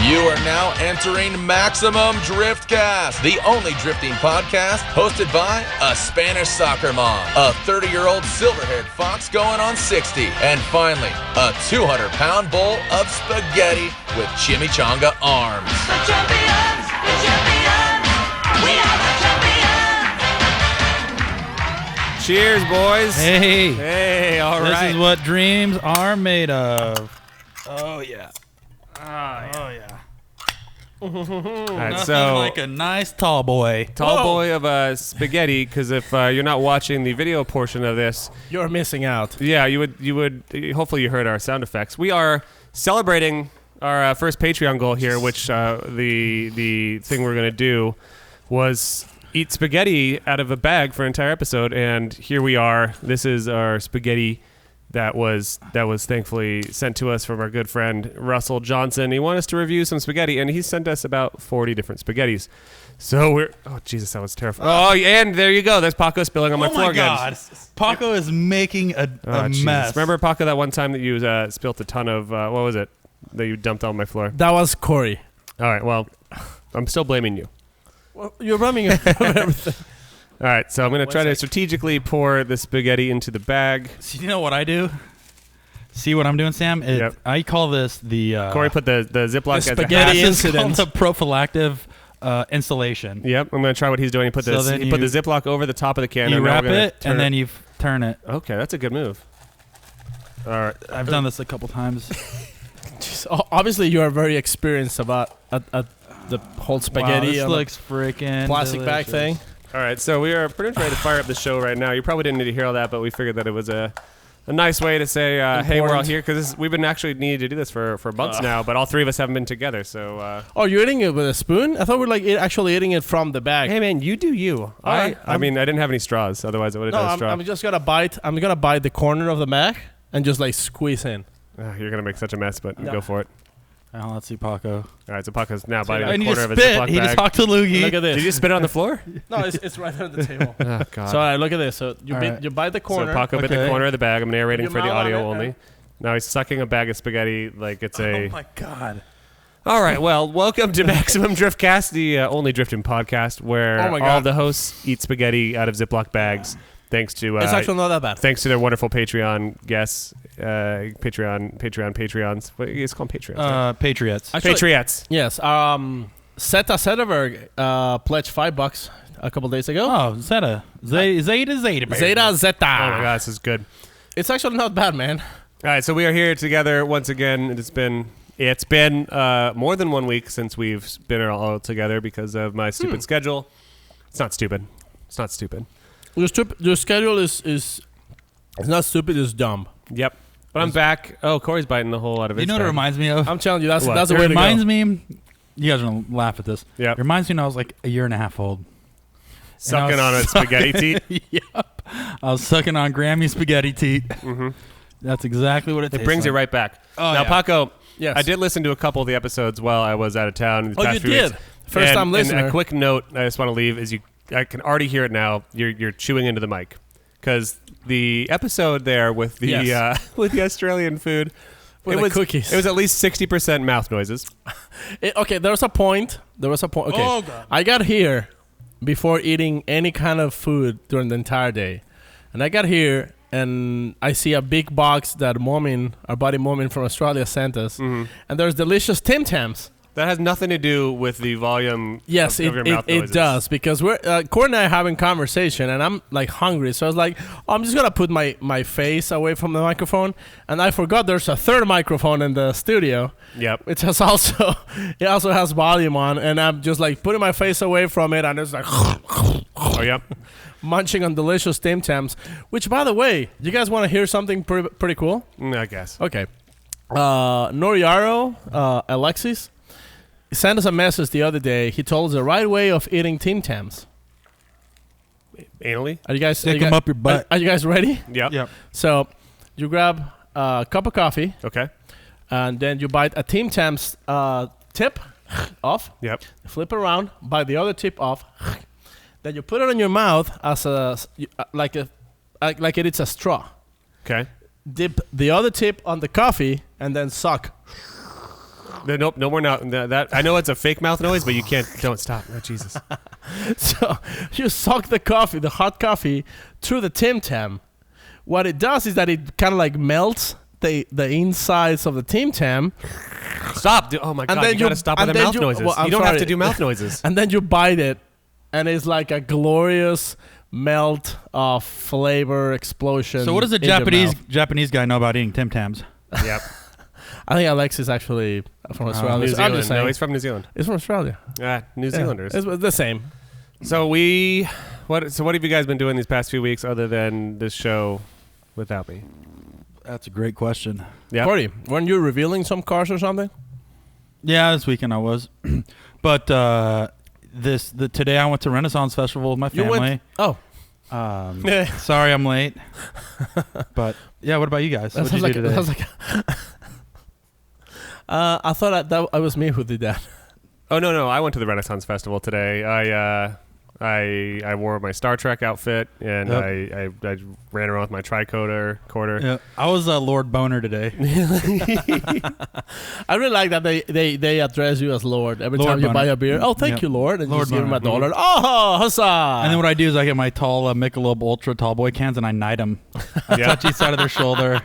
You are now entering Maximum Driftcast, the only drifting podcast hosted by a Spanish soccer mom, a 30-year-old silver-haired fox going on 60, and finally, a 200-pound bowl of spaghetti with chimichanga arms. The champions, we are the champions. Cheers, boys. Hey, all right. This is what dreams are made of. Oh, yeah. Oh, yeah. All right, Nothing so like a nice tall boy. tall boy of spaghetti, because if you're not watching the video portion of this, You're missing out. yeah, you would. Hopefully, you heard our sound effects. We are celebrating our first Patreon goal here, which the thing we're gonna do was eat spaghetti out of a bag for an entire episode, and here we are. This is our spaghetti that was thankfully sent to us from our good friend Russell Johnson. He wanted us to review some spaghetti, and he sent us about 40 different spaghettis. So we're Jesus, that was terrifying. Oh, and there you go. There's Paco spilling on my floor God. again. Paco is making a Jesus. mess. Remember, Paco, that one time that you spilt a ton of what was it that you dumped on my floor? That was Corey. All right, well, I'm still blaming you. Well, you're running everything. All right, so I'm going to try to strategically pour the spaghetti into the bag. So you know what I do? See what I'm doing, Sam? Yep. I call this the... Corey put the Ziploc the as spaghetti a It's called incident. the prophylactic installation. Yep, I'm going to try what he's doing. He put So then he put the you- Ziploc over the top of the can. You and now wrap we're gonna it, and then you turn it. Okay, that's a good move. All right. I've done this a couple times. Obviously, you are very experienced about the whole spaghetti Wow, this on the looks freaking plastic bag delicious. thing. All right, so we are pretty much ready to fire up the show right now. You probably didn't need to hear all that, but we figured that it was a nice way to say, hey, we're all Important. here, because we've been actually needing to do this for months now, but all three of us haven't been together, so... Oh, you're eating it with a spoon? I thought we were like actually eating it from the bag. Hey, man, you do you. right, I mean, I didn't have any straws, otherwise I would have no, done a straw. I'm just gonna bite. I'm gonna bite the corner of the bag and just like squeeze in. You're going to make such a mess, but go for it. Oh, let's see Paco. All right, so Paco's now biting I the need corner to of a spit. Ziploc He just bag. talked to Loogie. Look at this. Did you spit it on the floor? No, it's right on the table. Oh, God. So look at this. So you All bit, right. you bite the corner. So Paco bit the Okay. corner of the bag. I'm narrating Your for the mouth on audio it, only. Now he's sucking a bag of spaghetti like it's a... Oh my God. All right, well, welcome to Maximum Driftcast, the only drifting podcast where Oh my all God. the hosts eat spaghetti out of Ziploc bags, thanks to It's actually not that bad. thanks to their wonderful Patreon guests, Patreons. What you guys call them? Patreons? right? Patriots. Actually, Patriots. Yes. Seta Sederberg pledged $5 a couple days ago. Oh, Zeta. Zeta. Zeta Zeta. Oh my God, this is good. It's actually not bad, man. All right, so we are here together once again. It's been more than 1 week since we've been all together because of my stupid schedule. It's not stupid. It's not stupid. Your schedule is it's not stupid. It's dumb. Yep. But I'm back. Oh, Corey's biting the whole out of it. You know what it reminds me of? I'm telling you, that's What? the It way to reminds go. me. You guys are gonna laugh at this. Yep. It reminds me when I was like a year and a half old. Sucking on a spaghetti teat. Yep. I was sucking on Grammy's spaghetti teat. Mm-hmm. That's exactly what it tastes It brings like. you right back. Oh, now, yeah. Paco, Yes. I did listen to a couple of the episodes while I was out of town. In the Oh, past you few did? weeks. First time And listener. a quick note I just want to leave is I can already hear it now. You're chewing into the mic because the episode there with the Yes. with the Australian food, With the cookies. It was at least 60% mouth noises. Okay, there was a point. Okay. Oh, God. I got here before eating any kind of food during the entire day. And I got here and I see a big box that our buddy Momin from Australia sent us. Mm-hmm. And there's delicious Tim Tams. That has nothing to do with the volume Yes, of your mouth it noises. does because we're Corey and I are having conversation and I'm like hungry, so I was like, I'm just gonna put my face away from the microphone, and I forgot there's a third microphone in the studio, Yep. which has also has volume on, and I'm just like putting my face away from it, and it's like Oh, yep. munching on delicious Tim Tams. Which, by the way, you guys want to hear something pretty cool? I guess. Okay, Noriaro Alexis sent us a message the other day. He told us the right way of eating Tim Tams. Anally? Are you guys Stick 'em up your butt. Are you guys ready? Yep. Yep. So you grab a cup of coffee Okay. and then you bite a Tim Tams tip off. Yep. Flip around, bite the other tip off. Then you put it in your mouth as like it's a straw. Okay. Dip the other tip on the coffee and then suck. Nope, no more now. That I know it's a fake mouth noise, but you can't. Don't stop. Oh, Jesus. So you suck the hot coffee, through the Tim Tam. What it does is that it kind of like melts the insides of the Tim Tam. Stop. Oh, my God. You got to stop with the mouth noises. Well, you don't have to do mouth noises. And then you bite it, and it's like a glorious melt of flavor explosion. So what does a Japanese guy know about eating Tim Tams? Yep. I think Alex is actually from Australia. New So I'm Zealand. just saying. No, he's from New Zealand. He's from Australia. New Zealanders. It's the same. So what have you guys been doing these past few weeks other than this show without me? That's a great question. Yeah. Corey, weren't you revealing some cars or something? Yeah, this weekend I was. But today I went to Renaissance Festival with my family. Sorry I'm late. But yeah, what about you guys? What did you do today? I thought that it was me who did that. Oh no! I went to the Renaissance Festival today. I wore my Star Trek outfit and I ran around with my tricorder. Yeah, I was Lord Boner today. I really like that they address you as Lord every Lord time you Boner. buy a beer. Oh, thank you, Lord, and Lord just give him Boner. $1. Oh, huzzah! And then what I do is I get my tall Michelob Ultra tall boy cans and I knight them. I touch each side of their shoulder.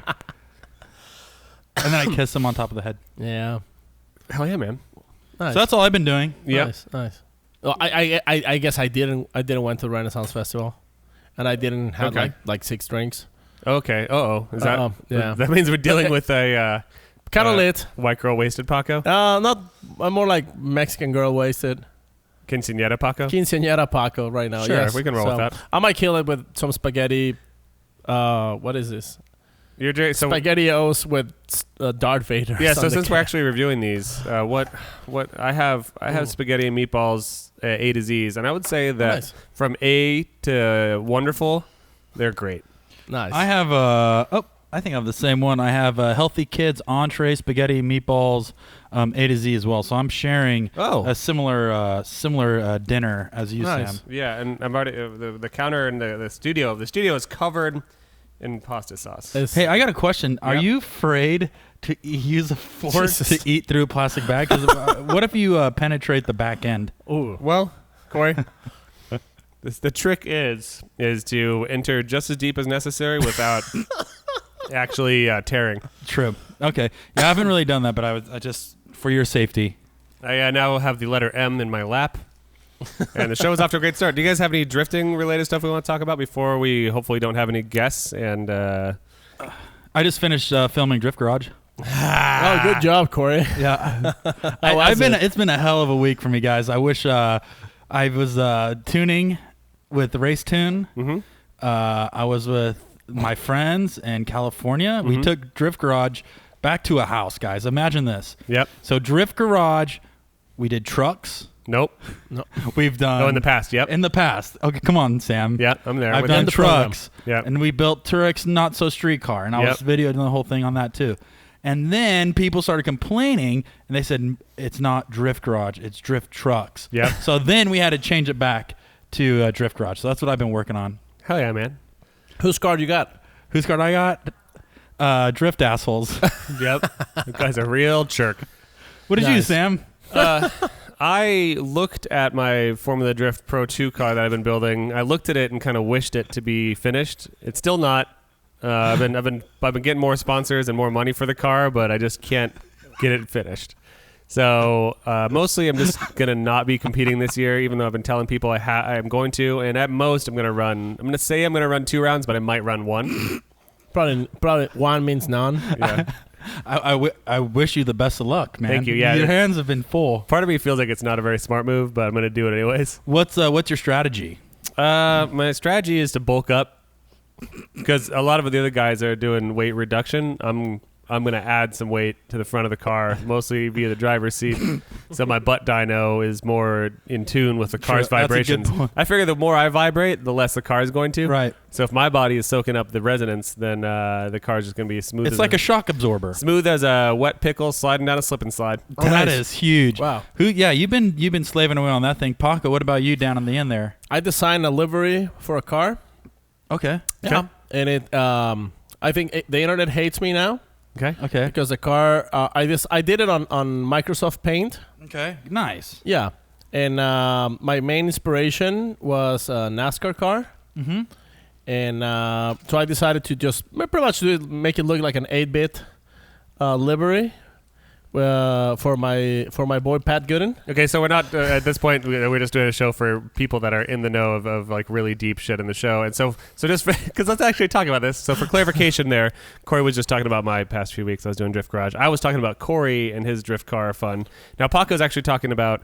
And then I kiss them on top of the head. Yeah. Hell yeah, man! Nice. So that's all I've been doing. Yep. Nice. Well, I guess I didn't went to the Renaissance Festival, and I didn't have like 6 drinks. Okay. Is that? Yeah. That means we're dealing with a Kind of lit. white girl wasted Paco. I'm more like Mexican girl wasted. Quinceañera Paco. Quinceañera Paco right now. Sure, yes. we can roll with that. I might kill it with some spaghetti. What is this? SpaghettiOs with Darth Vader. Yeah. So since we're actually reviewing these, what I have spaghetti and meatballs A to Z's, and I would say that from A to wonderful, they're great. Nice. I have I think I have the same one. I have Healthy Kids entree, spaghetti, meatballs, A to Z as well. So I'm sharing a similar dinner as you, Sam. Yeah, and I'm already the counter in the studio. The studio is covered in pasta sauce. Hey, I got a question. Are you afraid to use a fork to eat through a plastic bag? 'Cause, what if you penetrate the back end? Ooh. Well, Corey, the trick is to enter just as deep as necessary without actually tearing. True. Okay. Yeah, I haven't really done that, but I just for your safety. I now have the letter M in my lap. And the show is off to a great start. Do you guys have any drifting related stuff we want to talk about before we hopefully don't have any guests? And I just finished filming Drift Garage. Oh, good job, Corey. Yeah. It's been a hell of a week for me, guys. I wish I was tuning with Race Tune. Mm-hmm. I was with my friends in California. Mm-hmm. We took Drift Garage back to a house, guys. Imagine this. Yep. So Drift Garage, we did trucks. Nope. No. We've done... Oh, in the past, yep. In the past. Okay, come on, Sam. Yeah, I'm there. I've done trucks. Yep. And we built Turex Not So Streetcar. And I was videoing the whole thing on that, too. And then people started complaining, and they said, it's not Drift Garage, it's Drift Trucks. Yeah. So then we had to change it back to Drift Garage. So that's what I've been working on. Hell yeah, man. Whose card you got? Whose card I got? Drift Assholes. Yep. You guy's a real jerk. What did you do, Sam? I looked at my Formula Drift Pro 2 car that I've been building. I looked at it and kind of wished it to be finished. It's still not. I've been getting more sponsors and more money for the car, but I just can't get it finished. So mostly I'm just gonna not be competing this year, even though I've been telling people I am going to. And at most I'm gonna say I'm gonna run 2 rounds, but I might run 1. Probably 1 means none. Yeah. I wish you the best of luck, man. Thank you. Yeah, your hands have been full. Part of me feels like it's not a very smart move, but I'm gonna do it anyways. What's your strategy? My strategy is to bulk up because a lot of the other guys are doing weight reduction. I'm going to add some weight to the front of the car, mostly via the driver's seat, so my butt dyno is more in tune with the car's vibrations. I figure the more I vibrate, the less the car is going to. Right. So if my body is soaking up the resonance, then the car's just going to be smooth. It's like a shock absorber. Smooth as a wet pickle sliding down a slip and slide. Oh, that is huge. Wow. You've been slaving away on that thing. Paco, what about you down in the end there? I designed a livery for a car. Okay. Yeah. And it, I think the internet hates me now Okay. Because the car, I did it on Microsoft Paint. Okay. Nice. Yeah. And my main inspiration was a NASCAR car. Mm-hmm. And so I decided to just pretty much make it look like an 8-bit livery for my boy Pat Gooden. Okay, so we're not at this point. We're just doing a show for people that are in the know of like really deep shit in the show, and so just because let's actually talk about this. So for clarification, there, Corey was just talking about my past few weeks. I was doing Drift Garage. I was talking about Corey and his drift car fun. Now Paco's actually talking about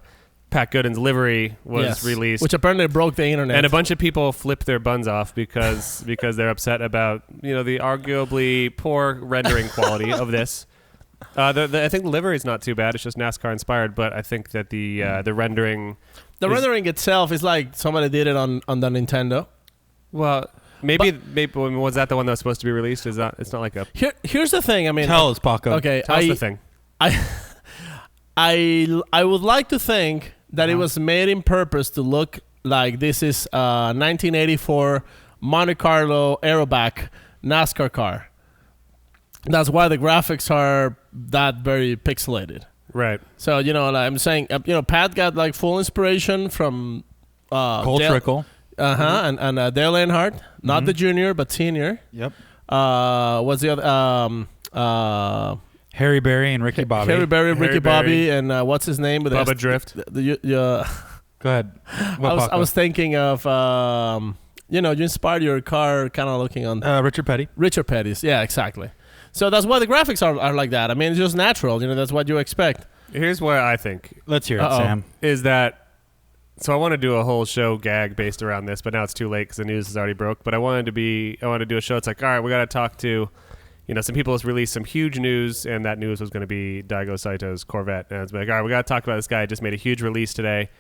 Pat Gooden's livery was released, which apparently broke the internet, and a bunch of people flipped their buns off because they're upset about the arguably poor rendering quality of this. I think the livery is not too bad. It's just NASCAR inspired, but I think that the rendering, rendering itself is like somebody did it on the Nintendo. Well, maybe was that the one that was supposed to be released? It's not like a. Here's the thing. I mean, tell us, Paco. Okay, tell us the thing. I would like to think that it was made in purpose to look like this is a 1984 Monte Carlo Aerobac NASCAR car. That's why the graphics are that very pixelated. Right. So, like I'm saying, Pat got like full inspiration from Cole Trickle. And Dale Earnhardt, not the junior, but senior. Yep. What's the other? Harry Berry and Ricky Bobby. Harry Berry, Ricky Bobby, and what's his name? Bubba Drift. Go ahead. I was thinking of, you inspired your car kind of looking on... Richard Petty. Richard Petty's, yeah, exactly. So that's why the graphics are like that. I mean, it's just natural. That's what you expect. Here's what I think. Let's hear it, Sam. Is that... So I want to do a whole show gag based around this, but now it's too late because the news is already broke. But I wanted to do a show. It's like, all right, we got to talk to... some people have released some huge news, and that news was going to be Daigo Saito's Corvette. And it's like, all right, we got to talk about this guy. Just made a huge release today.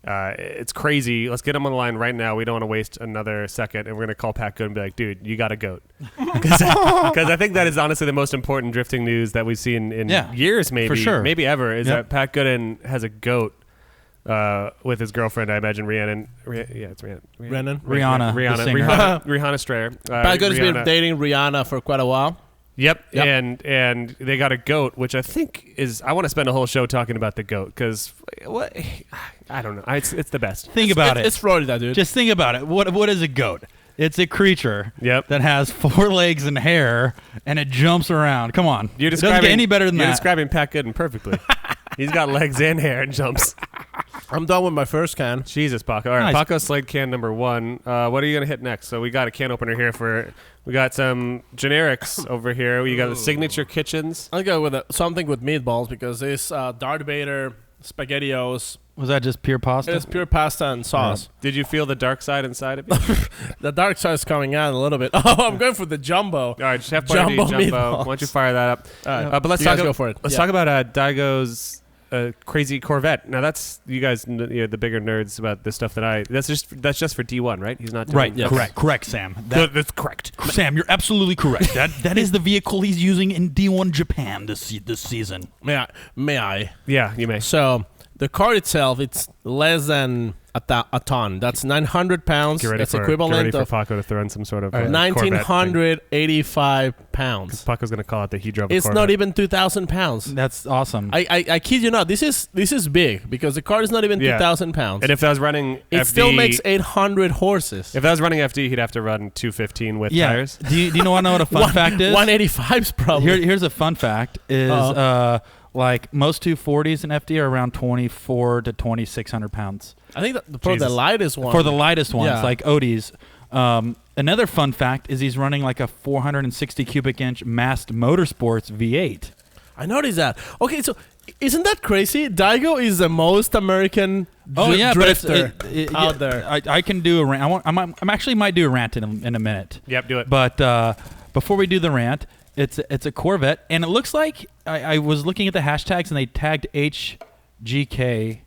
It's crazy. Let's get him on the line right now. We don't want to waste another second, and we're going to call Pat Gooden and be like, dude, you got a goat. Because I think that is honestly the most important drifting news that we've seen in years, maybe. For sure. Maybe ever, is that Pat Gooden has a goat with his girlfriend, I imagine, Rhiannon. It's Rhiannon. Rihanna Strayer. Pat Gooden's been dating Rihanna for quite a while. Yep. And they got a goat, which I think is. I want to spend a whole show talking about the goat because what I don't know. It's the best. Think about it. It's Florida, dude. Just think about it. What is a goat? It's a creature that has 4 legs and hair, and it jumps around. Come on, it doesn't get any better than that. You're describing Pat Gooden perfectly. He's got legs and hair and jumps. I'm done with my first can. Jesus, Paco. All right, nice. Paco Slade can number 1. What are you going to hit next? So we got a can opener here we got some generics over here. We got the Signature Kitchens. I'll go with something with meatballs because this Darth Vader SpaghettiOs. Was that just pure pasta? It's pure pasta and sauce. Yeah. Did you feel the dark side inside of you? The dark side's coming out a little bit. Oh, I'm going for the jumbo. All right, Chef Jumbo. Why don't you fire that up? But let's go for it. Let's talk about Daigo's crazy Corvette. Now that's you guys, the bigger nerds about this stuff that's just for D1, right? He's not doing right. Yes. Correct, Sam. That's correct. Sam, you're absolutely correct. That is the vehicle he's using in D1 Japan this season. May I? Yeah, you may. So the car itself, it's less than a ton. That's 900 pounds. That's equivalent for Paco to throw in some sort of 1,985 pounds. Paco's going to call it that he drove a It's Corvette. not even 2,000 pounds. That's awesome. I kid you not. This is big because the car is not even 2,000 pounds. And if that was running it FD, still makes 800 horses. If that was running FD, he'd have to run 215 with tires. Do you know what a fun fact is? 185's probably. Here's a fun fact is like most 240s in FD are around 24 to 2,600 pounds. I think for the lightest one. For the lightest ones, like Odie's. Another fun fact is he's running like a 460 cubic inch Mast Motorsports V8. I noticed that. Okay, so isn't that crazy? Daigo is the most American drifter out there. I can do a rant. I actually might do a rant in a minute. Yep, do it. But before we do the rant, it's a Corvette, and it looks like I was looking at the hashtags and they tagged HGK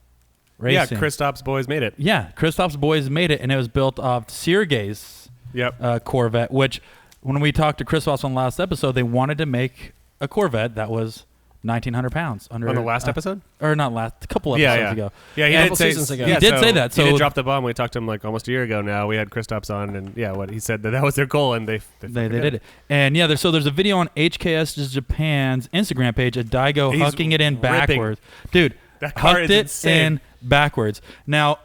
Racing. Yeah, Kristaps boys made it. Yeah, Kristaps boys made it, and it was built off Sergey's Corvette, which when we talked to Kristaps on the last episode, they wanted to make a Corvette that was 1,900 pounds under On the last episode? Or not last, a couple episodes ago. Yeah, he Yeah, did couple say, seasons ago. He did say that. he did So drop the bomb. We talked to him like almost a year ago now. We had Kristaps on, and what he said that was their goal, and they did it. And yeah, there's a video on HKS Japan's Instagram page of Daigo He's hucking it in ripping. backwards. Dude, That car hucked is it insane. in backwards. Now,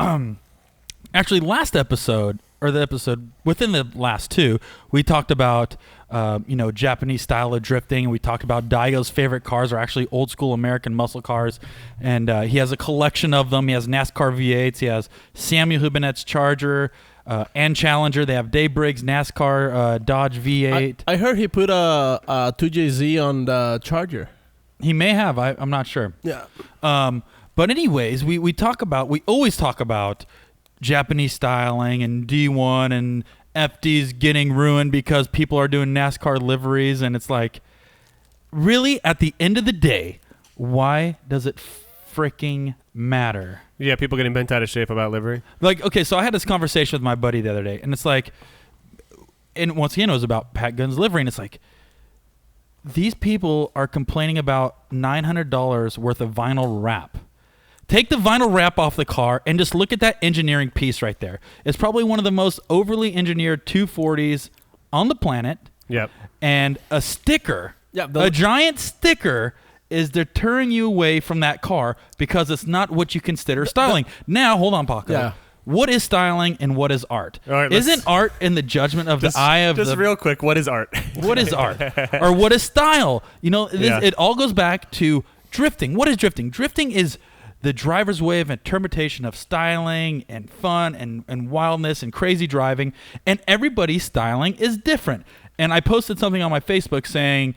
actually, last episode, or the episode within the last two, we talked about Japanese style of drifting, and we talked about Daigo's favorite cars are actually old school American muscle cars, and he has a collection of them. He has NASCAR V8s, he has Samuel Hubinette's Charger and Challenger. They have Dave Briggs' NASCAR Dodge V8. I heard he put a 2JZ on the Charger. He may have. I'm not sure. Yeah. But anyways, we always talk about Japanese styling and D1 and FD's getting ruined because people are doing NASCAR liveries, and it's like, really, at the end of the day, why does it freaking matter? Yeah, people getting bent out of shape about livery. Like, okay, so I had this conversation with my buddy the other day, and it's like, and once again, it was about Pat Gunn's livery, and it's like, these people are complaining about $900 worth of vinyl wrap. Take the vinyl wrap off the car and just look at that engineering piece right there. It's probably one of the most overly engineered 240s on the planet. Yep. And a sticker, a giant sticker, is deterring you away from that car because it's not what you consider styling. Now, hold on, Paco. Yeah. What is styling and what is art? All right, Isn't art in the judgment of the eye of just the... real quick, what is art? What is art? Or what is style? It all goes back to drifting. What is drifting? Drifting is the driver's way of interpretation of styling and fun and wildness and crazy driving, and everybody's styling is different. And I posted something on my Facebook saying,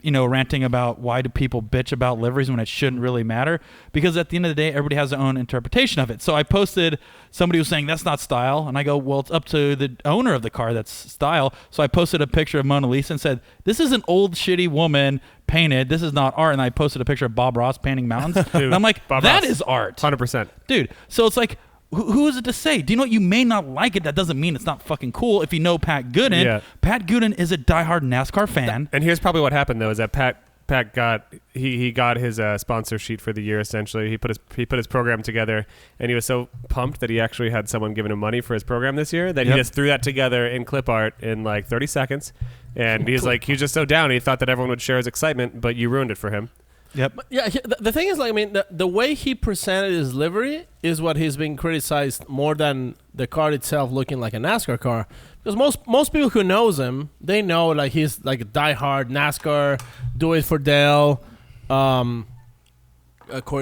ranting about why do people bitch about liveries when it shouldn't really matter, because at the end of the day, everybody has their own interpretation of it. So I posted, somebody was saying that's not style, and I go, well, it's up to the owner of the car that's style. So I posted a picture of Mona Lisa and said, this is an old shitty woman painted, this is not art. And I posted a picture of Bob Ross painting mountains. Dude, and I'm like, Bob that Ross, is art. 100%. Dude, so it's like, who is it to say? Do you know what? You may not like it. That doesn't mean it's not fucking cool. If you know Pat Gooden, Yeah. Pat Gooden is a diehard NASCAR fan. And here's probably what happened though: is that Pat got he got his sponsor sheet for the year. Essentially, he put his program together, and he was so pumped that he actually had someone giving him money for his program this year that he just threw that together in clip art in like 30 seconds. And he was just so down. He thought that everyone would share his excitement, but you ruined it for him. Yep. But yeah, the thing is, like, I mean, the way he presented his livery is what he's being criticized more than the car itself looking like a NASCAR car. Because most people who knows him, they know like he's like a diehard NASCAR, do it for Dale. Corey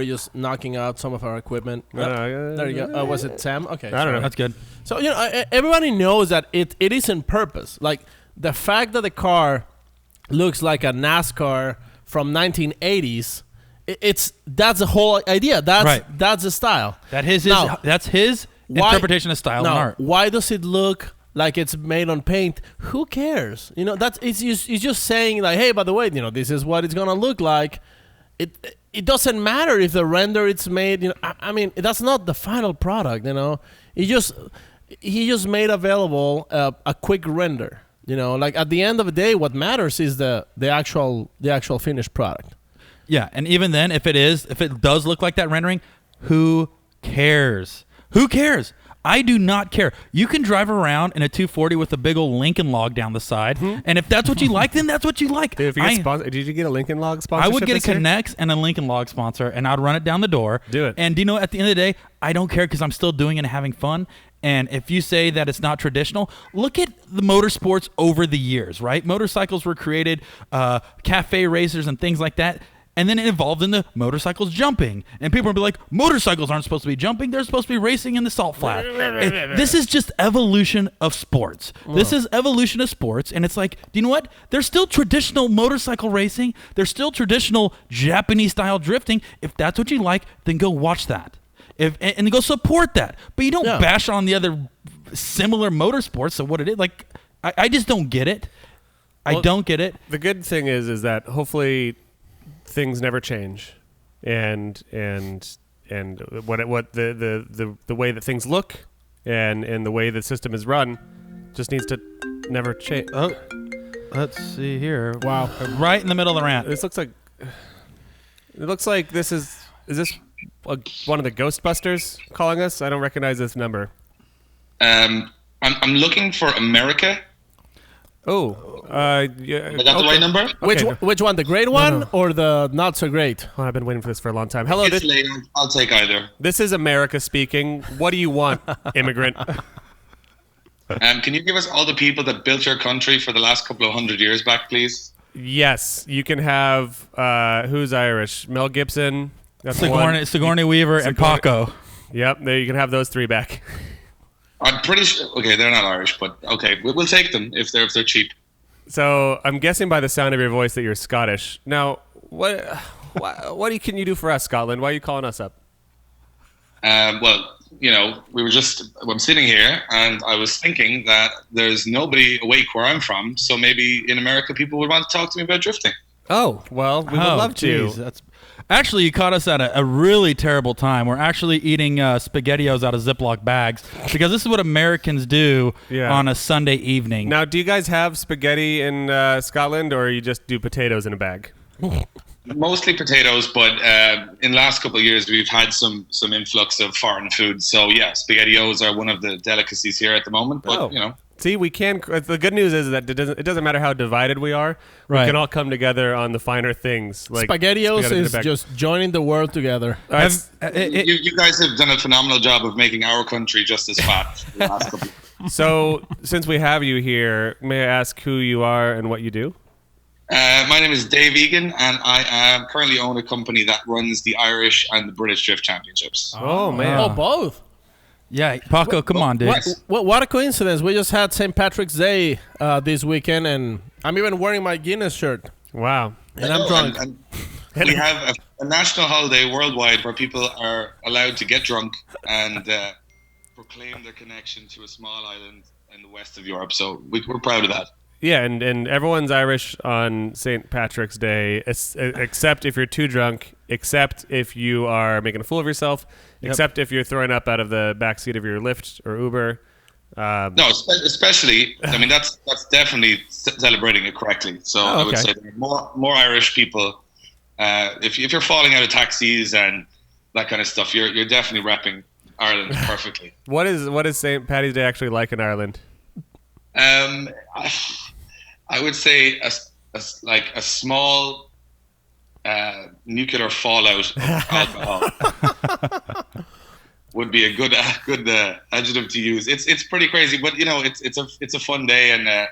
just knocking out some of our equipment. There you go. Was it Sam? Okay. I don't know. That's good. So everybody knows that it is in purpose. Like the fact that the car looks like a NASCAR from 1980s, that's the whole idea. That's the style. That's his interpretation of style and art. Why does it look like it's made on paint? Who cares? It's just saying like, hey, by the way, this is what it's gonna look like. It doesn't matter if the render it's made. I mean, that's not the final product. He just made available a quick render. Like at the end of the day, what matters is the actual finished product. Yeah, and even then, if it does look like that rendering, who cares? Who cares? I do not care. You can drive around in a 240 with a big old Lincoln log down the side, and if that's what you like, then that's what you like. Dude, if you get did you get a Lincoln Log sponsorship? I would get a this year? Connects and a Lincoln Log sponsor, and I'd run it down the door. Do it. And at the end of the day, I don't care because I'm still doing it and having fun. And if you say that it's not traditional, look at the motorsports over the years, right? Motorcycles were created, cafe racers and things like that. And then it evolved into motorcycles jumping. And people would be like, motorcycles aren't supposed to be jumping. They're supposed to be racing in the salt flat. This is just evolution of sports. This is evolution of sports. And it's like, do you know what? There's still traditional motorcycle racing. There's still traditional Japanese-style drifting. If that's what you like, then go watch that. And go support that. But you don't bash on the other similar motorsports of what it is. Like, I just don't get it. I don't get it. The good thing is that hopefully things never change, and what the way that things look and the way the system is run just needs to never change. Oh, let's see here. Wow. Right in the middle of the rant. This looks like It looks like this is this one of the Ghostbusters calling us? I don't recognize this number. I'm looking for America. Oh, yeah. Is that the right number? Which one? The great one or the not so great? Oh, I've been waiting for this for a long time. Hello, It's late. I'll take either. this is America speaking. What do you want, immigrant? Can you give us all the people that built your country for the last couple of 100 years back, please? Yes, you can have who's Irish? Mel Gibson. That's one. Sigourney Weaver and Paco. Yep, there you can have those three back. I'm pretty sure. Okay, they're not Irish, but okay, we'll take them if they're cheap. So I'm guessing by the sound of your voice that you're Scottish. Now, what can you do for us, Scotland? Why are you calling us up? Well, I'm sitting here and I was thinking that there's nobody awake where I'm from, so maybe in America people would want to talk to me about drifting. Oh, well, we would love to. That's actually, you caught us at a really terrible time. We're actually eating SpaghettiOs out of Ziploc bags because this is what Americans do on a Sunday evening. Now, do you guys have spaghetti in Scotland, or you just do potatoes in a bag? Mostly potatoes, but in the last couple of years we've had some influx of foreign food. So yeah, SpaghettiOs are one of the delicacies here at the moment. But See, we can. The good news is that it doesn't matter how divided we are. Right. We can all come together on the finer things. Like SpaghettiOs spaghetti in a is bag. just joining the world together. you guys have done a phenomenal job of making our country just as fat. The last couple of So, since we have you here, may I ask who you are and what you do? My name is Dave Egan, and I currently own a company that runs the Irish and the British Drift Championships. Oh man! Oh, both. Yeah, Paco, come on, dude. What a coincidence. We just had St. Patrick's Day this weekend, and I'm even wearing my Guinness shirt. Wow! And I'm drunk. And we have a national holiday worldwide where people are allowed to get drunk and proclaim their connection to a small island in the west of Europe. So we're proud of that. Yeah, and everyone's Irish on St. Patrick's Day, except if you're too drunk, except if you are making a fool of yourself, except if you're throwing up out of the backseat of your Lyft or Uber. No, especially, I mean, that's definitely celebrating it correctly. So I would say there are more Irish people. If you're falling out of taxis and that kind of stuff, you're definitely repping Ireland perfectly. What is St. Paddy's Day actually like in Ireland? I would say a small nuclear fallout of alcohol would be a good adjective to use. It's pretty crazy, but it's a fun day, and I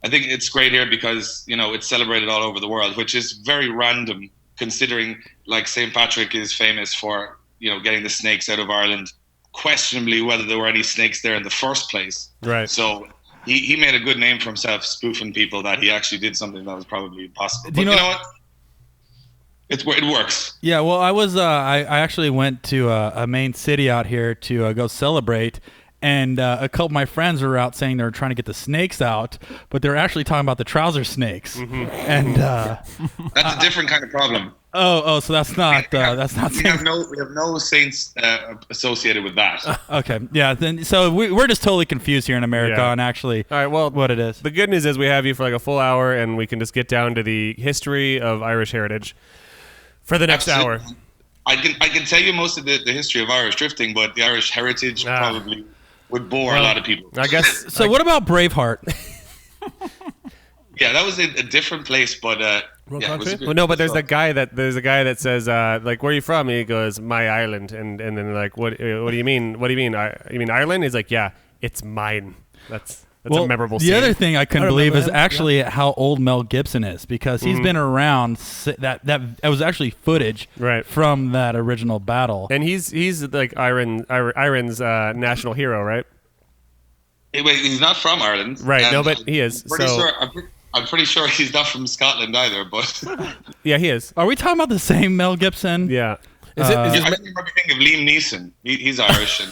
think it's great here because it's celebrated all over the world, which is very random considering like St. Patrick is famous for getting the snakes out of Ireland, questionably whether there were any snakes there in the first place. Right. So he made a good name for himself spoofing people that he actually did something that was probably impossible. But you know what? It works. Yeah, well, I actually went to a main city out here to go celebrate, and a couple of my friends were out saying they were trying to get the snakes out, but they're actually talking about the trouser snakes. Mm-hmm. And that's a different kind of problem. Oh, so that's not We have no saints associated with that. Okay, yeah. Then so we're just totally confused here in America on actually. All right, well, what it is. The good news is we have you for like a full hour, and we can just get down to the history of Irish heritage for the next hour. I can tell you most of the history of Irish drifting, but the Irish heritage probably would bore a lot of people. I guess. So what about Braveheart? Yeah, that was a different place, but well, no, but there's a guy that says like, where are you from? And he goes, my island, and then they're like, what do you mean? What do you mean? You mean Ireland? He's like, yeah, it's mine. That's a memorable scene. The other thing I couldn't believe is actually how old Mel Gibson is, because he's been around. That was actually footage from that original battle, and he's like Ireland's national hero, right? Wait, he's not from Ireland, right? No, but he is. I'm pretty sure he's not from Scotland either, but yeah, he is. Are we talking about the same Mel Gibson? Yeah. I think of Liam Neeson. He's Irish. And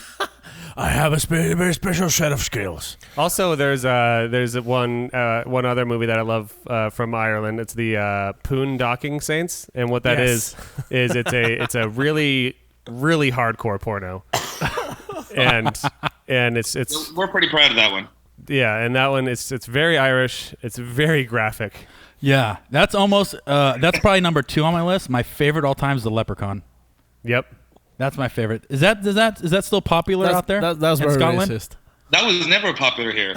I have a very special set of skills. Also, there's one other movie that I love from Ireland. It's the Poon Docking Saints, and what that is it's a really really hardcore porno, and it's we're pretty proud of that one. Yeah, and that one it's very Irish. It's very graphic. Yeah, that's almost that's probably number 2 on my list. My favorite all time is the Leprechaun. Yep. That's my favorite. Is that still popular out there? That's in very Scotland? racist. That was never popular here.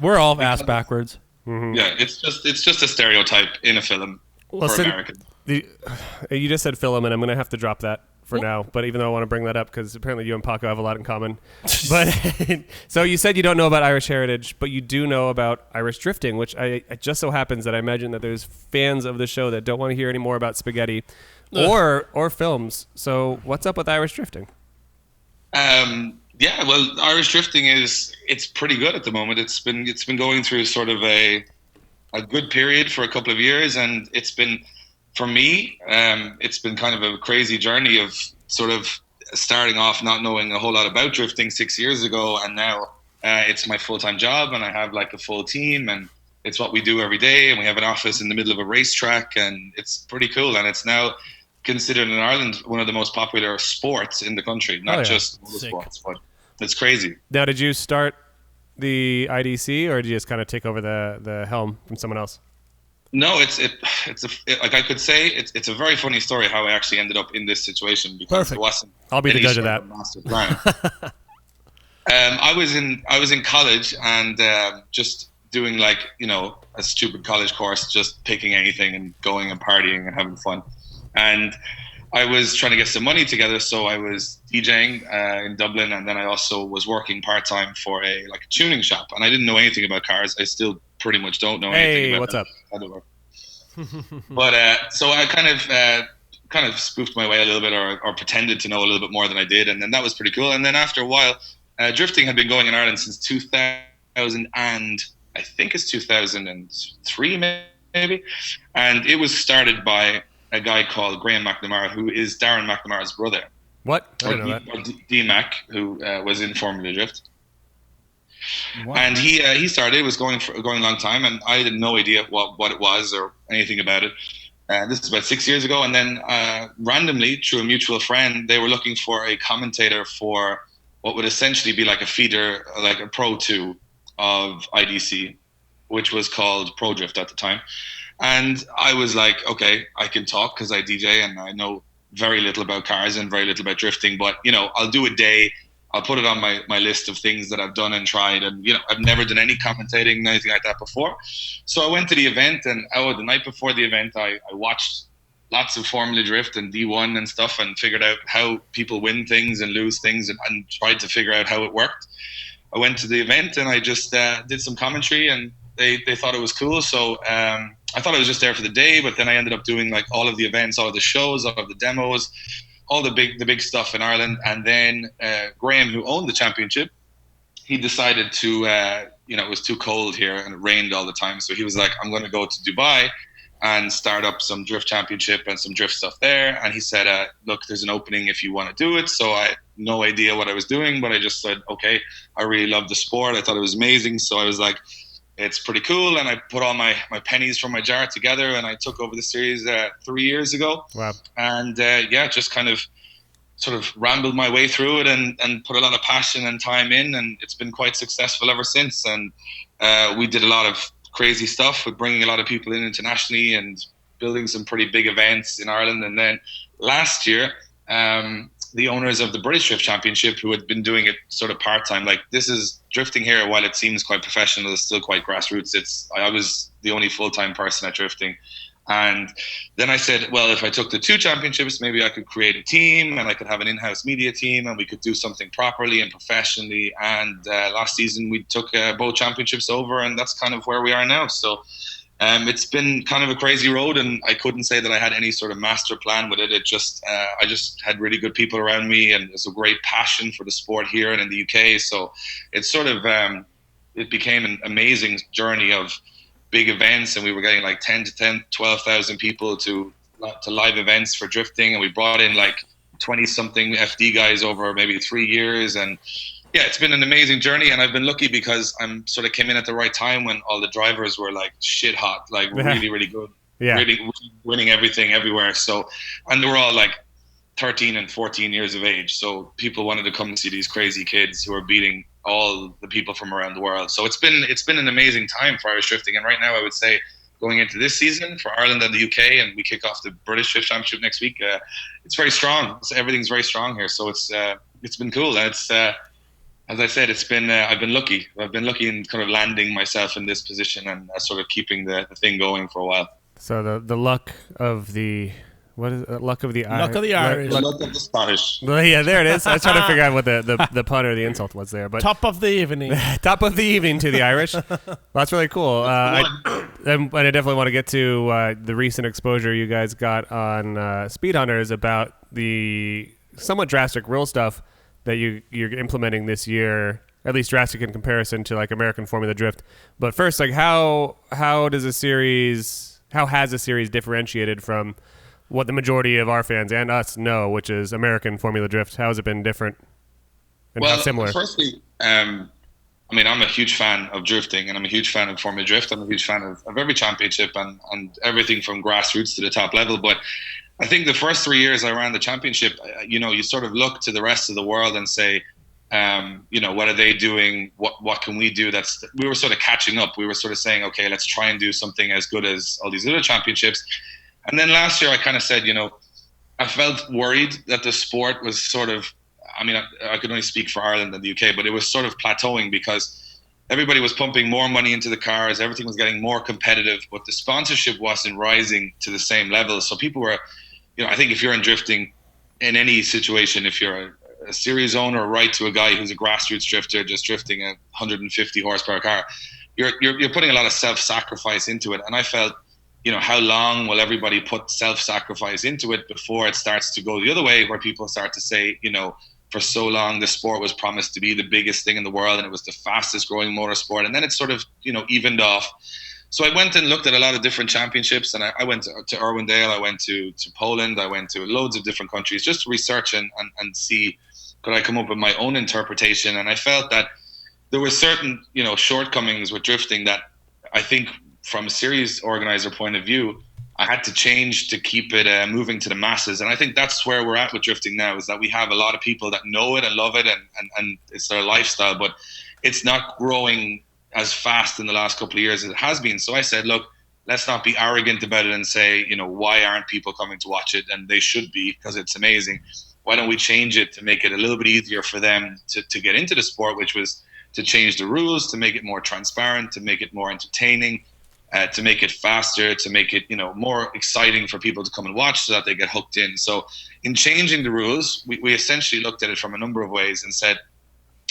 We're all ass backwards. Yeah, it's just a stereotype in a film for Listen, Americans. You just said film, and I'm going to have to drop that for now. But even though I want to bring that up, because apparently you and Paco have a lot in common. But so you said you don't know about Irish heritage, but you do know about Irish drifting, which it just so happens that I imagine that there's fans of the show that don't want to hear any more about spaghetti or films. So what's up with Irish drifting? Yeah, well, Irish drifting it's pretty good at the moment. It's been going through sort of a good period for a couple of years, and it's been, for me, it's been kind of a crazy journey of sort of starting off not knowing a whole lot about drifting 6 years ago, and now it's my full-time job, and I have like a full team, and it's what we do every day, and we have an office in the middle of a racetrack, and it's pretty cool, and it's now considered in Ireland one of the most popular sports in the country, not just motorsports, but it's crazy. Now, did you start the IDC, or did you just kind of take over the helm from someone else? No, it's like I could say it's a very funny story how I actually ended up in this situation, because it wasn't. I'll be the judge of that. Master plan. I was in college and just doing like, a stupid college course, just picking anything and going and partying and having fun. And I was trying to get some money together, so I was DJing in Dublin, and then I also was working part-time for a tuning shop. And I didn't know anything about cars. I still pretty much don't know anything about what's up? But so I kind of spoofed my way a little bit, or pretended to know a little bit more than I did, and then that was pretty cool. And then after a while, drifting had been going in Ireland since 2000, and I think it's 2003 maybe, and it was started by a guy called Graham McNamara, who is Darren McNamara's brother. What? I don't know that. Or D-Mac, who was in Formula Drift. Wow. And he started. It was going a long time, and I had no idea what it was or anything about it. This is about 6 years ago, and then randomly, through a mutual friend, they were looking for a commentator for what would essentially be like a feeder, like a Pro 2 of IDC, which was called Pro Drift at the time. And I was like, okay, I can talk because I DJ and I know very little about cars and very little about drifting, but I'll do a day. I'll put it on my list of things that I've done and tried, and I've never done any commentating, anything like that before. So I went to the event, and the night before the event, I watched lots of Formula Drift and D1 and stuff, and figured out how people win things and lose things, and tried to figure out how it worked. I went to the event and I just did some commentary, and they thought it was cool. So I thought I was just there for the day, but then I ended up doing like all of the events, all of the shows, all of the demos, all the big stuff in Ireland. And then Graham, who owned the championship, he decided to, it was too cold here and it rained all the time. So he was like, I'm going to go to Dubai and start up some drift championship and some drift stuff there. And he said, look, there's an opening if you want to do it. So I had no idea what I was doing, but I just said, okay, I really love the sport. I thought it was amazing. So I was like, it's pretty cool. And I put all my pennies from my jar together, and I took over the series 3 years ago. Wow. And just kind of sort of rambled my way through it and put a lot of passion and time in. And it's been quite successful ever since. And we did a lot of crazy stuff with bringing a lot of people in internationally and building some pretty big events in Ireland. And then last year, the owners of the British Drift Championship, who had been doing it sort of part-time, like this is drifting here, while it seems quite professional, it's still quite grassroots. I was the only full-time person at drifting. And then I said, well, if I took the 2 championships, maybe I could create a team and I could have an in-house media team and we could do something properly and professionally. And last season we took both championships over, and that's kind of where we are now. So it's been kind of a crazy road, and I couldn't say that I had any sort of master plan with it. It just, I just had really good people around me, and there's a great passion for the sport here and in the UK. So it's sort of, it became an amazing journey of big events, and we were getting like 12,000 people to live events for drifting, and we brought in like 20-something FD guys over maybe 3 years, and yeah, it's been an amazing journey, and I've been lucky because I'm sort of came in at the right time when all the drivers were like shit hot, like really, really good, really winning everything everywhere. So, and they were all like 13 and 14 years of age. So people wanted to come and see these crazy kids who are beating all the people from around the world. So it's been an amazing time for Irish drifting. And right now I would say going into this season for Ireland and the UK, and we kick off the British Drift Championship next week. It's very strong. Everything's very strong here, so it's been cool. It's as I said, it's been I've been lucky. I've been lucky in kind of landing myself in this position and sort of keeping the thing going for a while. So the luck of the luck of the Luck of the Irish. The luck of the Scottish. Well, yeah, there it is. I was trying to figure out what the pun or the insult was there, but Top of the evening. top of the evening to the Irish. Well, that's really cool. I definitely want to get to the recent exposure you guys got on Speed Hunters about the somewhat drastic rule stuff that you're implementing this year, at least drastic in comparison to like American Formula Drift. But first, like how has a series differentiated from what the majority of our fans and us know, which is American Formula Drift? How has it been different and how similar? Firstly, I mean, I'm a huge fan of drifting, and I'm a huge fan of Formula Drift. I'm a huge fan of every championship and everything from grassroots to the top level. But I think the first 3 years I ran the championship, you sort of look to the rest of the world and say, what are they doing? What can we do? We were sort of catching up. We were sort of saying, okay, let's try and do something as good as all these other championships. And then last year I kind of said, I felt worried that the sport was sort of, I mean, I could only speak for Ireland and the UK, but it was sort of plateauing because everybody was pumping more money into the cars. Everything was getting more competitive, but the sponsorship wasn't rising to the same level. So people were, I think if you're in drifting in any situation, if you're a series owner or right to a guy who's a grassroots drifter, just drifting a 150 horsepower car, you're putting a lot of self-sacrifice into it. And I felt, how long will everybody put self-sacrifice into it before it starts to go the other way, where people start to say, for so long the sport was promised to be the biggest thing in the world and it was the fastest growing motorsport, and then it sort of, evened off. So I went and looked at a lot of different championships, and I went to Irwindale, I went to Poland, I went to loads of different countries just to research and see, could I come up with my own interpretation. And I felt that there were certain, shortcomings with drifting that I think from a series organizer point of view, I had to change to keep it moving to the masses. And I think that's where we're at with drifting now, is that we have a lot of people that know it and love it and it's their lifestyle, but it's not growing as fast in the last couple of years as it has been. So I said, look, let's not be arrogant about it and say, why aren't people coming to watch it? And they should be, because it's amazing. Why don't we change it to make it a little bit easier for them to get into the sport, which was to change the rules, to make it more transparent, to make it more entertaining, to make it faster, to make it, more exciting for people to come and watch so that they get hooked in. So in changing the rules, we essentially looked at it from a number of ways and said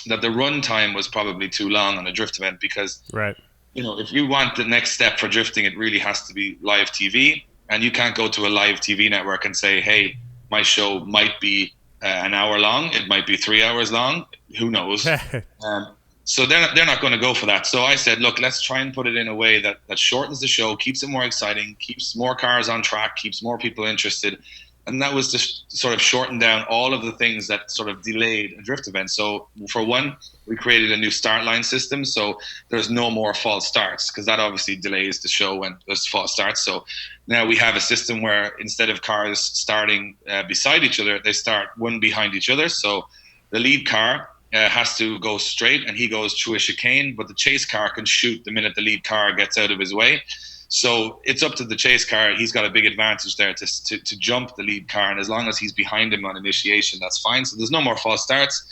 that the run time was probably too long on a drift event because, right, if you want the next step for drifting, it really has to be live TV. And you can't go to a live TV network and say, hey, my show might be an hour long. It might be 3 hours long. Who knows? So they're not going to go for that. So I said, look, let's try and put it in a way that shortens the show, keeps it more exciting, keeps more cars on track, keeps more people interested. And that was just sort of shorten down all of the things that sort of delayed a drift event. So for one, we created a new start line system. So there's no more false starts, because that obviously delays the show when there's false starts. So now we have a system where instead of cars starting beside each other, they start one behind each other. So the lead car has to go straight and he goes through a chicane, but the chase car can shoot the minute the lead car gets out of his way. So it's up to the chase car. He's got a big advantage there to jump the lead car, and as long as he's behind him on initiation, that's fine. So there's no more false starts.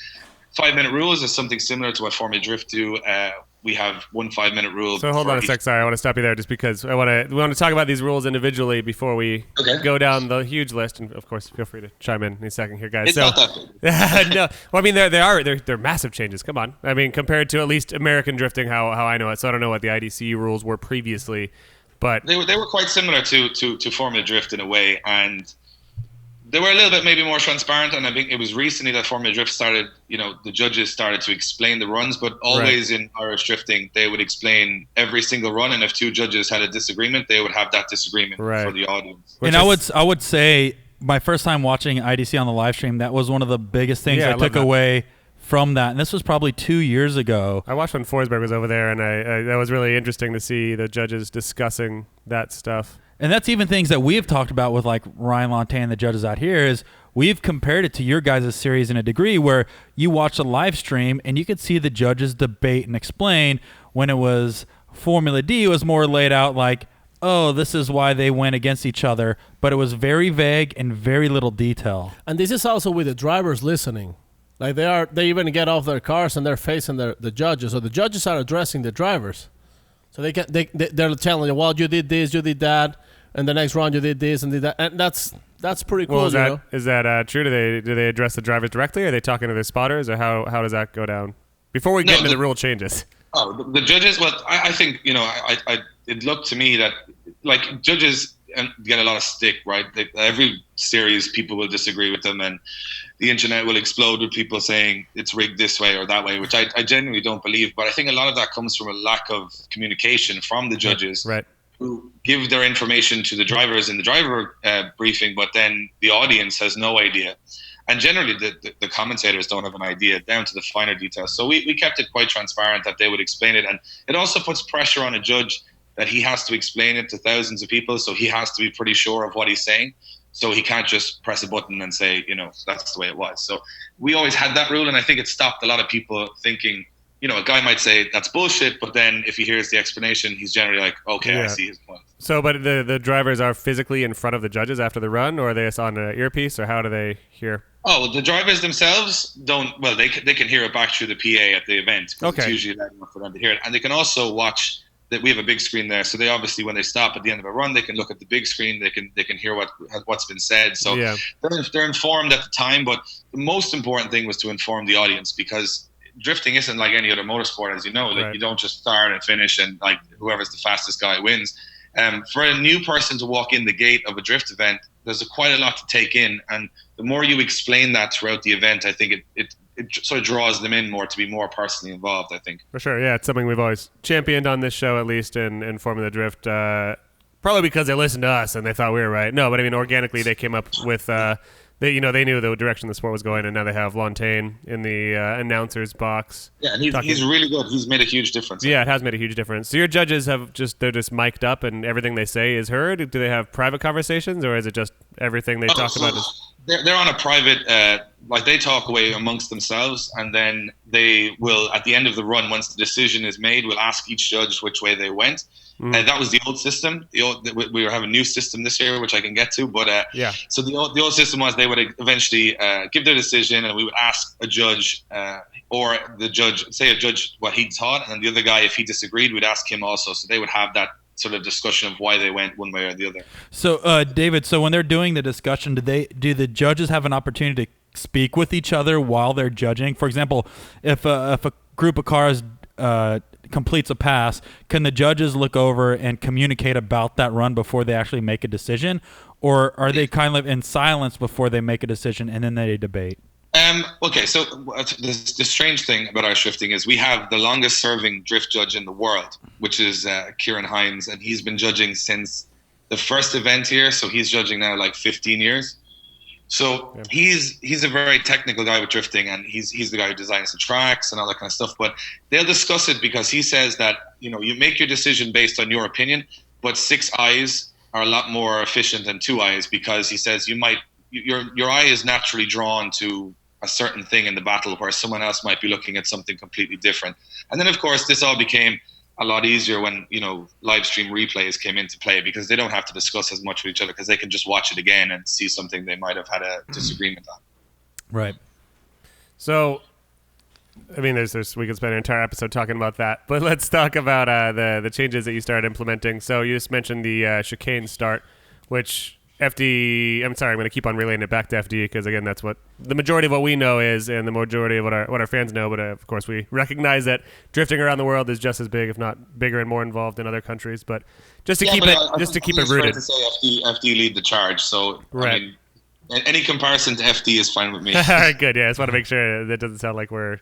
5-minute rules is something similar to what Formula Drift do. We have 1 5-minute rule. So hold on a sec. Sorry, I want to stop you there just because we want to talk about these rules individually before we go down the huge list. And of course, feel free to chime in a second here, guys. It's not that big. No, well, I mean they're massive changes. Come on, I mean compared to at least American drifting, how I know it. So I don't know what the IDC rules were previously, but they were quite similar to Formula Drift in a way, and they were a little bit maybe more transparent. And I think it was recently that Formula Drift started, the judges started to explain the runs, but always in Irish drifting, they would explain every single run. And if two judges had a disagreement, they would have that disagreement for the audience. And I would say my first time watching IDC on the live stream, that was one of the biggest things I took away from that. And this was probably 2 years ago. I watched when Forsberg was over there, and that was really interesting to see the judges discussing that stuff. And that's even things that we've talked about with like Ryan Lantain, the judges out here, is we've compared it to your guys' series in a degree where you watch a live stream and you could see the judges debate and explain. When it was Formula D, it was more laid out like, oh, this is why they went against each other, but it was very vague and very little detail. And this is also with the drivers listening. Like they even get off their cars and they're facing the judges. So the judges are addressing the drivers. So they're telling you, well, you did this, you did that, and the next round you did this and did that. And that's pretty cool. Well, is that true? Do they address the drivers directly? Or are they talking to their spotters, or how does that go down? Before we get into the rule changes. Oh, the judges. Well, I think it looked to me that like judges get a lot of stick, right? Every series, people will disagree with them, and the internet will explode with people saying it's rigged this way or that way, which I genuinely don't believe. But I think a lot of that comes from a lack of communication from the judges, right? Who give their information to the drivers in the driver briefing, but then the audience has no idea. And generally, the commentators don't have an idea down to the finer details. So we kept it quite transparent that they would explain it. And it also puts pressure on a judge that he has to explain it to thousands of people. So he has to be pretty sure of what he's saying. So he can't just press a button and say, that's the way it was. So we always had that rule. And I think it stopped a lot of people thinking, a guy might say that's bullshit, but then if he hears the explanation, he's generally like, okay, I see his point. So, but the drivers are physically in front of the judges after the run, or are they on an earpiece, or how do they hear? Oh, the drivers themselves don't. Well, they can hear it back through the PA at the event. Okay. It's usually loud enough for them to hear it, and they can also watch. That we have a big screen there, so they obviously when they stop at the end of a run, they can look at the big screen. They can hear what's been said. So they're informed at the time. But the most important thing was to inform the audience, because drifting isn't like any other motorsport, as you know. Like you don't just start and finish, and like whoever's the fastest guy wins. For a new person to walk in the gate of a drift event, there's quite a lot to take in, and the more you explain that throughout the event, I think it sort of draws them in more to be more personally involved, I think. For sure, yeah. It's something we've always championed on this show, at least in Formula Drift, probably because they listened to us and they thought we were right. No, but I mean, organically they came up with... They knew the direction the sport was going, and now they have Lontaine in the announcer's box. Yeah, and he's really good. He's made a huge difference. Yeah, it has made a huge difference. So your judges they're just mic'd up, and everything they say is heard. Do they have private conversations, or is it just everything they talk about? They're on a private, they talk away amongst themselves, and then they will, at the end of the run, once the decision is made, we'll ask each judge which way they went. That was the old system. We have a new system this year, which I can get to. But so the old system was they would eventually give their decision, and we would ask a judge or the judge, say a judge what he thought, and the other guy, if he disagreed, we'd ask him also. So they would have that sort of discussion of why they went one way or the other. So David, so when they're doing the discussion, do the judges have an opportunity to speak with each other while they're judging? For example, if a group of cars completes a pass, can the judges look over and communicate about that run before they actually make a decision, or are they kind of in silence before they make a decision and then they debate? Okay, so the strange thing about our drifting is we have the longest serving drift judge in the world, which is Kieran Hines, and he's been judging since the first event here, so he's judging now like 15 years. So he's a very technical guy with drifting, and he's the guy who designs the tracks and all that kind of stuff. But they'll discuss it because he says that you make your decision based on your opinion, but 6 eyes are a lot more efficient than 2 eyes, because he says your eye is naturally drawn to a certain thing in the battle where someone else might be looking at something completely different. And then of course this all became a lot easier when live stream replays came into play, because they don't have to discuss as much with each other, because they can just watch it again and see something they might have had a disagreement on. Right. So, I mean, there's we could spend an entire episode talking about that, but let's talk about the changes that you started implementing. So you just mentioned the chicane start, which FD. I'm sorry, I'm going to keep on relaying it back to FD, because again, that's what the majority of what we know is, and the majority of what our fans know. But of course, we recognize that drifting around the world is just as big, if not bigger, and more involved in other countries. But just to keep it rooted. To say FD lead the charge. So right. I mean, any comparison to FD is fine with me. All right, good. Yeah, I just want to make sure that doesn't sound like we're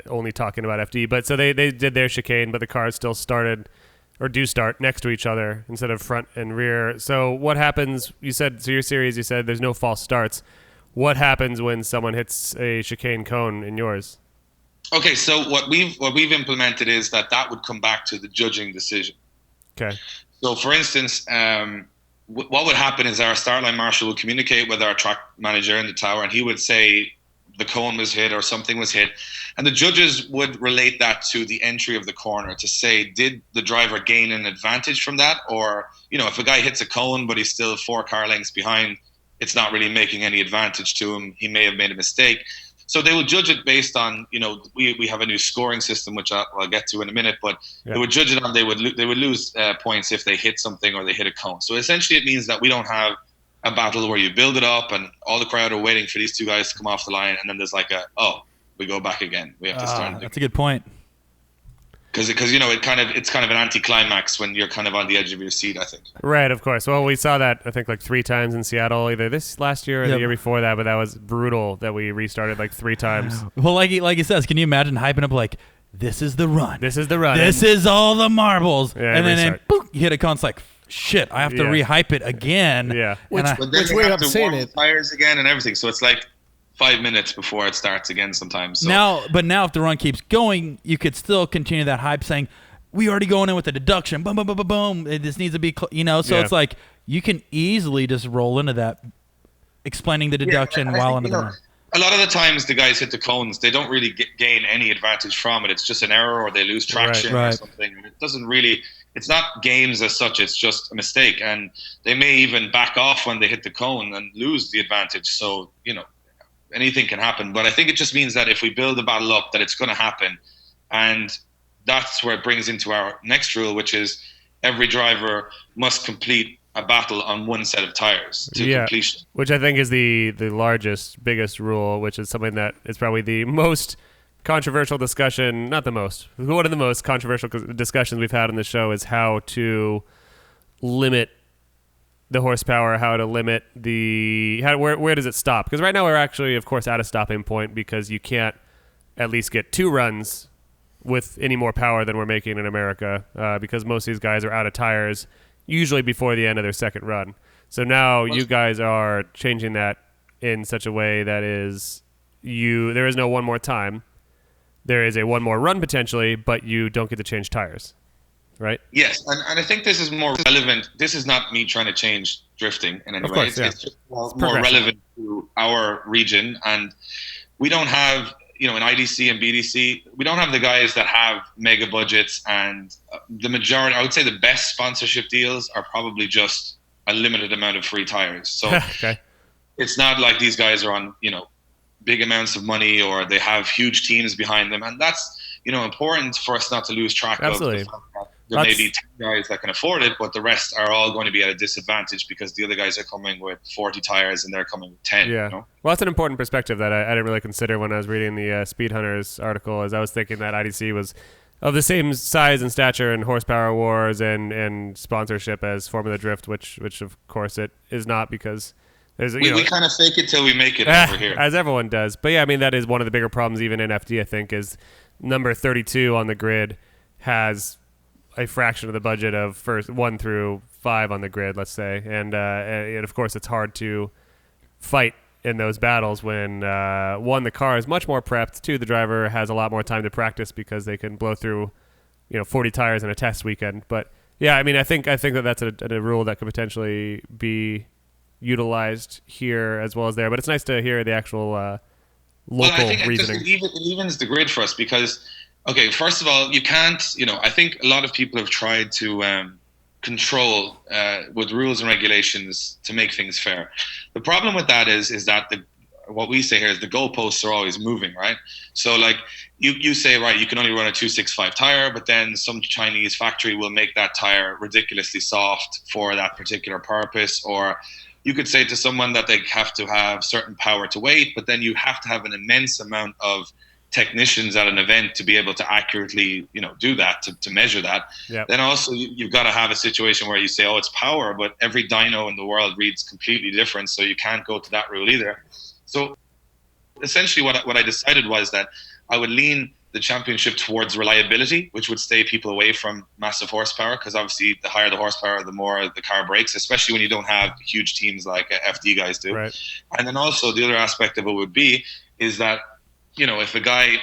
only talking about FD. But so they did their chicane, but the cars still started. Or do start next to each other instead of front and rear. So what happens? You said your series. You said there's no false starts. What happens when someone hits a chicane cone in yours? Okay, so what we've implemented is that would come back to the judging decision. Okay. So for instance, what would happen is our start line marshal would communicate with our track manager in the tower, and he would say the cone was hit or something was hit. And the judges would relate that to the entry of the corner to say, did the driver gain an advantage from that? Or, if a guy hits a cone, but he's still 4 car lengths behind, it's not really making any advantage to him. He may have made a mistake. So they would judge it based on, we have a new scoring system, which I'll get to in a minute, but they would judge it on, they would lose points if they hit something or they hit a cone. So essentially it means that we don't have a battle where you build it up and all the crowd are waiting for these 2 guys to come off the line, and then there's like we go back again. We have to start. That's a good point. Because it's kind of an anticlimax when you're kind of on the edge of your seat, I think. Right, of course. Well, we saw that I think like 3 times in Seattle, either this last year or the year before that. But that was brutal that we restarted like 3 times. Well, like he says, can you imagine hyping up like, this is the run. This is the run. This is all the marbles. Yeah, and then boop, you hit a cone. It's like, shit, I have to rehype it again. Yeah. But then we have to warm the tires again and everything. So it's like 5 minutes before it starts again sometimes. So. Now if the run keeps going, you could still continue that hype saying, we already going in with the deduction. Boom, boom, boom, boom, boom. This needs to be, so it's like you can easily just roll into that, explaining the deduction while under the run. A lot of the times the guys hit the cones, they don't really gain any advantage from it. It's just an error or they lose traction or something. It doesn't really, it's not games as such, it's just a mistake. And they may even back off when they hit the cone and lose the advantage. So, anything can happen. But I think it just means that if we build the battle up, that it's going to happen. And that's where it brings into our next rule, which is every driver must complete a battle on 1 set of tires to completion. Which I think is the biggest rule, which is something that is probably the most controversial discussion, not the most, one of the most controversial discussions we've had on the show is how to limit the horsepower, how to limit where does it stop? Because right now we're actually, of course, at a stopping point because you can't at least get 2 runs with any more power than we're making in America because most of these guys are out of tires usually before the end of their second run. So now you guys are changing that in such a way that there is no one more time. There is a one more run potentially, but you don't get to change tires, right? Yes, and I think this is more relevant. This is not me trying to change drifting in any way. It's just more relevant to our region. And we don't have, in IDC and BDC, we don't have the guys that have mega budgets, and the majority, I would say the best sponsorship deals are probably just a limited amount of free tires. So it's not like these guys are on, big amounts of money or they have huge teams behind them. And that's, important for us not to lose track of. Absolutely. There may be 10 guys that can afford it, but the rest are all going to be at a disadvantage because the other guys are coming with 40 tires and they're coming with 10. Yeah. Well, that's an important perspective that I didn't really consider when I was reading the Speed Hunters article, as I was thinking that IDC was of the same size and stature and horsepower wars and sponsorship as Formula Drift, which of course it is not because there's we kind of fake it till we make it over here. As everyone does. But yeah, I mean, that is one of the bigger problems even in FD, I think, is number 32 on the grid has a fraction of the budget of first 1 through 5 on the grid, let's say, and of course it's hard to fight in those battles when 1, the car is much more prepped, 2, the driver has a lot more time to practice because they can blow through 40 tires in a test weekend. But yeah, I mean, I think that that's a rule that could potentially be utilized here as well as there. But it's nice to hear the actual local reasoning. It evens the grid for us because. Okay, first of all, you can't, I think a lot of people have tried to control with rules and regulations to make things fair. The problem with that is that what we say here is the goalposts are always moving, right? So like you say, right, you can only run a 265 tire, but then some Chinese factory will make that tire ridiculously soft for that particular purpose. Or you could say to someone that they have to have certain power to weight, but then you have to have an immense amount of technicians at an event to be able to accurately, do that, to measure that. Yep. Then also you've got to have a situation where you say, it's power, but every dyno in the world reads completely different, so you can't go to that rule either. So essentially what I decided was that I would lean the championship towards reliability, which would stay people away from massive horsepower, because obviously the higher the horsepower, the more the car breaks, especially when you don't have huge teams like FD guys do. Right. And then also the other aspect of it would be is that if a guy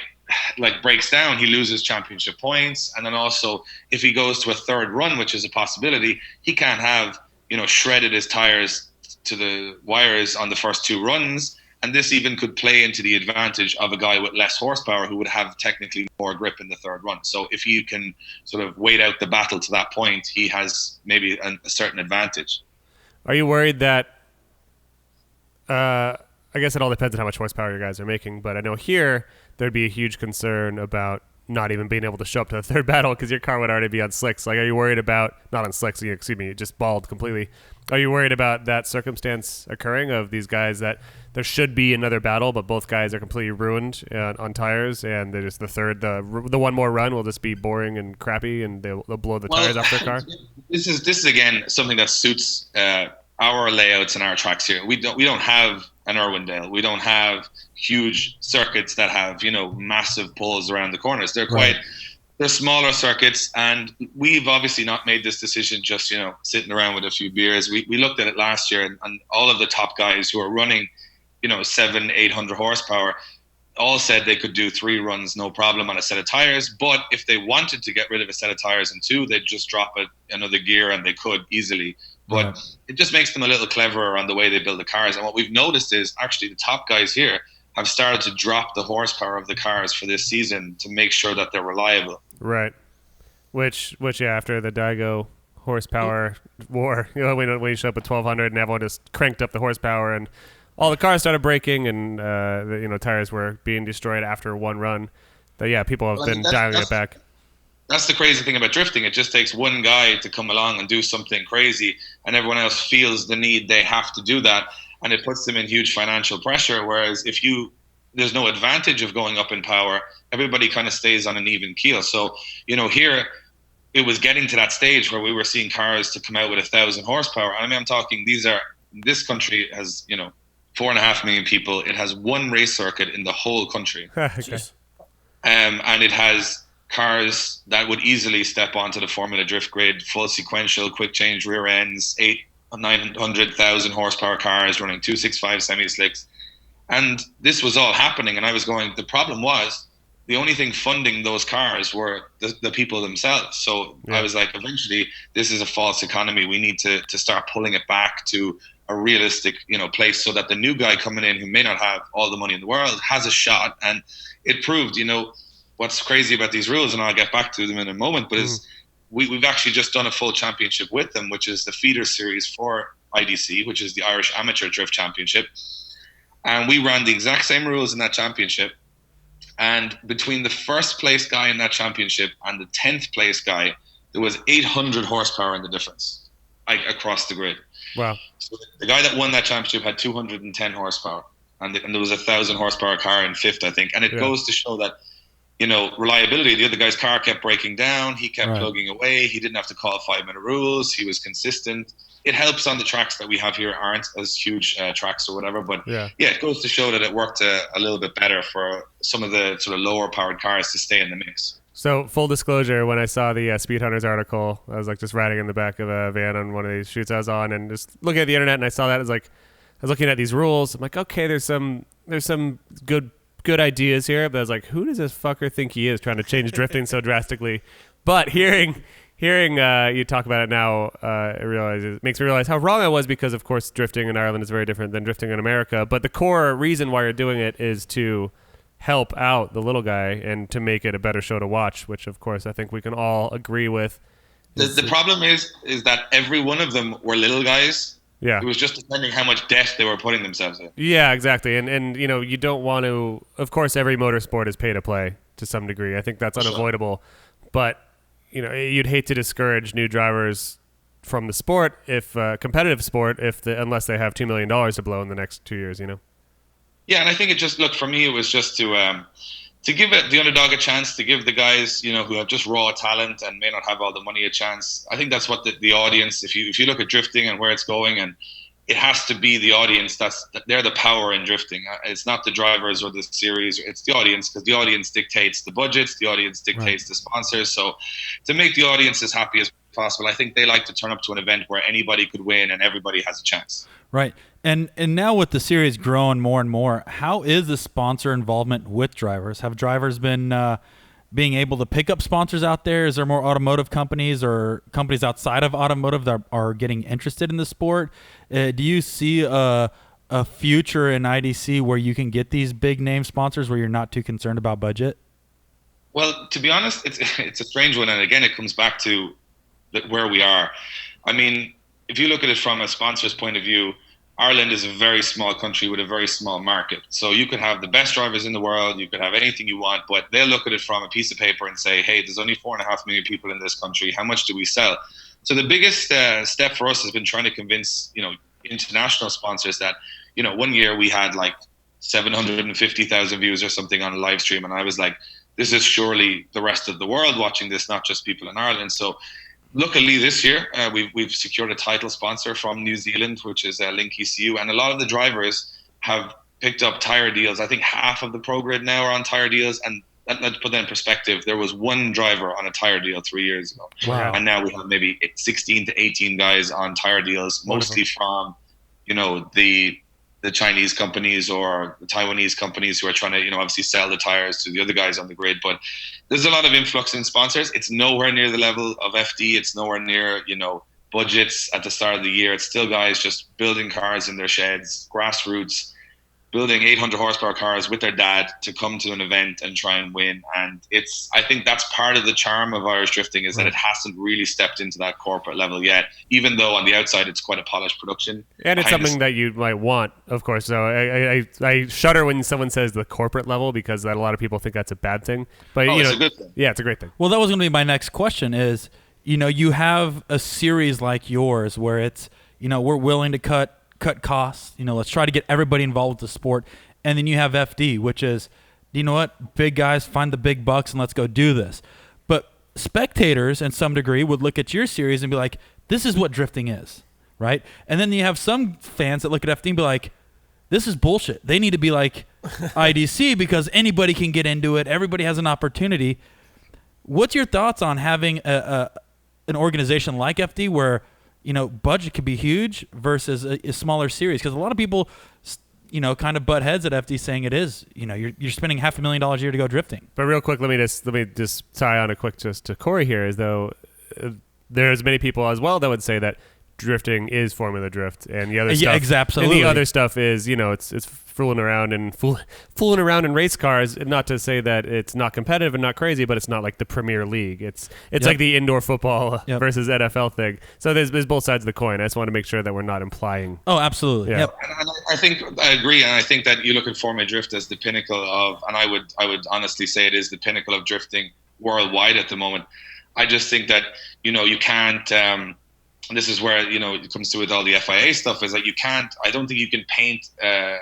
breaks down, he loses championship points. And then also if he goes to a third run, which is a possibility, he can't have, shredded his tires to the wires on the first 2 runs And this even could play into the advantage of a guy with less horsepower who would have technically more grip in the third run. So if you can sort of wait out the battle to that point, he has maybe a certain advantage. Are you worried that, I guess it all depends on how much horsepower your guys are making, but I know here there'd be a huge concern about not even being able to show up to the third battle because your car would already be on slicks. Like, are you worried about, not on slicks, excuse me, just bald completely. Are you worried about that circumstance occurring of these guys that there should be another battle, but both guys are completely ruined on tires, and they're just the one more run will just be boring and crappy, and they'll blow the tires off their car? This is again something that suits our layouts and our tracks here. We don't have an Irwindale. We don't have huge circuits that have massive pulls around the corners. They're smaller circuits, and we've obviously not made this decision just sitting around with a few beers. We looked at it last year, and all of the top guys who are running 700-800 horsepower all said they could do 3 runs no problem on a set of tires. But if they wanted to get rid of a set of tires in 2, they'd just drop another gear, and they could easily. But it just makes them a little cleverer on the way they build the cars. And what we've noticed is actually the top guys here have started to drop the horsepower of the cars for this season to make sure that they're reliable. Right. Which after the Daigo horsepower war, when you showed up with 1,200 and everyone just cranked up the horsepower and all the cars started breaking and tires were being destroyed after one run. But people have been dialing it back. That's the crazy thing about drifting. It just takes one guy to come along and do something crazy, and everyone else feels the need they have to do that, and it puts them in huge financial pressure. Whereas if there's no advantage of going up in power, everybody kind of stays on an even keel. So, here it was getting to that stage where we were seeing cars to come out with 1,000 horsepower. I mean, I'm talking, this country has, 4.5 million people. It has one race circuit in the whole country. Okay. And it has cars that would easily step onto the Formula Drift grid, full sequential, quick change rear ends, 900,000 horsepower cars running 265 semi-slicks. And this was all happening. And I was going, the problem was the only thing funding those cars were the people themselves. So I was like, eventually, this is a false economy. We need to start pulling it back to a realistic, place so that the new guy coming in who may not have all the money in the world has a shot. And it proved, what's crazy about these rules, and I'll get back to them in a moment, but we've actually just done a full championship with them, which is the feeder series for IDC, which is the Irish Amateur Drift Championship. And we ran the exact same rules in that championship. And between the first place guy in that championship and the 10th place guy, there was 800 horsepower in the difference, across the grid. Wow. So the guy that won that championship had 210 horsepower, and there was a 1,000 horsepower car in 5th, I think. And it goes to show that, reliability. The other guy's car kept breaking down. He kept plugging away. He didn't have to call 5-minute rules. He was consistent. It helps on the tracks that we have here aren't as huge tracks or whatever. But it goes to show that it worked a little bit better for some of the sort of lower powered cars to stay in the mix. So full disclosure, when I saw the Speed Hunters article, I was just riding in the back of a van on one of these shoots I was on, and just looking at the internet, and I saw that. I was looking at these rules. I'm like, okay, there's some good ideas here, but I was like, who does this fucker think he is trying to change drifting so drastically? But hearing you talk about it now, it makes me realize how wrong I was, because of course drifting in Ireland is very different than drifting in America. But the core reason why you're doing it is to help out the little guy and to make it a better show to watch, which of course I think we can all agree with. The problem is that every one of them were little guys. Yeah. It was just depending how much debt they were putting themselves in. Yeah, exactly. And you don't want to, of course, every motorsport is pay to play to some degree. I think that's unavoidable. But, you'd hate to discourage new drivers from the sport, if competitive sport, unless they have $2 million to blow in the next 2 years, Yeah, and I think for me, it was just to give the underdog a chance, to give the guys, who have just raw talent and may not have all the money a chance. I think that's what the audience, if you look at drifting and where it's going, and it has to be the audience they're the power in drifting. It's not the drivers or the series, it's the audience, because the audience dictates the budgets, the audience dictates the sponsors. So to make the audience as happy as possible, I think they like to turn up to an event where anybody could win and everybody has a chance. Right. And now with the series growing more and more, how is the sponsor involvement with drivers? Have drivers been being able to pick up sponsors out there? Is there more automotive companies or companies outside of automotive that are getting interested in the sport? Do you see a a future in IDC where you can get these big name sponsors where you're not too concerned about budget? Well, to be honest, it's a strange one, and again, it comes back to where we are. I mean, if you look at it from a sponsor's point of view, Ireland is a very small country with a very small market. So you could have the best drivers in the world, you could have anything you want, but they'll look at it from a piece of paper and say, hey, there's only 4.5 million people in this country. How much do we sell? So the biggest step for us has been trying to convince, international sponsors that, one year we had like 750,000 views or something on a live stream. And I was like, this is surely the rest of the world watching this, not just people in Ireland. So luckily this year, we've secured a title sponsor from New Zealand, which is Link ECU. And a lot of the drivers have picked up tire deals. I think half of the pro grid now are on tire deals. And let's put that in perspective. There was one driver on a tire deal 3 years ago. Wow. And now we have maybe 16 to 18 guys on tire deals, mostly from, the Chinese companies or the Taiwanese companies who are trying to, obviously sell the tires to the other guys on the grid. But there's a lot of influx in sponsors. It's nowhere near the level of FD. It's nowhere near, budgets at the start of the year. It's still guys just building cars in their sheds, grassroots, building 800 horsepower cars with their dad to come to an event and try and win. And I think that's part of the charm of Irish drifting is that it hasn't really stepped into that corporate level yet, even though on the outside it's quite a polished production. And it's something that you might want, of course. So I shudder when someone says the corporate level because that a lot of people think that's a bad thing. But it's a good thing. Yeah, it's a great thing. Well, that was going to be my next question is, you have a series like yours where it's, we're willing to cut costs, let's try to get everybody involved with the sport. And then you have FD, which is, big guys, find the big bucks and let's go do this. But spectators, in some degree, would look at your series and be like, this is what drifting is, right? And then you have some fans that look at FD and be like, this is bullshit. They need to be like IDC because anybody can get into it. Everybody has an opportunity. What's your thoughts on having an organization like FD where budget could be huge versus a smaller series? Because a lot of people, kind of butt heads at FD saying it is, you're spending $500,000 a year to go drifting. But real quick, let me just tie on a quick just to Corey here, is though there's many people as well that would say that drifting is Formula Drift, and the other stuff, absolutely. And the other stuff is, it's fooling around in race cars. Not to say that it's not competitive and not crazy, but it's not like the Premier League. It's like the indoor football versus NFL thing. So there's both sides of the coin. I just want to make sure that we're not implying. Oh, absolutely. Yeah. Yep. And I think I agree, and I think that you look at Formula Drift as the pinnacle of, and I would honestly say it is the pinnacle of drifting worldwide at the moment. I just think that you can't. This is where it comes to with all the FIA stuff, is that I don't think you can paint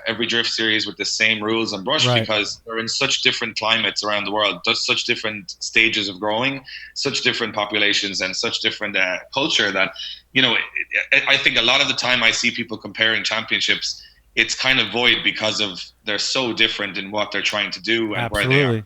every drift series with the same rules and brush, because they're in such different climates around the world, such different stages of growing, such different populations, and such different culture that I think a lot of the time I see people comparing championships, it's kind of void because of they're so different in what they're trying to do and where they are.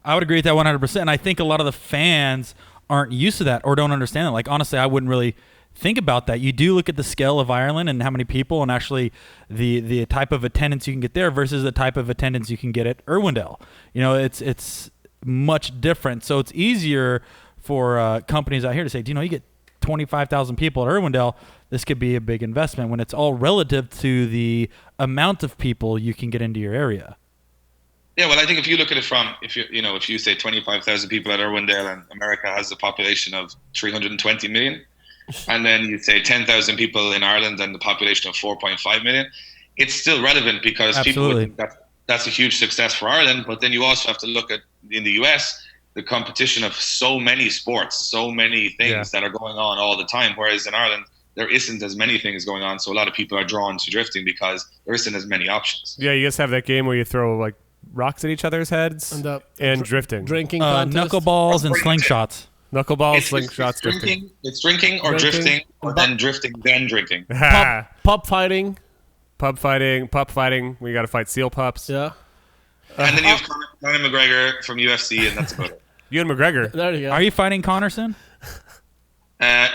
I would agree with that 100%. And I think a lot of the fans aren't used to that or don't understand it. Like, honestly, I wouldn't really think about that. You do look at the scale of Ireland and how many people and actually the type of attendance you can get there versus the type of attendance you can get at Irwindale. It's much different. So it's easier for companies out here to say, you get 25,000 people at Irwindale, this could be a big investment, when it's all relative to the amount of people you can get into your area. Yeah, well, I think if you look at it from, if you say 25,000 people at Irwindale and America has a population of 320 million, and then you say 10,000 people in Ireland and the population of 4.5 million, it's still relevant because people would think that's a huge success for Ireland. But then you also have to look at, in the US, the competition of so many sports, so many things that are going on all the time, whereas in Ireland, there isn't as many things going on. So a lot of people are drawn to drifting because there isn't as many options. Yeah, you guys have that game where you throw like rocks at each other's heads and drifting. Drinking knuckleballs and slingshots. Knuckleballs, slingshots, drifting. It's drinking or drifting, or then drifting, then drinking. Pup fighting. Pup fighting. We got to fight seal pups. Yeah. And then you have Conor McGregor from UFC, and that's about it. Ewan McGregor. There you go. Are you fighting Connorson?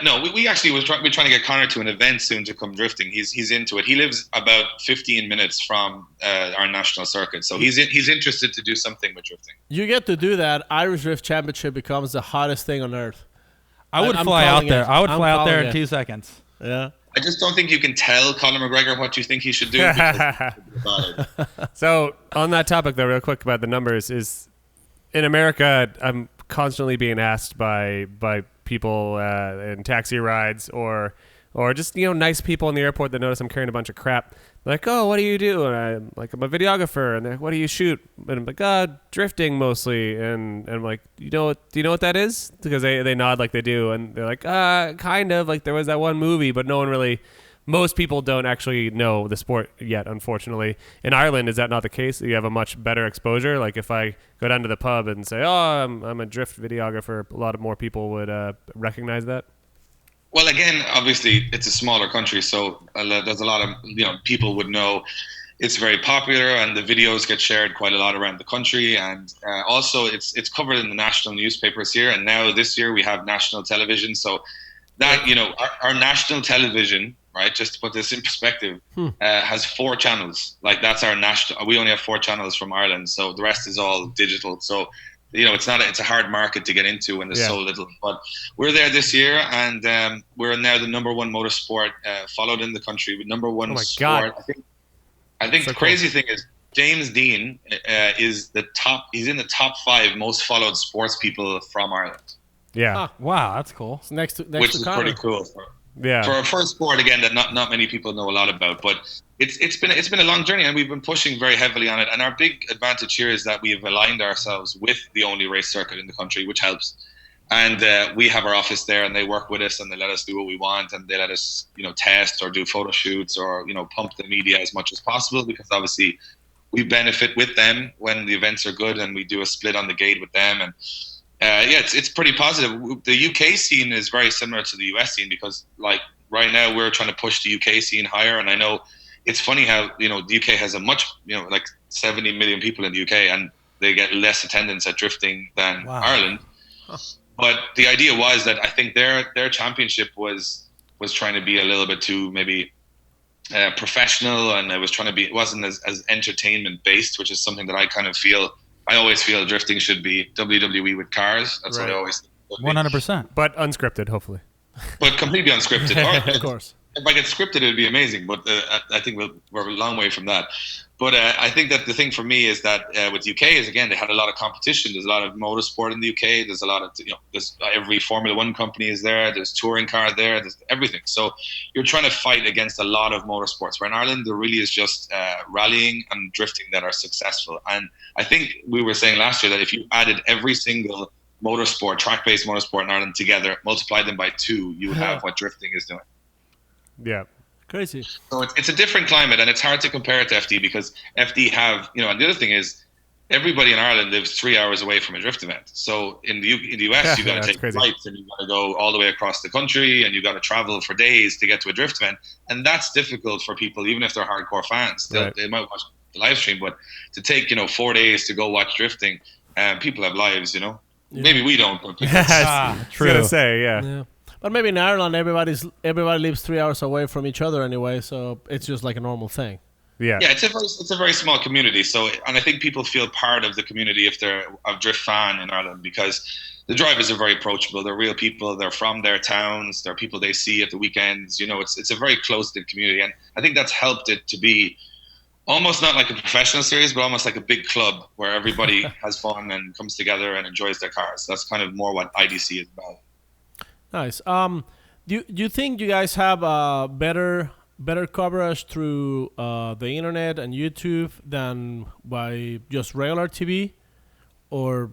No, we actually we're trying to get Conor to an event soon to come drifting. He's into it. He lives about 15 minutes from our national circuit, so he's interested to do something with drifting. You get to do that, Irish Drift Championship becomes the hottest thing on earth. I would fly out there. I would fly out there in 2 seconds. Yeah. I just don't think you can tell Conor McGregor what you think he should do. Because So on that topic, though, real quick about the numbers is in America, I'm constantly being asked by people in taxi rides or just nice people in the airport that notice I'm carrying a bunch of crap. They're like, oh, what do you do? And I'm like, I'm a videographer. And they're like, what do you shoot? And I'm like, drifting mostly. And I'm like, do you know what that is? Because they nod like they do. And they're like, kind of. Like there was that one movie, but no one really. Most people don't actually know the sport yet, unfortunately. In Ireland, is that not the case? You have a much better exposure. Like if I go down to the pub and say, I'm a drift videographer, a lot of more people would recognize that. Well, again, obviously, it's a smaller country, so there's a lot of people would know it's very popular, and the videos get shared quite a lot around the country, and also it's covered in the national newspapers here. And now this year we have national television, so that our national television, right? Just to put this in perspective, has 4 channels. Like that's our national. We only have 4 channels from Ireland, so the rest is all digital. So. It's a hard market to get into when there's so little. But we're there this year, and we're now the number 1 motorsport followed in the country with number 1 sport. God. I think the crazy thing is James Dean is the top. He's in the top 5 most followed sports people from Ireland. Yeah. Wow, that's cool. It's next to Which is Conor. pretty cool. Yeah. For a first sport, again, that not many people know a lot about, but it's been a long journey, and we've been pushing very heavily on it. And our big advantage here is that we've aligned ourselves with the only race circuit in the country, which helps. And we have our office there, and they work with us, and they let us do what we want, and they let us, test or do photo shoots or pump the media as much as possible, because obviously we benefit with them when the events are good, and we do a split on the gate with them. And it's pretty positive. The UK scene is very similar to the US scene, because like right now we're trying to push the UK scene higher. And I know it's funny how, the UK has a much, like 70 million people in the UK, and they get less attendance at drifting than Ireland. Huh. But the idea was that I think their championship was trying to be a little bit too maybe professional, and it wasn't as entertainment based, which is something that I always feel drifting should be WWE with cars. That's what I always think. 100%. But unscripted, hopefully. But completely unscripted. Of course. If I get scripted, it would be amazing. But I think we're a long way from that. But I think that the thing for me is that with UK is, again, they had a lot of competition. There's a lot of motorsport in the UK. There's a lot of, there's every Formula One company is there. There's touring car there. There's everything. So you're trying to fight against a lot of motorsports. Where in Ireland, there really is just rallying and drifting that are successful. And I think we were saying last year that if you added every single motorsport, track-based motorsport in Ireland together, multiply them by 2, you would have what drifting is doing. Yeah. Crazy. So it's a different climate, and it's hard to compare it to FD, because FD have, and the other thing is, everybody in Ireland lives 3 hours away from a drift event. So in the US, you got to take flights, and you got to go all the way across the country, and you got to travel for days to get to a drift event, and that's difficult for people, even if they're hardcore fans. They might watch the live stream, but to take 4 days to go watch drifting, people have lives, Yeah. Maybe we don't. But True. I was gonna say, yeah. But maybe in Ireland, everybody lives 3 hours away from each other anyway, so it's just like a normal thing. Yeah. Yeah, it's a very small community. So, and I think people feel part of the community if they're a drift fan in Ireland, because the drivers are very approachable. They're real people. They're from their towns. They're people they see at the weekends. It's a very close-knit community, and I think that's helped it to be almost not like a professional series, but almost like a big club where everybody has fun and comes together and enjoys their cars. That's kind of more what IDC is about. Nice. Do you think you guys have better coverage through the internet and YouTube than by just regular TV, or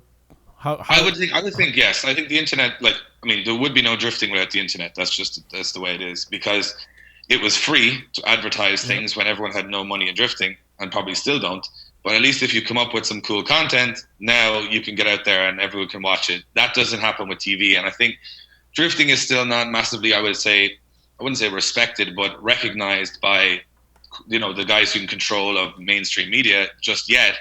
how? I would think yes. I think the internet, there would be no drifting without the internet. That's the way it is, because it was free to advertise things when everyone had no money in drifting, and probably still don't. But at least if you come up with some cool content, now you can get out there and everyone can watch it. That doesn't happen with TV, and I think drifting is still not massively, I wouldn't say respected, but recognized by, the guys who in control of mainstream media just yet.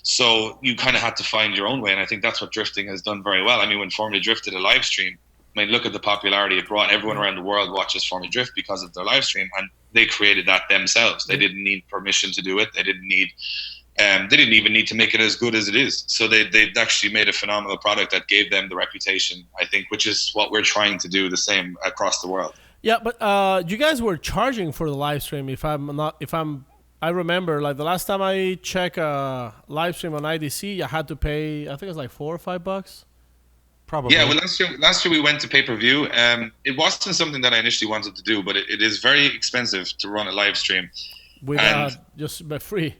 So you kind of had to find your own way, and I think that's what drifting has done very well. I mean, when Formula Drift did a live stream, look at the popularity it brought. Everyone around the world watches Formula Drift because of their live stream, and they created that themselves. They didn't need permission to do it. They didn't even need to make it as good as it is. So they actually made a phenomenal product that gave them the reputation, I think, which is what we're trying to do the same across the world. Yeah, but you guys were charging for the live stream. I remember like the last time I checked a live stream on IDC, I had to pay. I think it was like $4 or $5. Probably. Yeah, well, last year we went to pay-per-view. It wasn't something that I initially wanted to do, but it is very expensive to run a live stream. Just by free.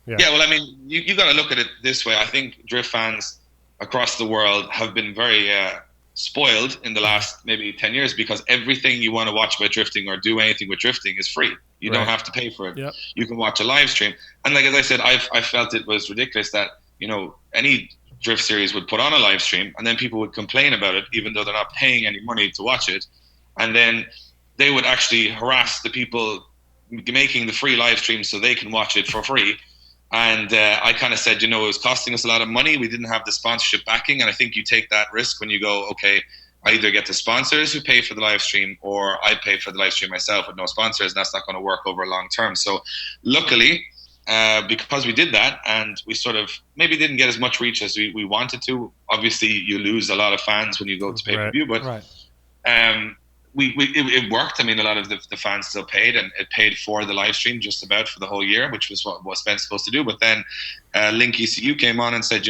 Yeah, well, I mean, you got to look at it this way. I think drift fans across the world have been very spoiled in the last maybe 10 years because everything you want to watch about drifting or do anything with drifting is free. You don't have to pay for it. Yep. You can watch a live stream. And like as I said, I felt it was ridiculous that, any drift series would put on a live stream and then people would complain about it even though they're not paying any money to watch it. And then they would actually harass the people making the free live stream so they can watch it for free. And I kind of said, it was costing us a lot of money. We didn't have the sponsorship backing. And I think you take that risk when you go, okay, I either get the sponsors who pay for the live stream or I pay for the live stream myself with no sponsors. And that's not going to work over long term. So luckily, because we did that and we sort of maybe didn't get as much reach as we wanted to. Obviously, you lose a lot of fans when you go to pay-per-view. But it worked. I mean, a lot of the fans still paid, and it paid for the live stream just about for the whole year, which was what Spen's supposed to do. But then Link ECU came on and said,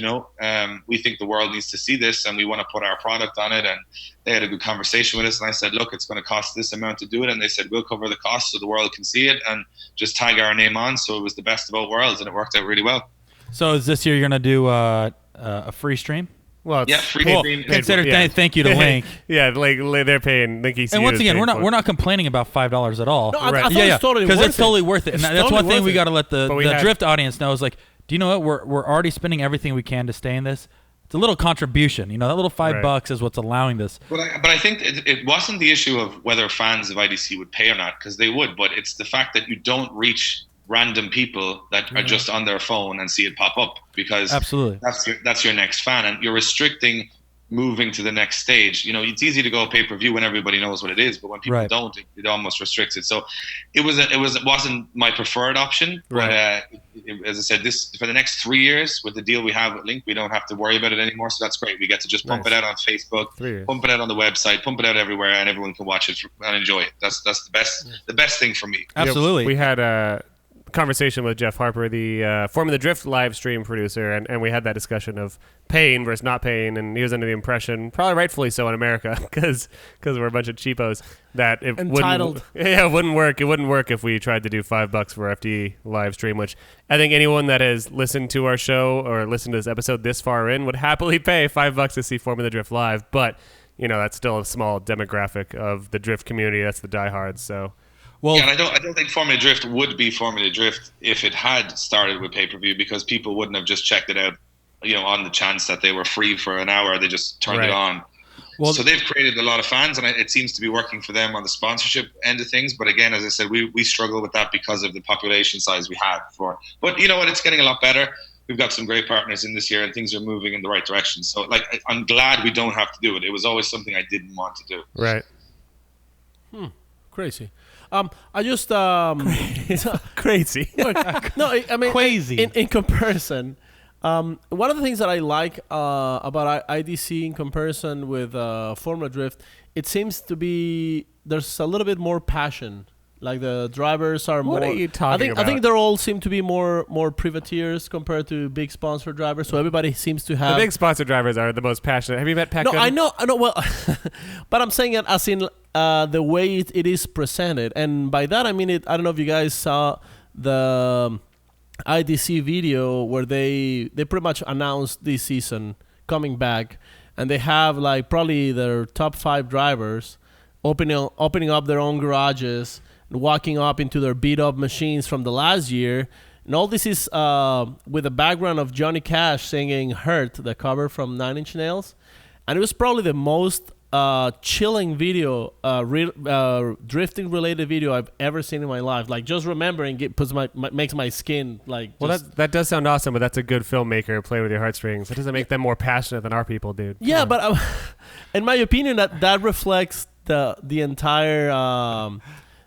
we think the world needs to see this and we want to put our product on it. And they had a good conversation with us. And I said, look, it's going to cost this amount to do it. And they said, we'll cover the cost so the world can see it and just tag our name on. So it was the best of both worlds, and it worked out really well. So is this year you're going to do a free stream? Well, yeah, free cool. stream. Consider thank you to Link. Yeah, like they're paying Link ECU. And once again, we're not complaining about $5 at all. No, I thought it's totally worth it. Because it's totally worth it. And that's one thing we got to let the drift audience know is like, do you know what? We're already spending everything we can to stay in this. It's a little contribution. That little $5 is what's allowing this. But I think it wasn't the issue of whether fans of IDC would pay or not, because they would. But it's the fact that you don't reach random people that are just on their phone and see it pop up, because absolutely that's your next fan, and you're restricting moving to the next stage. It's easy to go pay-per-view when everybody knows what it is, but when people don't, it almost restricts it. So it wasn't my preferred option. But as I said, this for the next 3 years with the deal we have with Link, we don't have to worry about it anymore. So that's great. We get to just pump it out on Facebook, pump it out on the website, pump it out everywhere, and everyone can watch it and enjoy it. That's the best thing for me. Absolutely. We had a conversation with Jeff Harper, the Formula Drift live stream producer, and we had that discussion of paying versus not paying, and he was under the impression, probably rightfully so in America, because we're a bunch of cheapos, that it wouldn't work. It wouldn't work if we tried to do $5 for FD live stream, which I think anyone that has listened to our show or listened to this episode this far in would happily pay $5 to see Formula Drift live, but that's still a small demographic of the drift community. That's the diehards. So. Well, and I don't think Formula Drift would be Formula Drift if it had started with pay-per-view, because people wouldn't have just checked it out, on the chance that they were free for an hour. They just turned it on. Well, so they've created a lot of fans, and it seems to be working for them on the sponsorship end of things. But again, as I said, we struggle with that because of the population size we have. But you know what? It's getting a lot better. We've got some great partners in this year, and things are moving in the right direction. So, I'm glad we don't have to do it. It was always something I didn't want to do. Right. Crazy. I just crazy. No, I mean crazy. In comparison, one of the things that I like about IDC in comparison with Formula Drift, it seems to be there's a little bit more passion. Like the drivers are more. What are you talking about? I think they all seem to be more privateers compared to big sponsor drivers. So everybody seems to have. The big sponsor drivers are the most passionate. Have you met Paco? No, I know. Well, but I'm saying it as in the way it is presented, and by that I mean it. I don't know if you guys saw the IDC video where they pretty much announced this season coming back, and they have like probably their top 5 drivers opening up their own garages, walking up into their beat-up machines from the last year. And all this is with the background of Johnny Cash singing Hurt, the cover from 9 Inch Nails. And it was probably the most chilling video, drifting-related video I've ever seen in my life. Like, just remembering it makes my skin, like... Well, that does sound awesome, but that's a good filmmaker playing with your heartstrings. That doesn't make them more passionate than our people, dude. Yeah, but in my opinion, that reflects the entire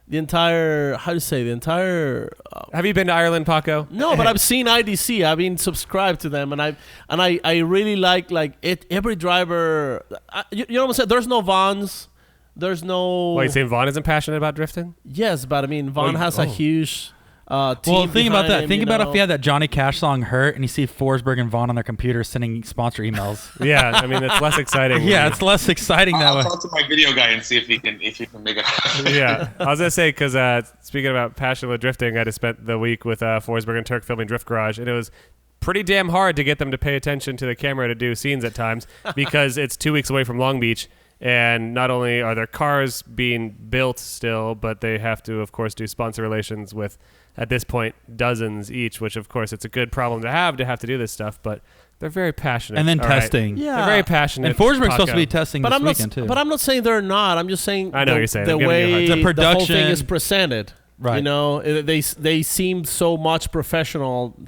how to say the entire have you been to Ireland, Paco? No, but I've seen IDC. I've been subscribed to them, and I really like it. Every driver, you know what I'm saying? There's no Vons, there's no. Wait, you saying Vaughn isn't passionate about drifting? Yes, but I mean, Vaughn has a huge team. Well, think about behind that. him, Think you about know? if you had that Johnny Cash song "Hurt" and you see Forsberg and Vaughn on their computers sending sponsor emails. Yeah, I mean it's less exciting. Yeah, it's less exciting that I'll way. talk to my video guy and see if he can make it happen. Yeah, I was gonna say because speaking about passion with drifting, I just spent the week with Forsberg and Turk filming Drift Garage, and it was pretty damn hard to get them to pay attention to the camera to do scenes at times because it's 2 weeks away from Long Beach, and not only are their cars being built still, but they have to, of course, do sponsor relations with, at this point, dozens each, which, of course, it's a good problem to have to do this stuff, but they're very passionate. And then All right. testing. Yeah. They're very passionate. And Forsberg's supposed to Paco. be testing But this I'm not. weekend too. But I'm not saying they're not. I'm just saying. I know what you're saying. The I'm giving you a hard way time. The the whole thing production- is presented. Right. You know, they seem so much professional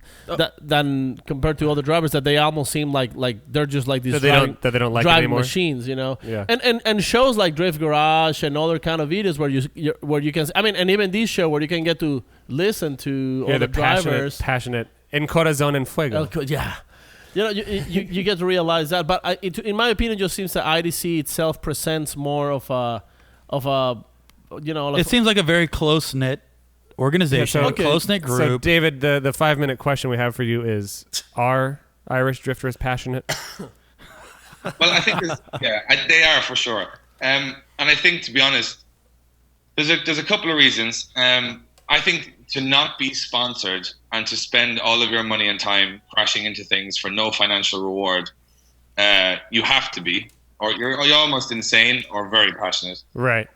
than compared to other drivers that they almost seem like they're just like these That they don't like it driving anymore? machines. You know. Yeah. And shows like Drift Garage and other kind of videos where you can. I mean, and even this show where you can get to listen to Yeah, other the drivers. passionate en corazón en fuego. Yeah. You know, you get to realize that, but in my opinion, it just seems that IDC itself presents more of a you know. Like it seems like a very close knit organization, Yeah, so- Okay. close knit So, group. David, the 5-minute question we have for you is: are Irish drifters passionate? Well, I think they are for sure. And I think, to be honest, there's a couple of reasons. I think to not be sponsored and to spend all of your money and time crashing into things for no financial reward, you have to be, or you're almost insane or very passionate, Right.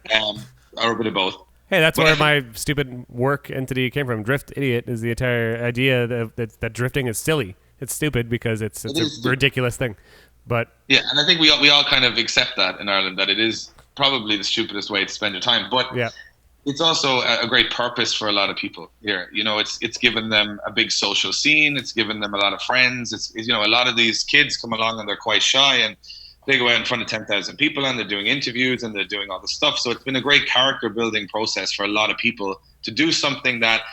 or a bit of both. Hey, that's But where I think- my stupid work entity came from. Drift Idiot is the entire idea that drifting is silly. It's stupid because it's It a is stupid. ridiculous thing. But Yeah, and I think we all kind of accept that in Ireland, that it is probably the stupidest way to spend your time. But yeah, it's also a great purpose for a lot of people here. You know, it's given them a big social scene. It's given them a lot of friends. It's you know, a lot of these kids come along and they're quite shy and they go out in front of 10,000 people and they're doing interviews and they're doing all this stuff. So it's been a great character building process for a lot of people to do something that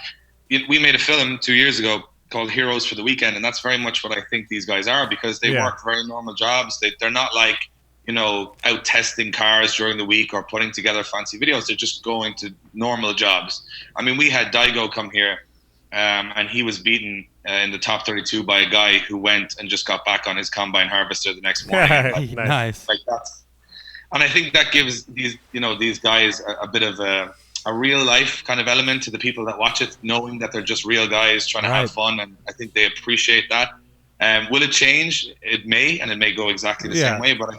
we made a film 2 years ago called Heroes for the Weekend. And that's very much what I think these guys are, because they Yeah. work very normal jobs. They're not like, you know, out testing cars during the week or putting together fancy videos. They're just going to normal jobs. I mean, we had Daigo come here and he was beaten in the top 32 by a guy who went and just got back on his combine harvester the next morning. Nice. Like that's, and I think that gives these guys a bit of a real life kind of element to the people that watch it, knowing that they're just real guys trying to have fun, and I think they appreciate that. Will it change? It may, and it may go exactly the same way, but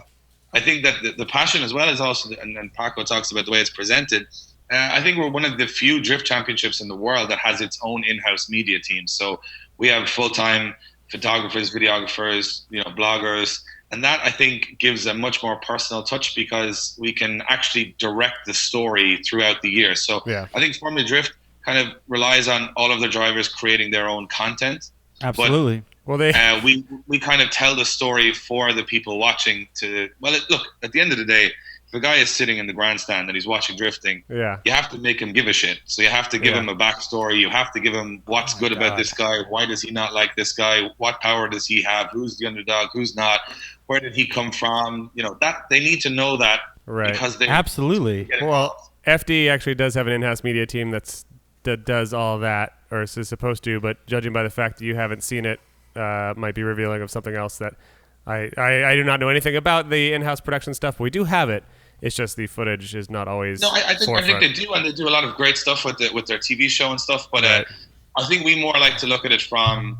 I think that the passion as well is also, and Paco talks about the way it's presented. I think we're one of the few drift championships in the world that has its own in-house media team. So we have full-time photographers, videographers, bloggers, and that I think gives a much more personal touch because we can actually direct the story throughout the year. So I think Formula Drift kind of relies on all of their drivers creating their own content. Absolutely. Well, we kind of tell the story for the people watching look, at the end of the day, if a guy is sitting in the grandstand and he's watching drifting, you have to make him give a shit. So you have to give him a backstory. You have to give him what's good about this guy. Why does he not like this guy? What power does he have? Who's the underdog? Who's not? Where did he come from? That they need to know that because they absolutely. Well, FD actually does have an in-house media team that does all that, or is supposed to. But judging by the fact that you haven't seen it, might be revealing of something else that I do not know anything about the in-house production stuff. But we do have it. It's just the footage is not always. No, I think they do, and they do a lot of great stuff with their TV show and stuff. But I think we more like to look at it from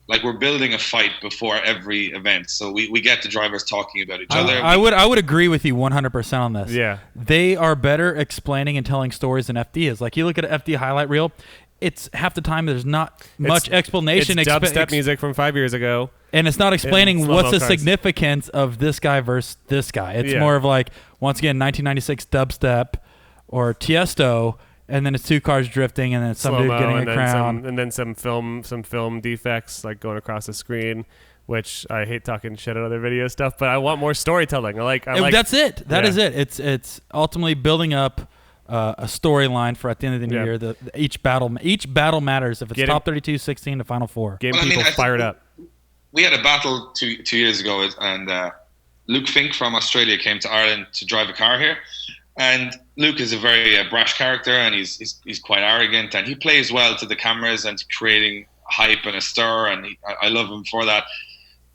like we're building a fight before every event. So we get the drivers talking about each other. I would agree with you 100% on this. Yeah, they are better explaining and telling stories than FD is. Like you look at an FD highlight reel. It's half the time there's not much explanation. It's dubstep music from 5 years ago. And it's not explaining what's the cars. significance of this guy versus this guy. It's more of like, once again, 1996 dubstep or Tiesto, and then it's two cars drifting, and then some dude getting a crown. And then some film defects, like going across the screen, which I hate talking shit on other video stuff, but I want more storytelling. I like That's it. That is it. It's ultimately building up a storyline for at the end of the year. Each battle matters. If it's top 32, 16 to Final Four. Get people fired up. We had a battle two years ago, and Luke Fink from Australia came to Ireland to drive a car here. And Luke is a very brash character, and he's quite arrogant, and he plays well to the cameras and to creating hype and a stir, and I love him for that.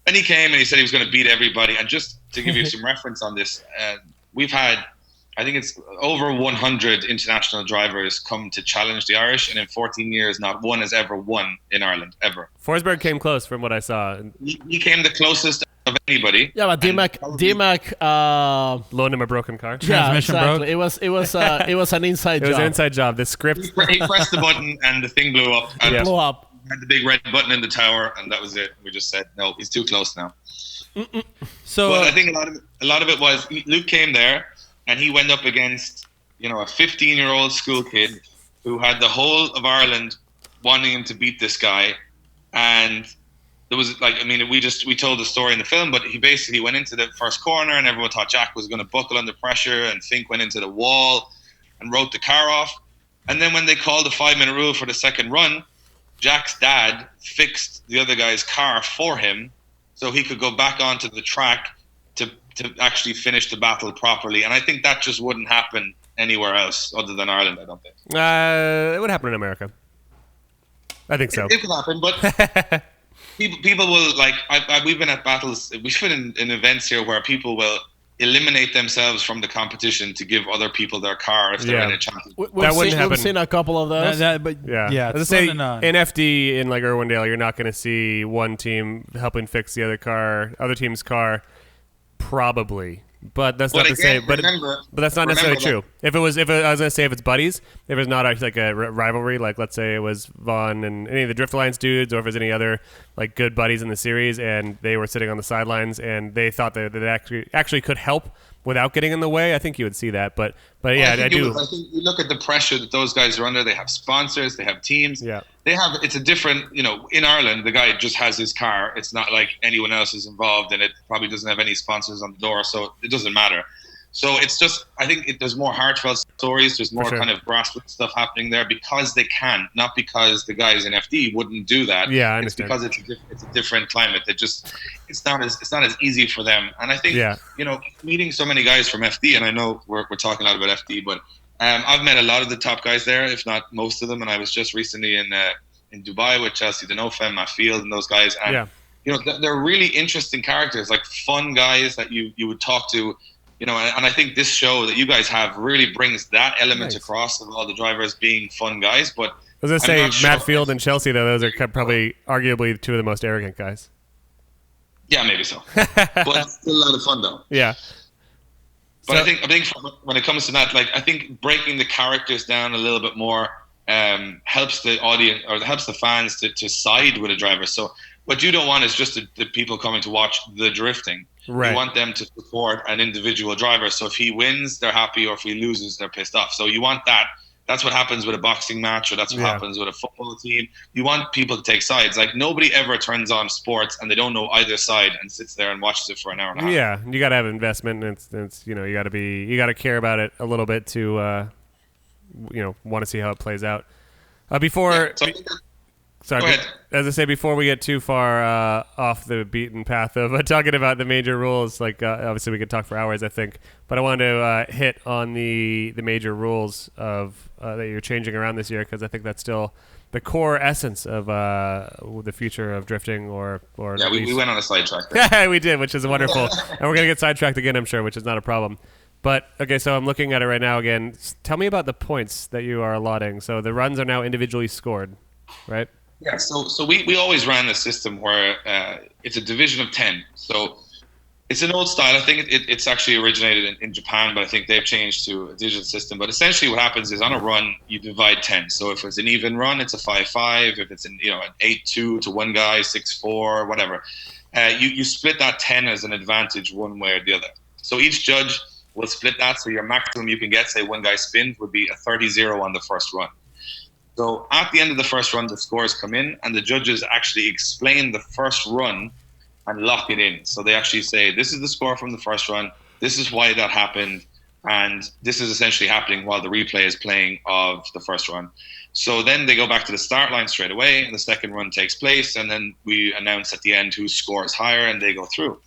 And he came and he said he was going to beat everybody. And just to give you some reference on this, we've had, I think it's over 100 international drivers come to challenge the Irish, and in 14 years, not one has ever won in Ireland, ever. Forsberg came close from what I saw. He came the closest of anybody. Yeah, but DMAC Loaned him a broken car. Transmission broke. It was an inside It job. was an inside job. The script. He pressed the button and the thing blew up. And Yeah. Blew up. had the big red button in the tower, and that was it. We just said, no, he's too close now. So But I think a lot of it was Luke came there, and he went up against a 15-year-old school kid who had the whole of Ireland wanting him to beat this guy, and there was we told the story in the film, but he basically went into the first corner, and everyone thought Jack was going to buckle under pressure, and Fink went into the wall and wrote the car off. And then when they called the 5-minute rule for the second run, Jack's dad fixed the other guy's car for him so he could go back onto the track to actually finish the battle properly. And I think that just wouldn't happen anywhere else other than Ireland, I don't think. It would happen in America. I think so. It could happen, but people will, we've been at battles, we've been in events here where people will eliminate themselves from the competition to give other people their car if they're in a championship. We've seen a couple of those. Yeah. Let's say in FD in Irwindale, you're not going to see one team helping fix the other team's car, probably. But that's not to say. But that's not necessarily true. If I was going to say if it's buddies, if it's not a rivalry, like let's say it was Vaughn and any of the Drift Alliance dudes, or if there's any other good buddies in the series, and they were sitting on the sidelines and they thought that it actually could help without getting in the way, I think you would see that. But yeah, I do. I think you look at the pressure that those guys are under. They have sponsors, they have teams. Yeah. It's a different, in Ireland, the guy just has his car. It's not like anyone else is involved, and it probably doesn't have any sponsors on the door, so it doesn't matter. So it's just, I think there's more heartfelt stories. There's more kind of grassroots stuff happening there because they can, not because the guys in FD wouldn't do that. Yeah, I understand. It's because it's a different climate. It's not as easy for them. And I think, meeting so many guys from FD, and I know we're talking a lot about FD, but I've met a lot of the top guys there, if not most of them. And I was just recently in Dubai with Chelsea Denofem, Matt Field, and those guys. And, they're really interesting characters, like fun guys that you would talk to. And I think this show that you guys have really brings that element across of all the drivers being fun guys. But I was going to say Matt Field and Chelsea, though, those are probably arguably two of the most arrogant guys. Yeah, maybe so. But it's still a lot of fun, though. Yeah. But I think when it comes to that, I think breaking the characters down a little bit more helps the audience or helps the fans to side with a driver. So what you don't want is just the people coming to watch the drifting. Right. You want them to support an individual driver. So if he wins, they're happy, or if he loses, they're pissed off. So you want that. That's what happens with a boxing match, or that's what happens with a football team. You want people to take sides. Nobody ever turns on sports and they don't know either side and sits there and watches it for an hour and a half. Yeah, you got to have investment, and it's you got to care about it a little bit to want to see how it plays out. Sorry, as I say, before we get too far off the beaten path of talking about the major rules, obviously we could talk for hours, I think, but I wanted to hit on the major rules of that you're changing around this year, because I think that's still the core essence of the future of drifting. We went on a sidetrack. Yeah, we did, which is wonderful, and we're gonna get sidetracked again, I'm sure, which is not a problem. But okay, so I'm looking at it right now again. Tell me about the points that you are allotting. So the runs are now individually scored, right? Yeah, so we always ran a system where it's a division of 10. So it's an old style. I think it's actually originated in Japan, but I think they've changed to a digital system. But essentially what happens is on a run, you divide 10. So if it's an even run, it's a 5-5. If it's an 8-2 to one guy, 6-4, whatever. You split that 10 as an advantage one way or the other. So each judge will split that. So your maximum you can get, say one guy spins, would be a 30-0 on the first run. So at the end of the first run, the scores come in, and the judges actually explain the first run and lock it in. So they actually say, this is the score from the first run, this is why that happened, and this is essentially happening while the replay is playing of the first run. So then they go back to the start line straight away, and the second run takes place, and then we announce at the end who scores higher, and they go through.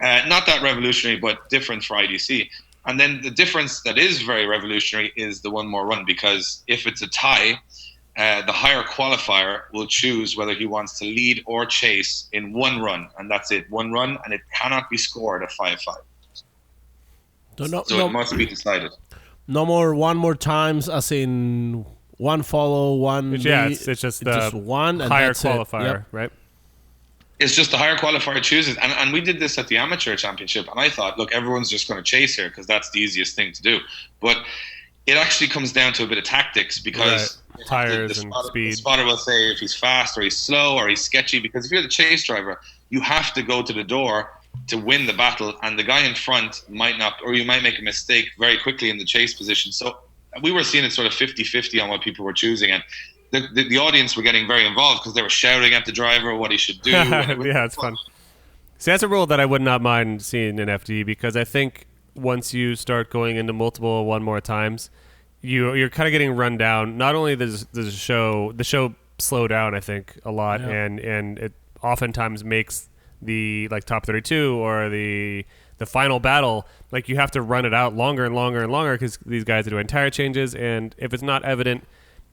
Not that revolutionary, but different for IDC. And then the difference that is very revolutionary is the one more run, because if it's a tie, the higher qualifier will choose whether he wants to lead or chase in one run, and that's it, one run, and it cannot be scored a 5-5. So it must be decided. No more one more times, as in one follow, one. Yeah, it's just one and higher that's qualifier, Yep. right? It's just the higher qualifier chooses. And we did this at the amateur championship, and I thought, look, everyone's just going to chase here because that's the easiest thing to do. But it actually comes down to a bit of tactics, because tires and speed. The spotter will say if he's fast or he's slow or he's sketchy, because if you're the chase driver, you have to go to the door to win the battle, and the guy in front might not, or you might make a mistake very quickly in the chase position. So we were seeing it sort of 50-50 on what people were choosing, and the audience were getting very involved because they were shouting at the driver what he should do. Yeah, it's fun. See, that's a rule that I would not mind seeing in FD, because I think once you start going into multiple one more times, you're kind of getting run down. Not only does the show slow down, I think, a lot, and it oftentimes makes the top 32 or the final battle, like, you have to run it out longer and longer and longer because these guys are doing tire changes, and if it's not evident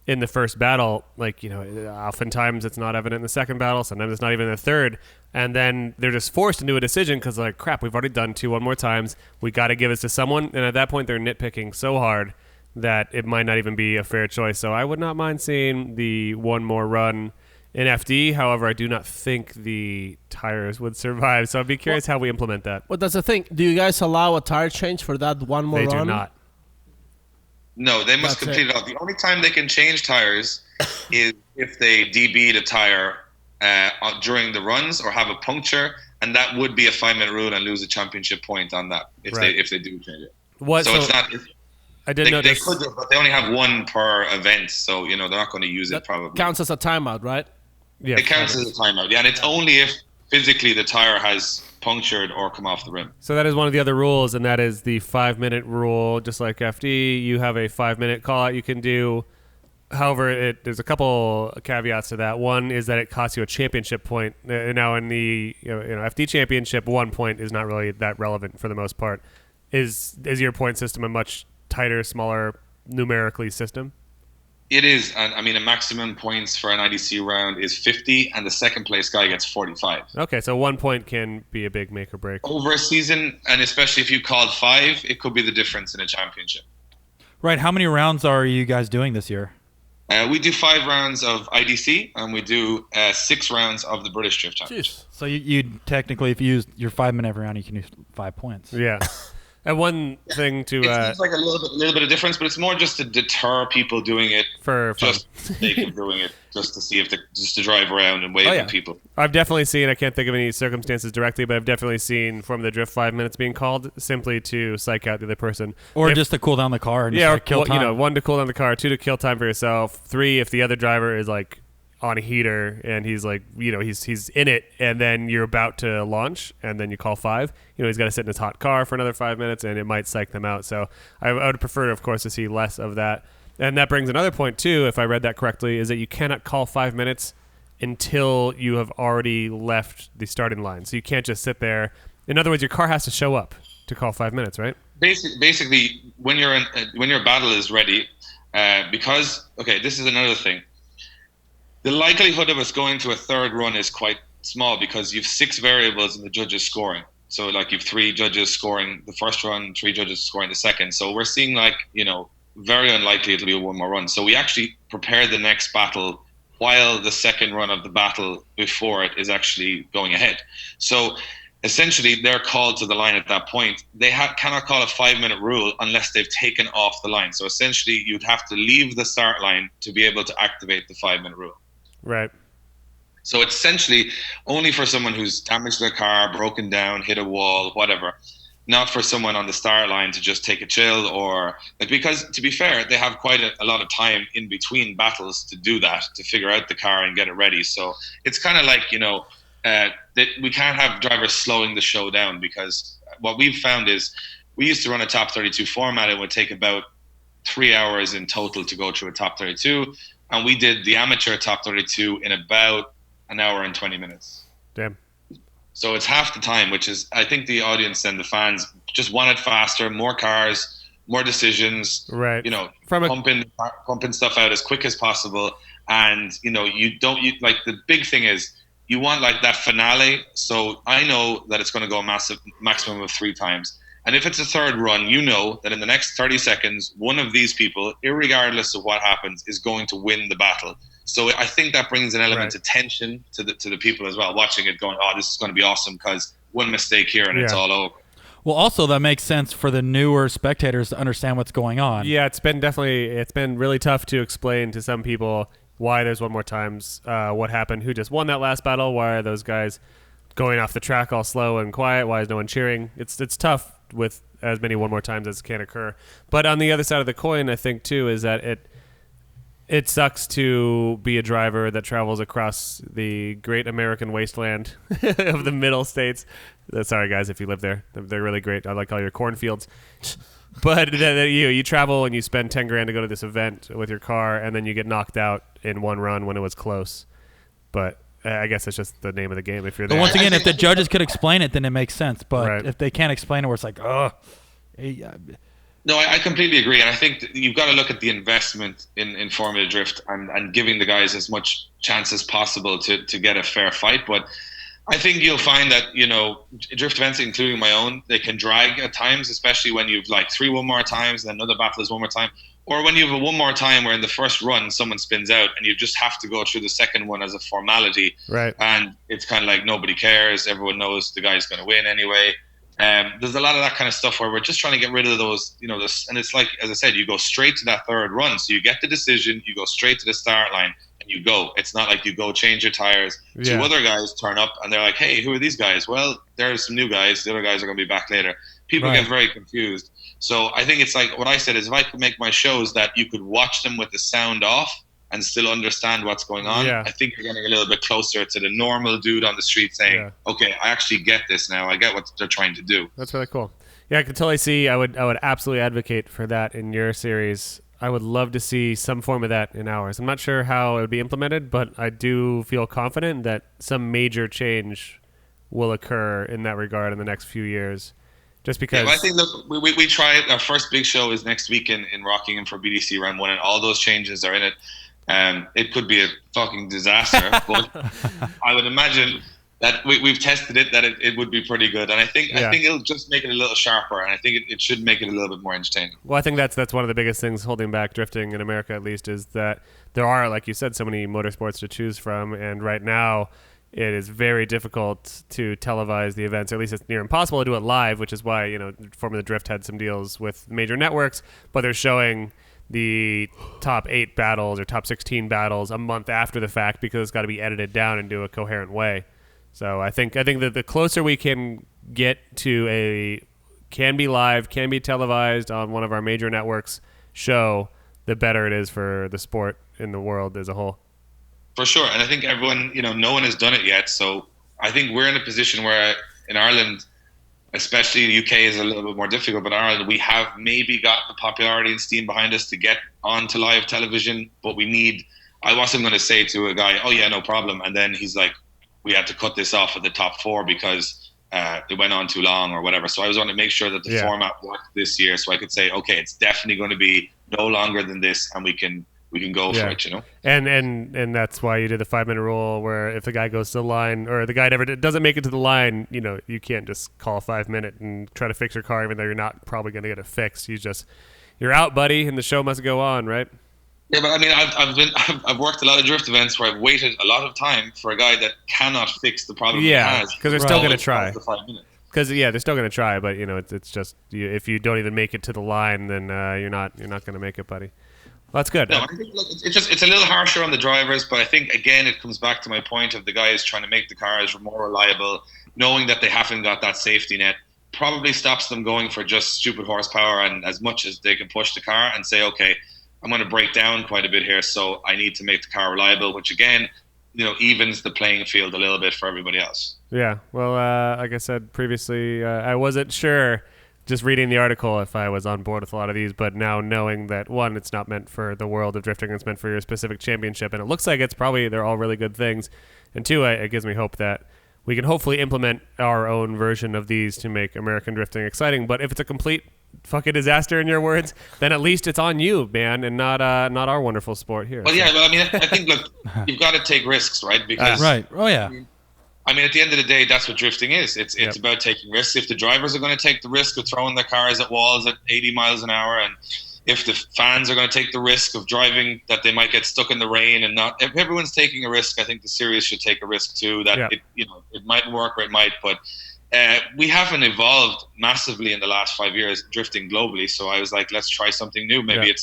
in the first battle, oftentimes it's not evident in the second battle, sometimes it's not even in the third, and then they're just forced into a decision because, like, crap, we've already done one more times, we got to give this to someone, and at that point they're nitpicking so hard that it might not even be a fair choice. So I would not mind seeing the one more run in FD. However, I do not think the tires would survive, so I'd be curious how we implement that. Well, that's the thing. Do you guys allow a tire change for that one more They run? do not. No, they must complete it out. The only time they can change tires is if they DB'd a tire during the runs or have a puncture, and that would be a 5-minute rule and lose a championship point on that if they do change it. So it's not. I did notice. They could, but they only have one per event, so they're not going to use it probably. Counts as a timeout, right? Yeah, it counts as a timeout, and it's only if physically the tire has punctured or come off the rim. So that is one of the other rules, and that is the 5-minute rule. Just like FD, you have a 5-minute call out you can do. However, there's a couple caveats to that. One is that it costs you a championship point. Now, in the FD championship, 1 point is not really that relevant for the most part. Is your point system a much tighter, smaller, numerically system? It is, and I mean, a maximum points for an IDC round is 50, and the second place guy gets 45. Okay, so 1 point can be a big make or break. Over a season, and especially if you called 5, it could be the difference in a championship. Right. How many rounds are you guys doing this year? We do 5 rounds of IDC, and we do 6 rounds of the British Drift Championship. So you technically, if you use your 5-minute every round, you can use 5 points. Yeah. And one thing to... It seems like a little bit of difference, but it's more just to deter people doing it for fun. Just for the sake of doing it, just to see if just to drive around and wave at people. I've definitely seen, I can't think of any circumstances directly, but I've definitely seen Formula the Drift 5 minutes being called simply to psych out the other person. Or just to cool down the car and just kill time. 1 to cool down the car, 2 to kill time for yourself, 3 if the other driver is like on a heater and he's like, he's in it, and then you're about to launch and then you call 5, he's got to sit in his hot car for another 5 minutes and it might psych them out. So I would prefer, of course, to see less of that. And that brings another point too, if I read that correctly, is that you cannot call 5 minutes until you have already left the starting line. So you can't just sit there. In other words, your car has to show up to call 5 minutes, right? Basically, when your battle is ready, because this is another thing. The likelihood of us going to a third run is quite small because you've 6 variables in the judges scoring. So like you've 3 judges scoring the first run, 3 judges scoring the second. So we're seeing very unlikely it'll be a one more run. So we actually prepare the next battle while the second run of the battle before it is actually going ahead. So essentially they're called to the line at that point. They cannot call a 5-minute rule unless they've taken off the line. So essentially you'd have to leave the start line to be able to activate the 5-minute rule. Right. So it's essentially only for someone who's damaged their car, broken down, hit a wall, whatever. Not for someone on the start line to just take a chill because to be fair, they have quite a lot of time in between battles to do that, to figure out the car and get it ready. So it's kind of like, that we can't have drivers slowing the show down, because what we've found is we used to run a top 32 format. It would take about 3 hours in total to go through a top 32. And we did the amateur top 32 in about an hour and 20 minutes. Damn. So it's half the time, which is, I think the audience and the fans just want it faster, more cars, more decisions, Right. you know, From a- pumping stuff out as quick as possible. And, you know, like the big thing is you want like that finale. So I know that it's going to go a maximum of 3 times. And if it's a third run, you know that in the next 30 seconds, one of these people, irregardless of what happens, is going to win the battle. So I think that brings an element of tension to the people as well, watching it going, oh, this is going to be awesome because one mistake here and it's all over. Well, also that makes sense for the newer spectators to understand what's going on. Yeah, it's been really tough to explain to some people why there's one more times, what happened, who just won that last battle, why are those guys going off the track all slow and quiet, why is no one cheering? It's tough with as many one more times as can occur. But on the other side of the coin, I think too, is that it sucks to be a driver that travels across the great American wasteland of the middle states. Sorry, guys, if you live there. They're really great. I like all your cornfields. But you travel and you spend $10,000 to go to this event with your car, and then you get knocked out in one run when it was close. But I guess that's just the name of the game if you're there. But once again, if the judges could explain it, then it makes sense. But Right. if they can't explain it, where it's like, oh. No, I completely agree. And I think that you've got to look at the investment in Formula Drift and giving the guys as much chance as possible to get a fair fight. But I think you'll find that, you know, drift events, including my own, they can drag at times, especially when you've like 3 one more times, and another battle is one more time. Or when you have a one more time where in the first run someone spins out and you just have to go through the second one as a formality. Right. And it's kind of like nobody cares. Everyone knows the guy's going to win anyway. There's a lot of that kind of stuff where we're just trying to get rid of those, you know, and it's like, as I said, you go straight to that third run. So you get the decision, you go straight to the start line and you go. It's not like you go change your tires. Yeah. 2 other guys turn up and they're like, hey, who are these guys? Well, there's some new guys. The other guys are going to be back later. People get very confused. So I think it's like what I said is if I could make my shows that you could watch them with the sound off and still understand what's going on, I think you're getting a little bit closer to the normal dude on the street saying, okay, I actually get this now. I get what they're trying to do. That's really cool. Yeah, I can totally see. I would absolutely advocate for that in your series. I would love to see some form of that in ours. I'm not sure how it would be implemented, but I do feel confident that some major change will occur in that regard in the next few years. Just because. Yeah, I think, look, we try it. Our first big show is next week in Rockingham for BDC Round 1, and all those changes are in it. It could be a fucking disaster, but I would imagine that we've tested it, that it would be pretty good. And I think it'll just make it a little sharper, and I think it should make it a little bit more entertaining. Well, I think that's one of the biggest things holding back drifting in America, at least, is that there are, like you said, so many motorsports to choose from, and right now it is very difficult to televise the events. Or at least it's near impossible to do it live, which is why, you know, Formula Drift had some deals with major networks, but they're showing the top 8 battles or top 16 battles a month after the fact because it's got to be edited down into a coherent way. So I think that the closer we can get to can be live, can be televised on one of our major networks show, the better it is for the sport in the world as a whole. For sure. And I think everyone, you know, no one has done it yet. So I think we're in a position where in Ireland, especially the UK is a little bit more difficult, but in Ireland we have maybe got the popularity and steam behind us to get onto live television, but I wasn't going to say to a guy, oh yeah, no problem. And then he's like, we had to cut this off at the top 4 because it went on too long or whatever. So I was going to make sure that the format worked this year so I could say, okay, it's definitely going to be no longer than this and we can go for it, you know. And that's why you did the 5-minute rule, where if the guy goes to the line or the guy doesn't make it to the line, you know, you can't just call 5-minute and try to fix your car, even though you're not probably going to get it fixed. You're out, buddy, and the show must go on, right? Yeah, but I mean, I've worked a lot of drift events where I've waited a lot of time for a guy that cannot fix the problem he has. Because they're still going to try. The 5 minutes. Because they're still going to try, but you know, it's just if you don't even make it to the line, then you're not going to make it, buddy. Well, that's good. No, I think it's a little harsher on the drivers, but I think again it comes back to my point of the guys trying to make the cars more reliable, knowing that they haven't got that safety net probably stops them going for just stupid horsepower and as much as they can push the car and say, okay, I'm going to break down quite a bit here, so I need to make the car reliable, which again, you know, evens the playing field a little bit for everybody else. Yeah. Well, like I said previously, I wasn't sure. Just reading the article if I was on board with a lot of these, but now knowing that, one, it's not meant for the world of drifting, it's meant for your specific championship, and it looks like they're all really good things, and two, it gives me hope that we can hopefully implement our own version of these to make American drifting exciting. But if it's a complete fucking disaster, in your words, then at least it's on you, man, and not our wonderful sport here. Well, yeah, well, I mean, I think, look, you've got to take risks, right? Because Right. Oh yeah. I mean, at the end of the day, that's what drifting is. It's about taking risks. If the drivers are going to take the risk of throwing their cars at walls at 80 miles an hour, and if the fans are going to take the risk of driving that they might get stuck in the rain and not, if everyone's taking a risk, I think the series should take a risk too. That it might work or it might, but we haven't evolved massively in the last 5 years drifting globally. So I was like, let's try something new. Maybe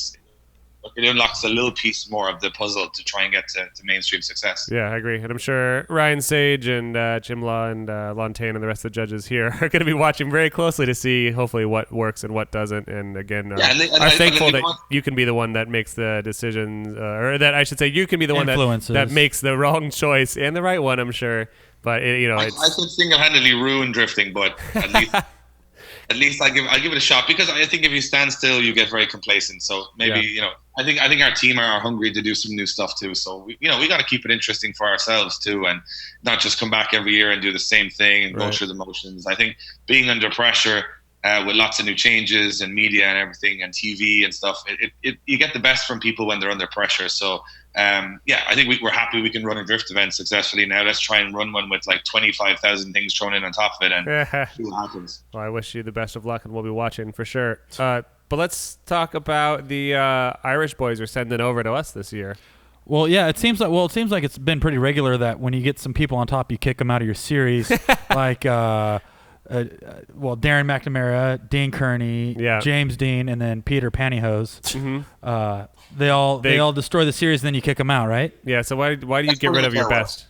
it unlocks a little piece more of the puzzle to try and get to mainstream success. Yeah, I agree. And I'm sure Ryan Sage and Jim Law and Lontaine and the rest of the judges here are going to be watching very closely to see hopefully what works and what doesn't. And again, are thankful that you can be the one that makes the decisions, or that I should say you can be the one that makes the wrong choice and the right one, I'm sure. But, I could single-handedly ruin drifting, but at least... At least I give it a shot, because I think if you stand still, you get very complacent. So maybe I think our team are hungry to do some new stuff too. So we got to keep it interesting for ourselves too, and not just come back every year and do the same thing and go through the motions. I think being under pressure with lots of new changes and media and everything and TV and stuff, you get the best from people when they're under pressure. So. I think we're happy we can run a drift event successfully now. Let's try and run one with like 25,000 things thrown in on top of it and see what happens. Well, I wish you the best of luck, and we'll be watching for sure. But let's talk about the Irish boys are sending over to us this year. Well, yeah, it seems like it's been pretty regular that when you get some people on top, you kick them out of your series, like Darren McNamara, Dean Kearney, James Dean, and then Peter Pantyhose. Mm-hmm. They all destroy the series, and then you kick them out, right? Yeah. So why do you get rid of your best?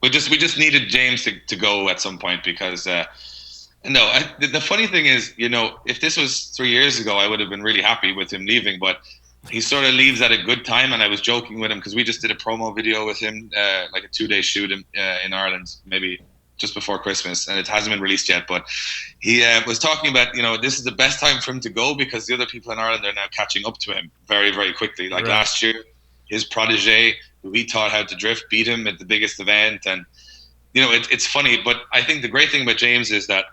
We just needed James to go at some point, because the funny thing is, if this was 3 years ago, I would have been really happy with him leaving, but he sort of leaves at a good time. And I was joking with him because we just did a promo video with him, like a 2-day shoot in Ireland, maybe just before Christmas, and it hasn't been released yet, but he was talking about, this is the best time for him to go because the other people in Ireland are now catching up to him very, very quickly. Like last year, his protege, who he taught how to drift, beat him at the biggest event. And, it's funny, but I think the great thing about James is that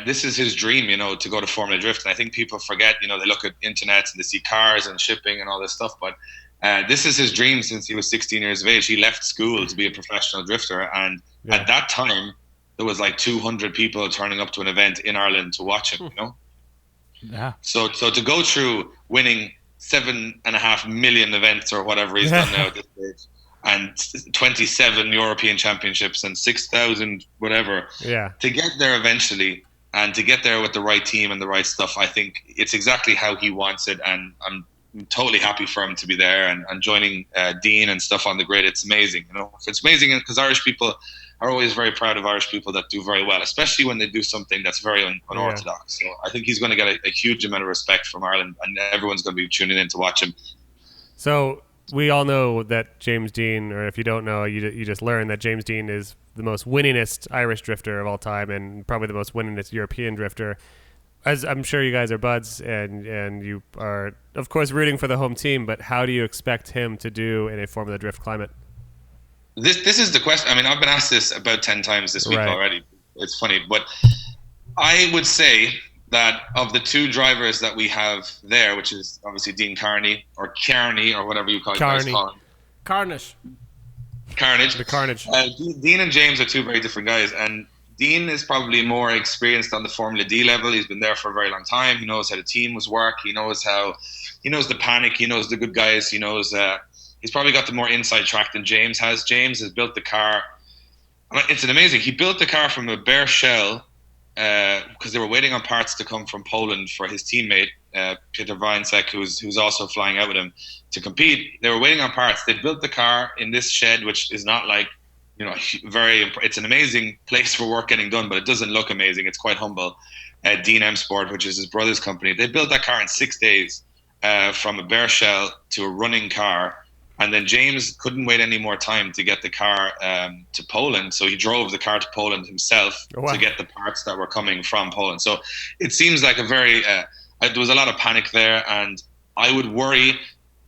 this is his dream, to go to Formula Drift. And I think people forget, they look at internet and they see cars and shipping and all this stuff, but this is his dream since he was 16 years of age. He left school to be a professional drifter, and at that time, there was like 200 people turning up to an event in Ireland to watch him, Yeah. So to go through winning 7.5 million events or whatever he's done now at this stage, and 27 European championships and 6,000 whatever, to get there eventually and to get there with the right team and the right stuff, I think it's exactly how he wants it, and I'm totally happy for him to be there and joining Dean and stuff on the grid. It's amazing, It's amazing because Irish people are always very proud of Irish people that do very well, especially when they do something that's very unorthodox. So I think he's going to get a huge amount of respect from Ireland, and everyone's going to be tuning in to watch him. So we all know that James Dean, or if you don't know, you just learned that James Dean is the most winningest Irish drifter of all time, and probably the most winningest European drifter. As I'm sure you guys are buds, and you are, of course, rooting for the home team, but how do you expect him to do in a Formula Drift climate? This is the question. I mean, I've been asked this about 10 times this week already. It's funny, but I would say that of the two drivers that we have there, which is obviously Dean Kearney, or whatever you call it. Carnage. The Carnage. Dean and James are two very different guys, and Dean is probably more experienced on the Formula D level. He's been there for a very long time. He knows how the team work. He knows the panic. He knows the good guys. He knows he's probably got the more inside track than James has. James has built the car. It's amazing. He built the car from a bare shell because they were waiting on parts to come from Poland for his teammate, Peter Wojciech, who's also flying out with him to compete. They were waiting on parts. They built the car in this shed, which is not like, it's an amazing place for work getting done, but it doesn't look amazing. It's quite humble. Dean M Sport, which is his brother's company, they built that car in 6 days from a bare shell to a running car. And then James couldn't wait any more time to get the car to Poland. So he drove the car to Poland himself to get the parts that were coming from Poland. So it seems like a very, there was a lot of panic there. And I would worry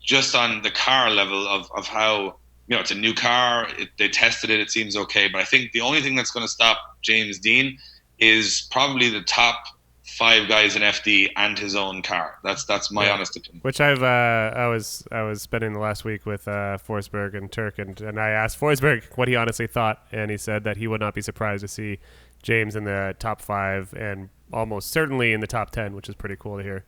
just on the car level of how it's a new car. They tested it. It seems okay. But I think the only thing that's going to stop James Dean is probably the top 5 guys in FD and his own car. That's my honest opinion. Which I was spending the last week with Forsberg and Turk, and I asked Forsberg what he honestly thought, and he said that he would not be surprised to see James in the top 5 and almost certainly in the top 10, which is pretty cool to hear.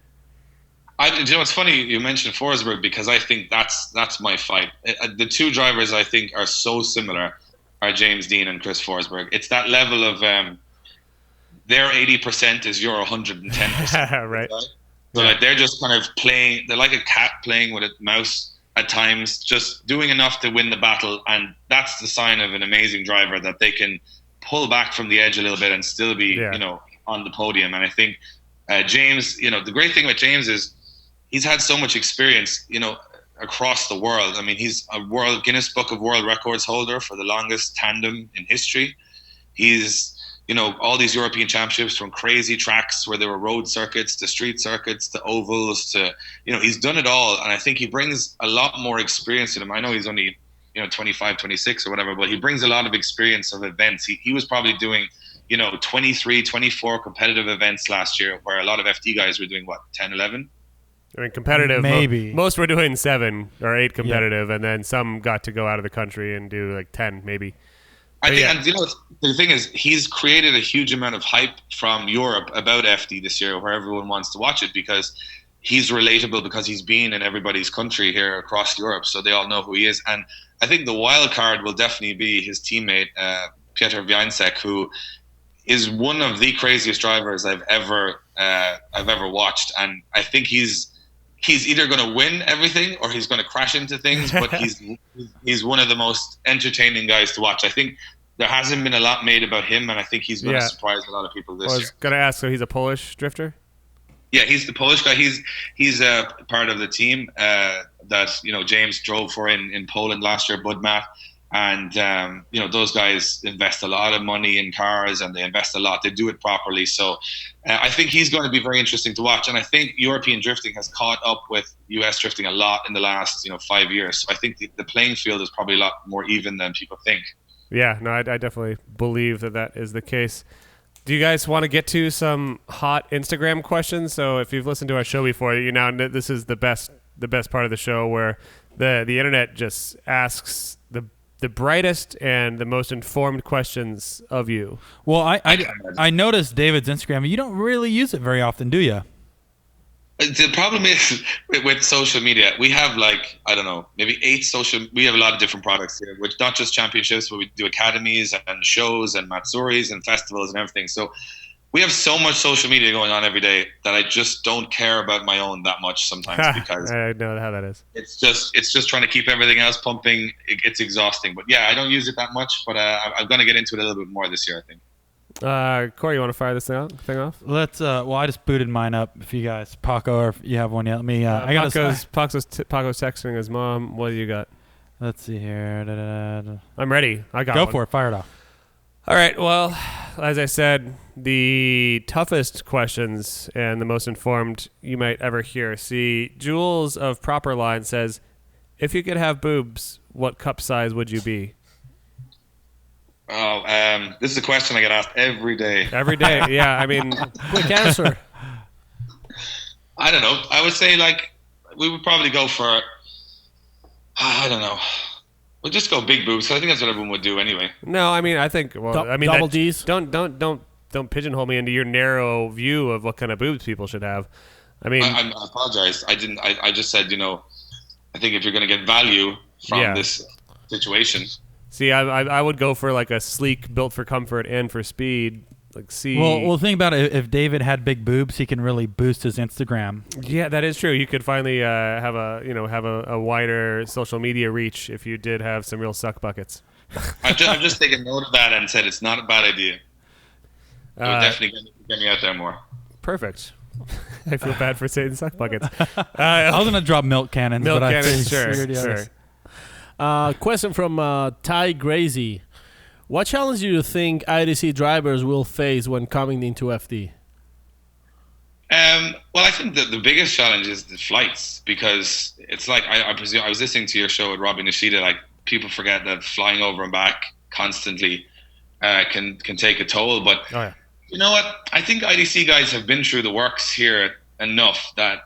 It's funny you mentioned Forsberg, because I think that's my fight. The two drivers I think are so similar are James Dean and Chris Forsberg. It's that level of their 80% is your 110%. Right. So like they're just kind of playing. They're like a cat playing with a mouse at times, just doing enough to win the battle, and that's the sign of an amazing driver, that they can pull back from the edge a little bit and still be on the podium. And I think James, the great thing about James is he's had so much experience, across the world. I mean, he's a Guinness Book of World Records holder for the longest tandem in history. He's, all these European championships, from crazy tracks where there were road circuits to street circuits to ovals to, he's done it all. And I think he brings a lot more experience to him. I know he's only, 25, 26 or whatever, but he brings a lot of experience of events. He was probably doing, 23, 24 competitive events last year, where a lot of FD guys were doing, 10, 11? I mean, competitive. Maybe. Most were doing 7 or 8 competitive, and then some got to go out of the country and do like 10, maybe. I think, and the thing is, he's created a huge amount of hype from Europe about FD this year, where everyone wants to watch it, because he's relatable, because he's been in everybody's country here across Europe, so they all know who he is. And I think the wild card will definitely be his teammate, Piotr Wiańczek, who is one of the craziest drivers I've ever watched. And I think he's either going to win everything or he's going to crash into things, but he's one of the most entertaining guys to watch. I think there hasn't been a lot made about him, and I think he's going to surprise a lot of people this year. I was going to ask, so he's a Polish drifter? Yeah, he's the Polish guy. He's a part of the team that James drove for in Poland last year, Budmat. And those guys invest a lot of money in cars, and they invest a lot. They do it properly. So I think he's going to be very interesting to watch. And I think European drifting has caught up with US drifting a lot in the last 5 years. So I think the playing field is probably a lot more even than people think. Yeah, no, I definitely believe that is the case. Do you guys want to get to some hot Instagram questions? So if you've listened to our show before, this is the best part of the show, where the internet just asks the brightest and the most informed questions of you. Well, I noticed David's Instagram. You don't really use it very often, do you? The problem is with social media, we have maybe 8 we have a lot of different products here, which not just championships, but we do academies and shows and Matsuris and festivals and everything. So we have so much social media going on every day that I just don't care about my own that much sometimes, because I know how that is. It's just trying to keep everything else pumping. It's exhausting. But yeah, I don't use it that much, but I'm going to get into it a little bit more this year, I think. Corey, you want to fire this thing off? Let's. I just booted mine up. If you guys, Paco, or if you have one yet, let me. Paco's texting his mom. What do you got? Let's see here. I'm ready. I got Go one. for it. Fire it off. All right. Well, as I said, the toughest questions and the most informed you might ever hear. See, Jules of Proper Line says, if you could have boobs, what cup size would you be? Oh, this is a question I get asked every day. Every day, yeah. I mean, quick answer. I don't know. I would say we would probably go for, I don't know. We'll just go big boobs. I think that's what everyone would do anyway. No, I mean, I think. Well, double D's. Don't pigeonhole me into your narrow view of what kind of boobs people should have. I mean, I apologize. I didn't. I just said, I think if you're going to get value from this situation. See, I would go for like a sleek, built for comfort and for speed. Well, think about it. If David had big boobs, he can really boost his Instagram. Yeah, that is true. You could finally have a wider social media reach if you did have some real suck buckets. I've just taken note of that and said it's not a bad idea. It would definitely get me out there more. Gracious. I feel bad for saying suck buckets. I was gonna drop milk cannons. Sure. Question from Ty Grazy. What challenge do you think IDC drivers will face when coming into FD? Well, I think that the biggest challenge is the flights, because it's like I presume I was listening to your show with Robin Nishida. Like, people forget that flying over and back constantly can take a toll. But you know what? I think IDC guys have been through the works here enough that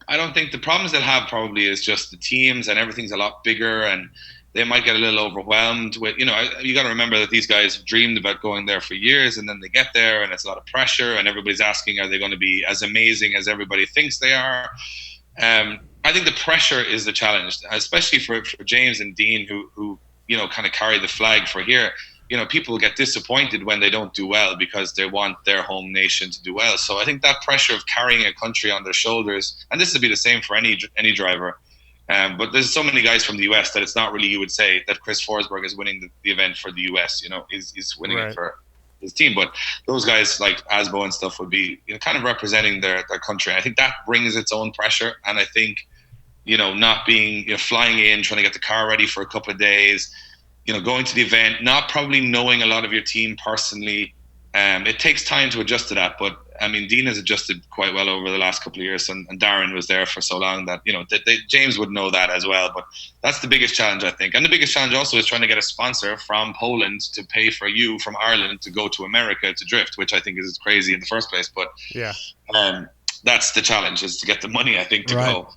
I don't think the problems they'll have probably is just the teams and everything's a lot bigger, and they might get a little overwhelmed with, you got to remember that these guys have dreamed about going there for years, and then they get there and it's a lot of pressure and everybody's asking, are they going to be as amazing as everybody thinks they are? I think the pressure is the challenge, especially for James and Dean who kind of carry the flag for here. People get disappointed when they don't do well because they want their home nation to do well. So I think that pressure of carrying a country on their shoulders, and this would be the same for any driver, but there's so many guys from the US that it's not really, you would say, that Chris Forsberg is winning the event for the US, he's winning it for his team. But those guys like Asbo and stuff would be kind of representing their country. And I think that brings its own pressure. And I think, not being, flying in, trying to get the car ready for a couple of days, going to the event, not probably knowing a lot of your team personally. It takes time to adjust to that. But I mean, Dean has adjusted quite well over the last couple of years, and Darren was there for so long that, James would know that as well. But that's the biggest challenge, I think. And the biggest challenge also is trying to get a sponsor from Poland to pay for you from Ireland to go to America to drift, which I think is crazy in the first place. But that's the challenge, is to get the money, I think, to go.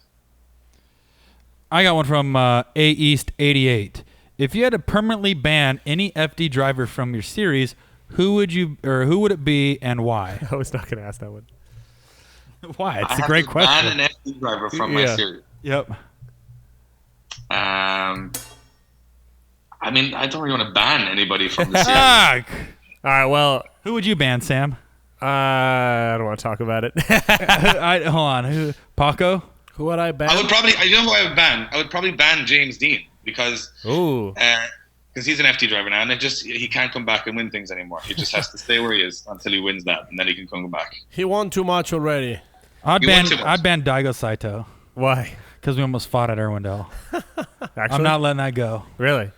I got one from A East 88. If you had to permanently ban any FD driver from your series, who would it be and why? I was not going to ask that one. Why? It's a great question. Ban an FD driver from my series. Yep. I mean, I don't really want to ban anybody from the series. All right, well, who would you ban, Sam? I don't want to talk about it. Hold on. Who? Paco? Who would I ban? I would probably. Who I would ban? I would probably ban James Dean because he's an FT driver now, and he can't come back and win things anymore. He just has to stay where he is until he wins that, and then he can come back. He won too much already. I'd ban Daigo Saito. Why? Because we almost fought at Irwindale. I'm not letting that go. Really?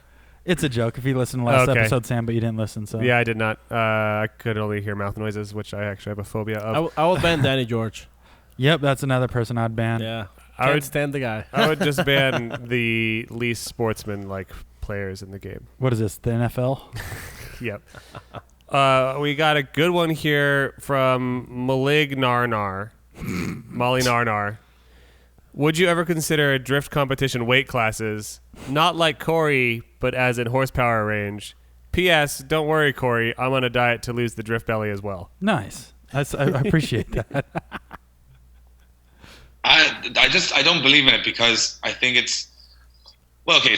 It's a joke. If you listened to last episode, Sam, but you didn't listen. So yeah, I did not. I could only hear mouth noises, which I actually have a phobia of. I would ban Danny George. Yep, that's another person I'd ban. Yeah, I would stand the guy. I would just ban the least sportsman-like players in the game. What is this, the NFL? Yep. We got a good one here from Molly Narnar. Would you ever consider a drift competition weight classes, not like Corey, but as in horsepower range? P.S. Don't worry, Corey. I'm on a diet to lose the drift belly as well. Nice. I appreciate that. I don't believe in it because I think it's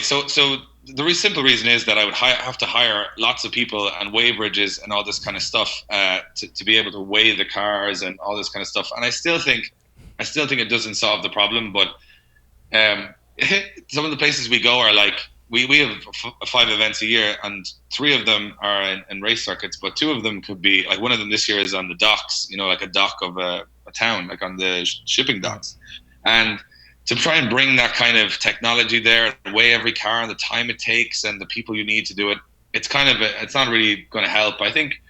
so the simple reason is that I would have to hire lots of people and weigh bridges and all this kind of stuff to be able to weigh the cars and all this kind of stuff. And I still think it doesn't solve the problem. But some of the places we go are like we have 5 events a year, and 3 of them are in race circuits, but 2 of them could be like, one of them this year is on the docks, like a dock of a town, like on the shipping docks. And to try and bring that kind of technology there, weigh every car and the time it takes and the people you need to do it, it's not really going to help. I think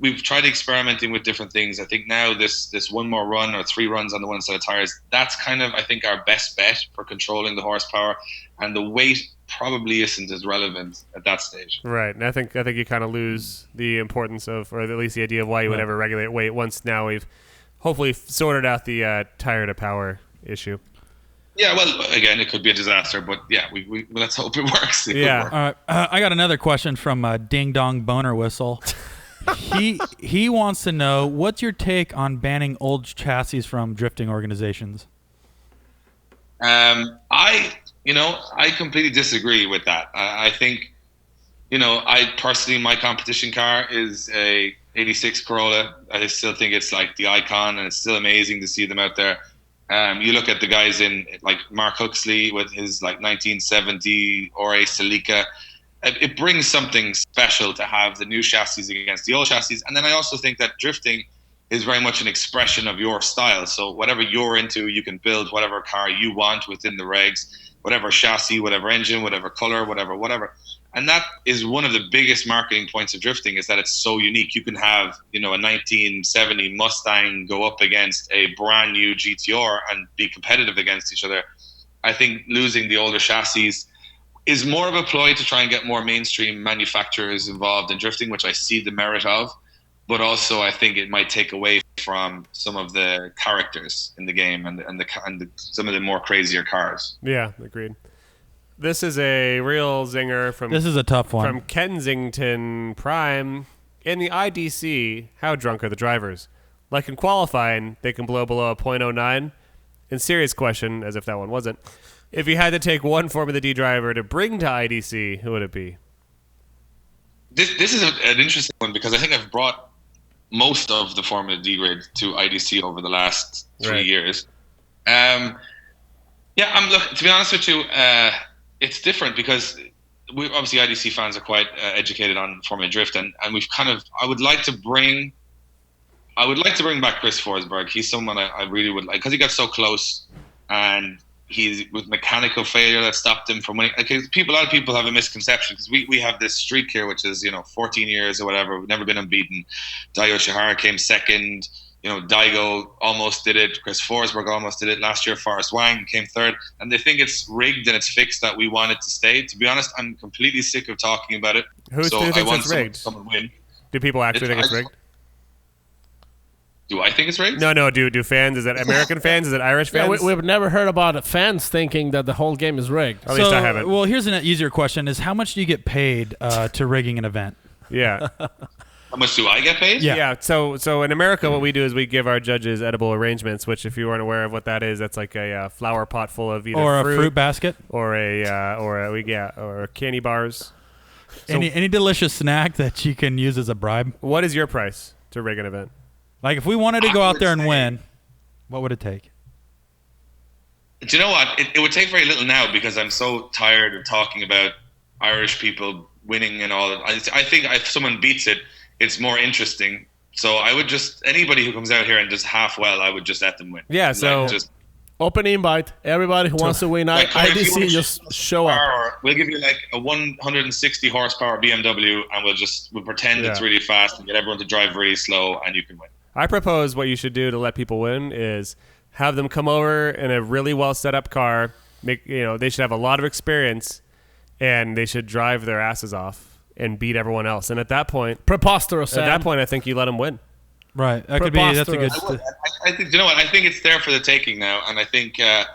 we've tried experimenting with different things. I think now this one more run or 3 runs on the one set of tires, that's kind of, I think, our best bet for controlling the horsepower, and the weight probably isn't as relevant at that stage. Right, and I think you kind of lose the importance of, or at least the idea of why you would ever regulate weight once now we've hopefully sorted out the tire to power issue. Yeah, well, again, it could be a disaster, but yeah, we let's hope it works. Yeah. I got another question from Ding Dong Boner Whistle. He wants to know, what's your take on banning old chassis from drifting organizations? I completely disagree with that. I think, I personally, my competition car is a 86 Corolla. I still think it's like the icon, and it's still amazing to see them out there. You look at the guys in like Mark Huxley with his like 1970 RA Celica. It brings something special to have the new chassis against the old chassis. And then I also think that drifting is very much an expression of your style. So whatever you're into, you can build whatever car you want within the regs, whatever chassis, whatever engine, whatever color, whatever. And that is one of the biggest marketing points of drifting, is that it's so unique. You can have, a 1970 Mustang go up against a brand new GTR and be competitive against each other. I think losing the older chassis, is more of a ploy to try and get more mainstream manufacturers involved in drifting, which I see the merit of. But also, I think it might take away from some of the characters in the game and some of the more crazier cars. Yeah, agreed. This is a real zinger from. This is a tough one. From Kensington Prime. In the IDC, how drunk are the drivers? Like in qualifying, they can blow below a .09. And serious question, as if that one wasn't. If you had to take one Formula D driver to bring to IDC, who would it be? This is an interesting one because I think I've brought most of the Formula D grid to IDC over the last 3 years. To be honest with you, it's different because we obviously IDC fans are quite educated on Formula Drift, and we've I would like to bring back Chris Forsberg. He's someone I really would like because he got so close, and he's with mechanical failure that stopped him from winning. Like, a lot of people have a misconception because we have this streak here, which is 14 years or whatever. We've never been unbeaten. Daigo Shihara came second. Daigo almost did it. Chris Forsberg almost did it last year. Forrest Wang came third, and they think it's rigged and it's fixed that we want it to stay. To be honest, I'm completely sick of talking about it. Who thinks it's rigged? Someone win. Do people actually think it's rigged? Do I think it's rigged? No. Do fans? Is it American fans? Is it Irish fans? We've never heard about fans thinking that the whole game is rigged. At least I haven't. Well, here's an easier question: is how much do you get paid to rigging an event? Yeah. How much do I get paid? Yeah. So in America, what we do is we give our judges edible arrangements, which, if you weren't aware of what that is, that's like a flower pot full of either Or a fruit basket, or candy bars. So any delicious snack that you can use as a bribe. what is your price to rig an event? Like if we wanted to go out there and win, what would it take? Do you know what? It would take very little now because I'm so tired of talking about Irish people winning and all. I think if someone beats it, it's more interesting. So I would just, anybody who comes out here and does half well, I would just let them win. Yeah, so just open invite. Everybody who wants to win IDC, just show up. We'll give you like a 160 horsepower BMW, and we'll pretend it's really fast and get everyone to drive really slow, and you can win. I propose what you should do to let people win is have them come over in a really well set up car. They should have a lot of experience, and they should drive their asses off and beat everyone else. And at that point, preposterous. At that point, I think you let them win. Right. That could be. That's a good. I think. You know what? I think it's there for the taking now, and I think, to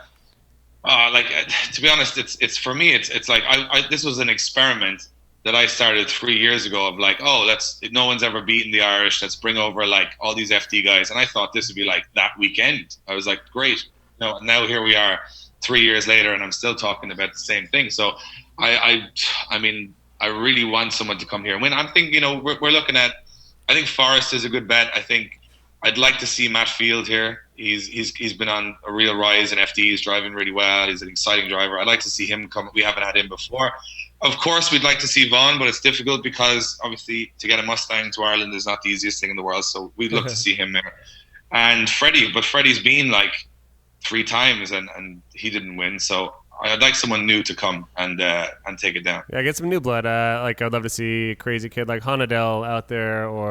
be honest, it's for me. It's like this was an experiment that I started 3 years ago of like, no one's ever beaten the Irish. Let's bring over like all these FD guys. And I thought this would be like that weekend. I was like, great. Now here we are 3 years later and I'm still talking about the same thing. So I mean, I really want someone to come here and win. I'm thinking, we're looking at, I think Forrest is a good bet. I think I'd like to see Matt Field here. He's been on a real rise in FD. He's driving really well. He's an exciting driver. I'd like to see him come. We haven't had him before. Of course, we'd like to see Vaughan, but it's difficult because obviously to get a Mustang to Ireland is not the easiest thing in the world. So we'd love to see him there. And Freddie, but Freddie's been like 3 times and he didn't win. So I'd like someone new to come and take it down. Yeah, get some new blood. I'd love to see a crazy kid like Honadell out there, or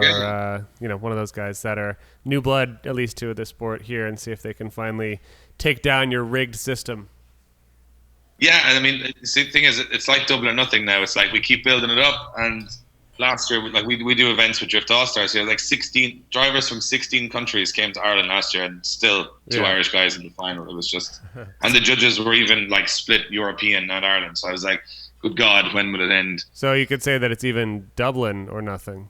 one of those guys that are new blood at least to the sport here, and see if they can finally take down your rigged system. Yeah, and I mean, the thing is, it's like double or nothing now. It's like we keep building it up, and last year, like we do events with Drift All Stars here. Like 16 drivers from 16 countries came to Ireland last year, and still 2 Irish guys in the final. It was just, and the judges were even like split European, not Ireland. So I was like, good God, when will it end? So you could say that it's even Dublin or nothing.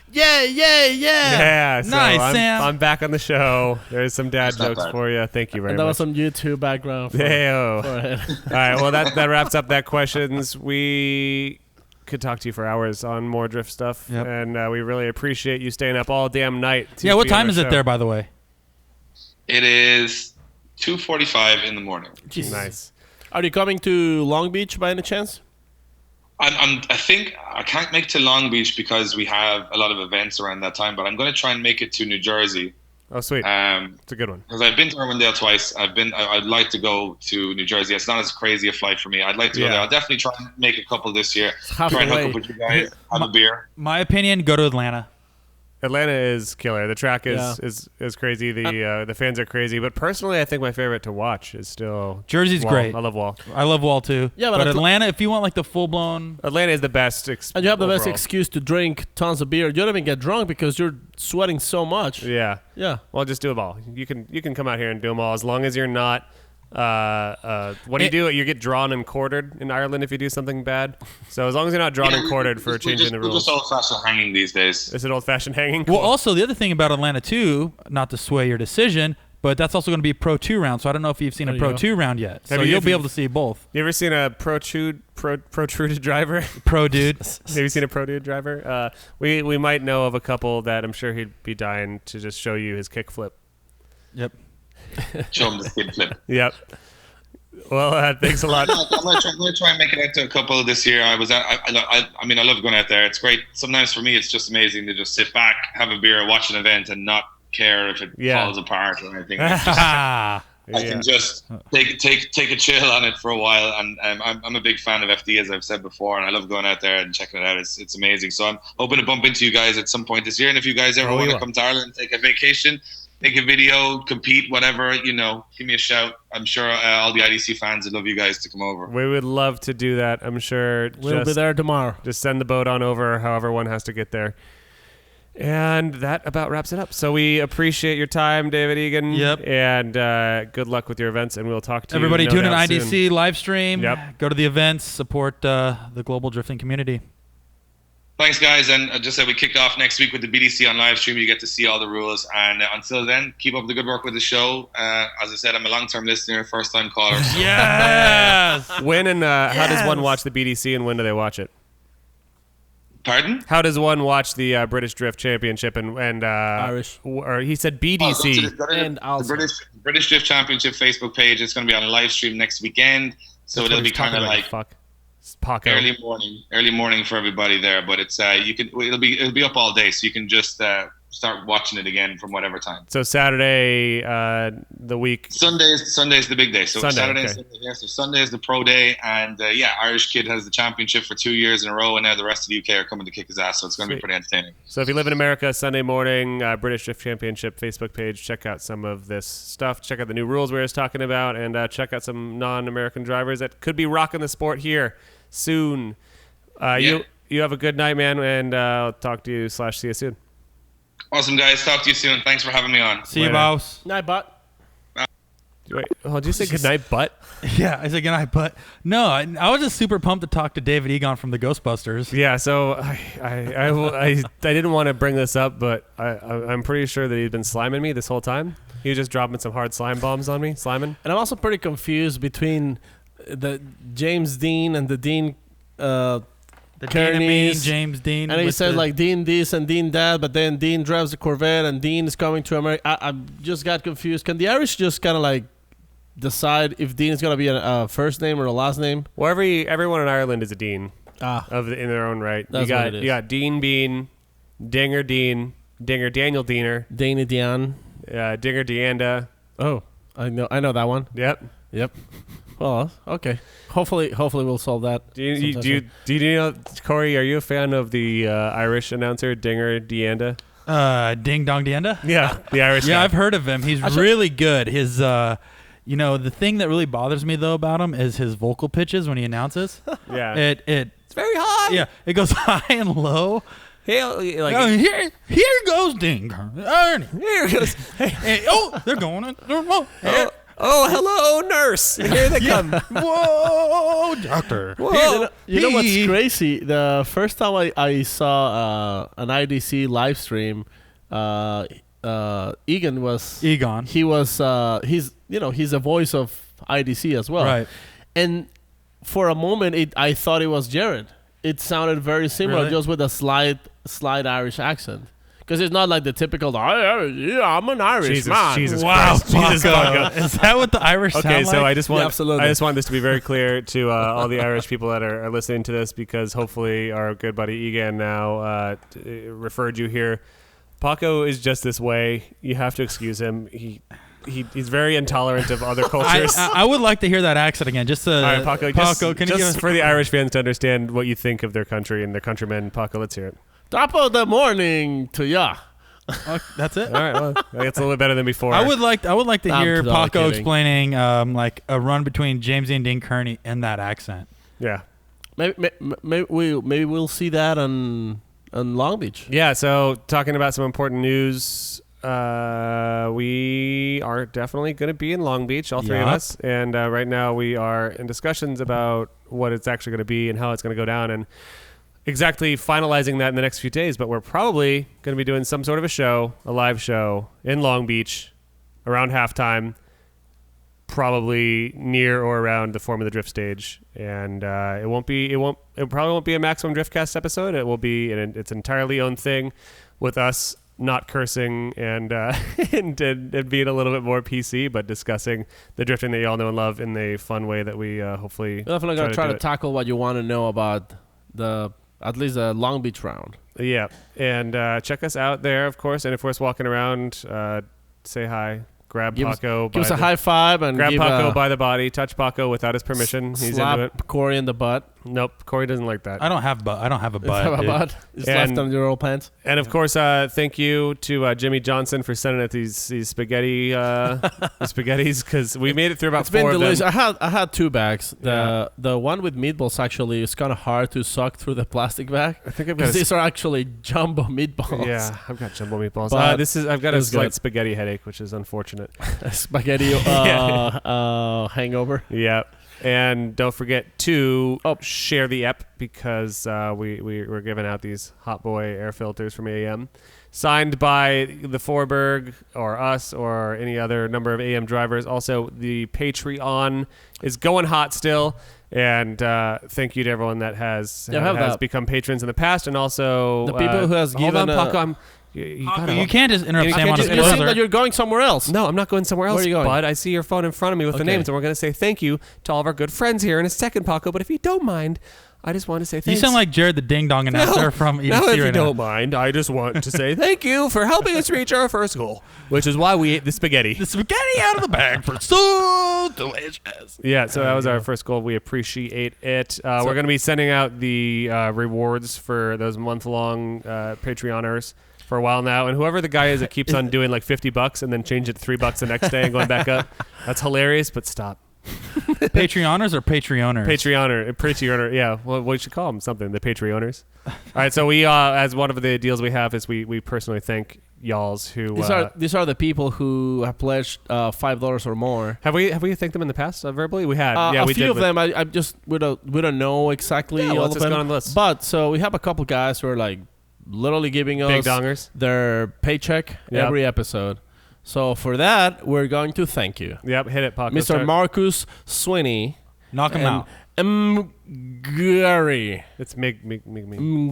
Yeah. Yeah, so nice, Sam. I'm back on the show. There's some dad jokes for you. Thank you very And that much. was some YouTube background. Hey-o. For it. All right, well, that wraps up that questions. We could talk to you for hours on more drift stuff, and we really appreciate you staying up all damn night. Yeah, what time is it there, by the way? It is 2:45 in the morning. Jesus. Nice. Are you coming to Long Beach by any chance? I think I can't make to Long Beach because we have a lot of events around that time, but I'm going to try and make it to New Jersey. Oh, sweet. It's a good one. Because I've been to Irwindale twice. I'd like to go to New Jersey. It's not as crazy a flight for me. I'd like to go there. I'll definitely try and make a couple this year. Try and hook up with you guys, have a beer. My opinion, go to Atlanta. Atlanta is killer. The track is Yeah. is crazy. The fans are crazy. But personally, I think my favorite to watch is still Jersey's Wall. great. I love Wall. I love Wall too. Yeah, but but Atlanta, if you want like the full blown, Atlanta is the best. And you have the best overall. excuse to drink tons of beer. You don't even get drunk because you're sweating so much. Yeah. Yeah. Well, just do them all. You can come out here and do them all as long as you're not. What do you do? You get drawn and quartered in Ireland if you do something bad. So as long as you're not drawn and quartered for changing the We're rules. just old-fashioned hanging these days. Is it old-fashioned hanging? well, Cool. also the other thing about Atlanta too, not to sway your decision, but that's also going to be a Pro 2 round. So I don't know if you've seen There a you Pro go. 2 round yet. So you- you'll if be you- able to see both. You ever seen a protruded driver? Pro dude. Have you seen a pro dude driver? We might know of a couple that I'm sure he'd be dying to just show you his kickflip. Yep. Show them the skid flip. Yep. Well, thanks a lot. I'm gonna try and make it out to a couple this year. I mean, I love going out there. It's great. Sometimes for me, it's just amazing to just sit back, have a beer, watch an event, and not care if it Yeah. falls apart or anything. It's just- Ah. I can just take a chill on it for a while, and I'm a big fan of FD, as I've said before, and I love going out there and checking it out. It's amazing. So I'm hoping to bump into you guys at some point this year, and if you guys ever Oh, want we to will. come to Ireland, take a vacation, make a video, compete, whatever, give me a shout. I'm sure all the IDC fans would love you guys to come over. We would love to do that. I'm sure. We'll be there tomorrow. Just send the boat on over, however one has to get there. And that about wraps it up. So we appreciate your time, David Egan. Yep. And good luck with your events, and we'll talk to Everybody you. tune in doubt, IDC soon. live stream. Yep. Go to the events. Support the global drifting community. Thanks, guys. And just said we kick off next week with the BDC on live stream. You get to see all the rules. And until then, keep up the good work with the show. As I said, I'm a long-term listener, first-time caller. So Yes. When and how does one watch the BDC, and when do they watch it? Pardon? How does one watch the British Drift Championship and Irish. Or he said Oh, go to BDC. And the also- British Drift Championship Facebook page. It's going to be on a live stream next weekend. So That's what it'll be he's talking kind of about, like fuck. It's Paco. early morning for everybody there. But it's it'll be up all day, so you can just start watching it again from whatever time. So Saturday, the week. Sunday's the big day. So Sunday, Saturday okay. and Sunday, yeah. So Sunday is the pro day, and Irish Kid has the championship for 2 years in a row, and now the rest of the UK are coming to kick his ass. So it's going to be Sweet. pretty entertaining. So if you live in America, Sunday morning, British Drift Championship Facebook page. Check out some of this stuff. Check out the new rules we were just talking about, and check out some non-American drivers that could be rocking the sport here soon. You have a good night, man, and I'll talk to you / see you soon. Awesome, guys. Talk to you soon. Thanks for having me on. See you, Later. boss. Night, bot. Wait, did you say good night, butt? Yeah, I said good night, but no, I was just super pumped to talk to David Egan from the Ghostbusters. Yeah, so I didn't want to bring this up, but I'm pretty sure that he'd been sliming me this whole time. He was just dropping some hard slime bombs on me, sliming. And I'm also pretty confused between the James Dean and the Dean The Kearney's, Dean James Dean. and he with said the- like Dean this and Dean that, but then Dean drives a Corvette and Dean is coming to America. I just got confused. Can the Irish just kind of like decide if Dean is going to be a first name or a last name? Well, everyone in Ireland is a dean in their own right. That's what it is. You got Dean Bean, Dinger Dean, Dinger Daniel Diener, Dana Dion. Dinger Deanda. Oh, I know that one. Yep. Yep. Well, okay. Hopefully we'll solve that. Do you sometime know, Corey? Are you a fan of the Irish announcer Dinger Deanda? Ding Dong Dienda. Yeah, the Irish. Yeah, guy. I've heard of him. He's really good. His, the thing that really bothers me though about him is his vocal pitches when he announces. Yeah. It's very high. Yeah, it goes high and low. Here goes Ding. Here goes. They're going. Oh, hello, nurse. Here they come. Whoa, doctor. Whoa. You know what's crazy? The first time I saw an IDC live stream, Egan was Egon. He was he's a voice of IDC as well, Right. And for a moment, I thought it was Jared. It sounded very similar, Really? just with a slight Irish accent. Because it's not like the typical, I'm an Irish man. Jesus Wow, Christ. Jesus Paco. Paco. Is that what the Irish Okay, sound like? so I just want absolutely. I just want this to be very clear to all the Irish people that are listening to this, because hopefully our good buddy Egan now referred you here. Paco is just this way. You have to excuse him. He's very intolerant of other cultures. I would like to hear that accent again. Just all right, Paco, Paco, can you give just us for the Irish fans to understand what you think of their country and their countrymen, Paco, let's hear it. Top of the morning to ya. That's it. All right, well, that's a little bit better than before. I would like to I'm hear totally Paco kidding. explaining like a run between James Dean Dean Kearney in that accent. Yeah. Maybe we'll see that on Long Beach. Yeah, so talking about some important news, we are definitely going to be in Long Beach, all three of Yup. us. And right now we are in discussions about what it's actually going to be and how it's going to go down and exactly finalizing that in the next few days. But we're probably going to be doing some sort of a live show in Long Beach around halftime, probably near or around the Formula Drift stage. And it probably won't be a Maximum Driftcast episode. It will be its entirely own thing with us not cursing and being a little bit more PC, but discussing the drifting that you all know and love in the fun way that we hopefully We're definitely gonna try do to it. tackle what you want to know about at least the Long Beach round. Yeah, and check us out there, of course. And if we're walking around, say hi, grab Paco, Give us a high five and grab give Paco a by the body, touch Paco without his permission. He's slap into it. Corey in the butt. Nope, Corey doesn't like that. I don't have a butt. Have a dude. butt. It's And- left on your old pants. And of course, thank you to Jimmy Johnson for sending us these spaghetti spaghettis, because we made it through about It's been four of delicious. them. I had 2 bags. The one with meatballs actually is kind of hard to suck through the plastic bag. I think I've got Because these are actually jumbo meatballs. yeah, I've got jumbo meatballs. But I've got a it's slight good. spaghetti headache, which is unfortunate. Spaghetti hangover. Yeah. And don't forget to share the ep, because we're giving out these Hot Boy air filters from AM, signed by the Forberg or us or any other number of AM drivers. Also, the Patreon is going hot still. And thank you to everyone that has become patrons in the past, and also The people who has hold given on, a- Paco, you Paco, gotta- you can't just interrupt You Sam can't on his just You interrupt seem buzzer. that you're going somewhere else. No, I'm not going somewhere else, Where are you going? bud. I see your phone in front of me with the Okay. names, and we're going to say thank you to all of our good friends here in a second, Paco. But if you don't mind, I just want to say You thanks. sound like Jared the Ding Dong announcer from EDC Now, if you right now. don't mind, I just want to say thank you for helping us reach our first goal, which is why we ate the spaghetti. The spaghetti out of the bag for so delicious. Yeah, so that was our first goal. We appreciate it. We're going to be sending out the rewards for those month-long Patreoners for a while now, and whoever the guy is that keeps on doing like $50 and then change it to $3 the next day and going back up, that's hilarious. But stop. Patreoners or Patreoners? Patreoner, yeah. Well, we should call them something. The Patreoners. All right, so we, as one of the deals we have, is we personally thank y'alls who These are the people who have pledged $5 or more. have we thanked them in the past verbally? We had. Yeah, a we few did of them. I just we don't know exactly Yeah, well, all let's of just them. go on the list. But so we have a couple guys who are like literally giving us Big dongers. their paycheck Yep. every episode. So for that, we're going to thank you, Yep, hit it, Paco. Mr. Start. Marcus Swinney. Knock him out. Gary. It's Mig.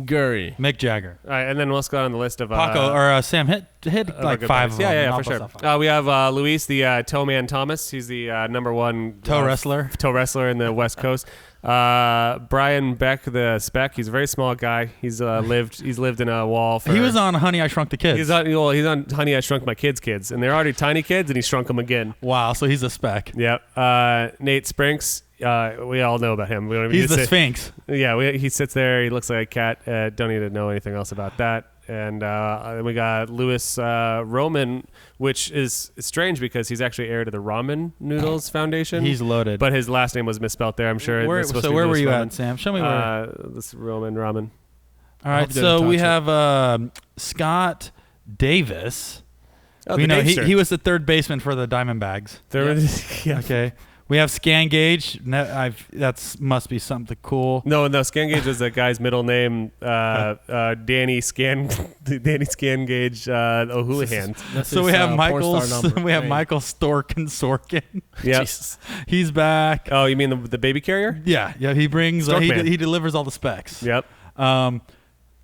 Gary. Mick Jagger. All right, and then let's go on the list of Paco or Sam hit of our like good 5 buddies. of them. Yeah, Knock for us sure. off 5. We have Luis, the toe man Thomas. He's the number one Toe wrestler. toe wrestler in the West Coast. Brian Beck, the spec. He's a very small guy. He's lived in a wall. For, He was on Honey, I Shrunk the Kids. He's on Honey, I Shrunk My Kids, and they're already tiny kids, and he shrunk them again. Wow, so he's a spec. Yep. Nate Sprinks. We all know about him. We don't even He's need to the say- Sphinx. Yeah, he sits there. He looks like a cat. Don't need to know anything else about that. And we got Louis Roman, which is strange because he's actually heir to the Ramen Noodles Foundation. He's loaded. But his last name was misspelled there, I'm sure. Where, It's supposed so to be where were Louis you Roman. at, Sam? Show me where. This Roman Ramen. All right, hope you so didn't we touch have Scott Davis. Oh, we the know Davester. he was the third baseman for the Diamondbacks. Yeah. Okay. We have Scan Gauge. That's must be something cool. No, Scan Gauge is the guy's middle name. Danny Scan Gauge O'Houlihan. So we have Michael. Michael. We have Michael Storkin Sorkin. Yep. He's back. Oh, you mean the baby carrier? Yeah. He brings. Storkman. He delivers all the specs. Yep.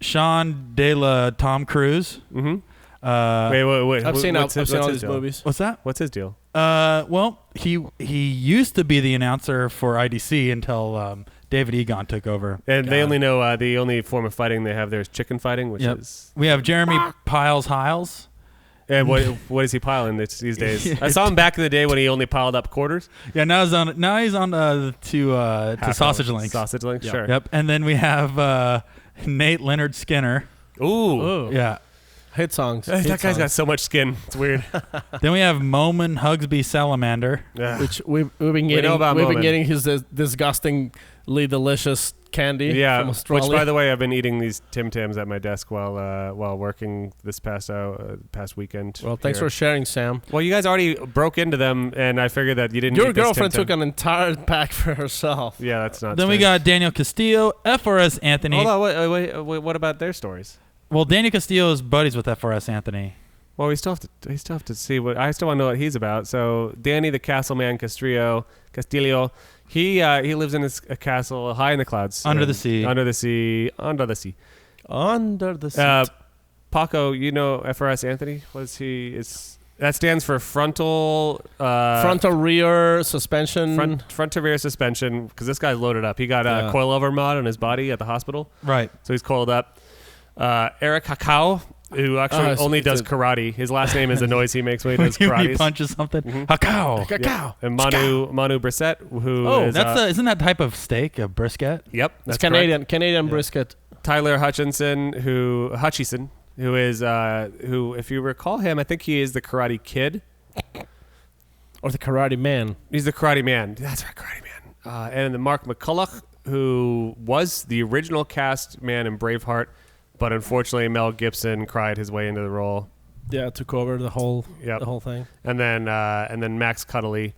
Sean De La Tom Cruise. Mm-hmm. Wait. I've seen all what's his these deal? movies. What's that? What's his deal? Well, he used to be the announcer for IDC until David Egan took over. And they only know the only form of fighting they have there is chicken fighting, which is. We have Jeremy Piles Hiles. And what is he piling these days? I saw him back in the day when he only piled up quarters. Yeah, now he's on to Sausage Links. Sausage Links, sure. Yep. And then we have Nate Leonard Skinner. Ooh. Yeah. Hit songs. That guy's got so much skin. It's weird. Then we have Moman Hugsby Salamander. Yeah. Which we've been know getting. about We've been Moman. getting his disgustingly delicious candy. Yeah, from Australia. which by the way, I've been eating these Tim Tams at my desk while working this past weekend. Well, thanks here. for sharing, Sam. Well, you guys already broke into them, and I figured that you didn't. Your eat this girlfriend Tim took Tam. an entire pack for herself. Yeah, that's not. Then we strange. got Daniel Castillo, FRS Anthony. Hold on, wait. What about their stories? Well, Daniel Castillo is buddies with FRS Anthony. Well, we still have to see what I still want to know what he's about. So, Danny the Castle Man Castillo, he lives in a castle high in the clouds, Under the sea. Under the sea. Paco, you know FRS Anthony? That stands for frontal rear suspension. front to rear suspension, because this guy's loaded up. He got a coilover mod on his body at the hospital, Right. so he's coiled up. Eric Hakao, who actually only does karate. His last name is the noise he makes when he does When karate. he punches something. Hakao. Cacao. And Manu Brissett, who is, Isn't that type of steak a brisket? yep, It's that's Canadian brisket. correct. Tyler Hutchison, who is who, if you recall him, I think he is the Karate Kid. Or the Karate Man. He's the Karate Man. That's right, Karate Man. And then Mark McCulloch, who was the original cast man in Braveheart, but unfortunately Mel Gibson cried his way into the role. Yeah, took over the whole thing. And then Max Cuddly.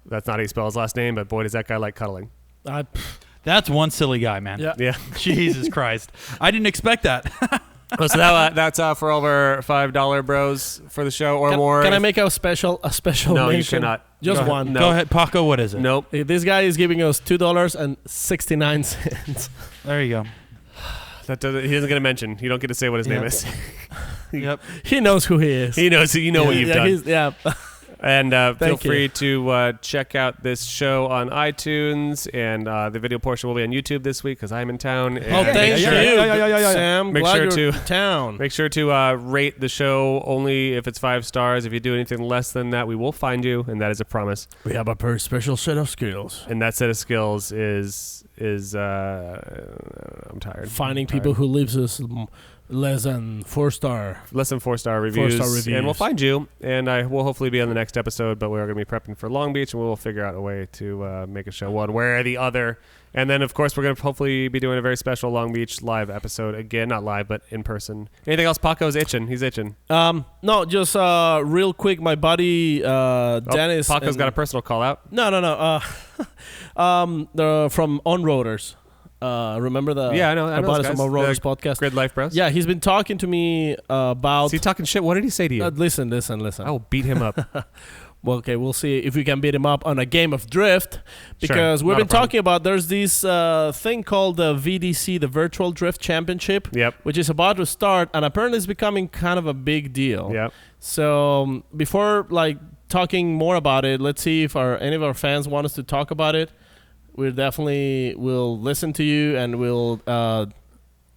That's not how you spell his last name, but boy, does that guy like cuddling. That's one silly guy, man. Yeah. Yeah. Jesus Christ. I didn't expect that. So that's for all of our $5 bros for the show or more. Can I make a special No, mention? you cannot. Just Go ahead. one. No. Go ahead, Paco. What is it? Nope. This guy is giving us $2.69. There you go. He doesn't get a mention. You don't get to say what his name is. Yep. He knows who he is. He knows. You know what you've done. Yeah. And feel Thank you. free to check out this show on iTunes, and the video portion will be on YouTube this week because I'm in town. And Thank you, Sam. Make Glad sure you're to- in town. Make sure to rate the show only if it's 5 stars. If you do anything less than that, we will find you, and that is a promise. We have a very special set of skills. And that set of skills is I'm tired. Finding I'm tired. people who leaves us less than 4-star. Less than 4-star reviews. 4-star reviews. And we'll find you, and I will hopefully be on the next episode, but we're going to be prepping for Long Beach, and we'll figure out a way to make a show one way or the other. And then, of course, we're going to hopefully be doing a very special Long Beach live episode. Again, not live, but in person. Anything else? Paco's itching. He's itching. No, just real quick, my buddy Dennis. Paco's got a personal call out. No. They're from On Roaders. Remember the? Yeah, I know. I bought some On Roaders podcast. Grid Life Bros. Yeah, he's been talking to me about. Is he talking shit? What did he say to you? Listen. I will beat him up. Well, okay, we'll see if we can beat him up on a game of drift, because Sure, we've not a been talking about there's this thing called the VDC, the Virtual Drift Championship, Yep. which is about to start, and apparently it's becoming kind of a big deal. Yep. So before talking more about it, let's see if any of our fans want us to talk about it. We definitely will listen to you, and we'll I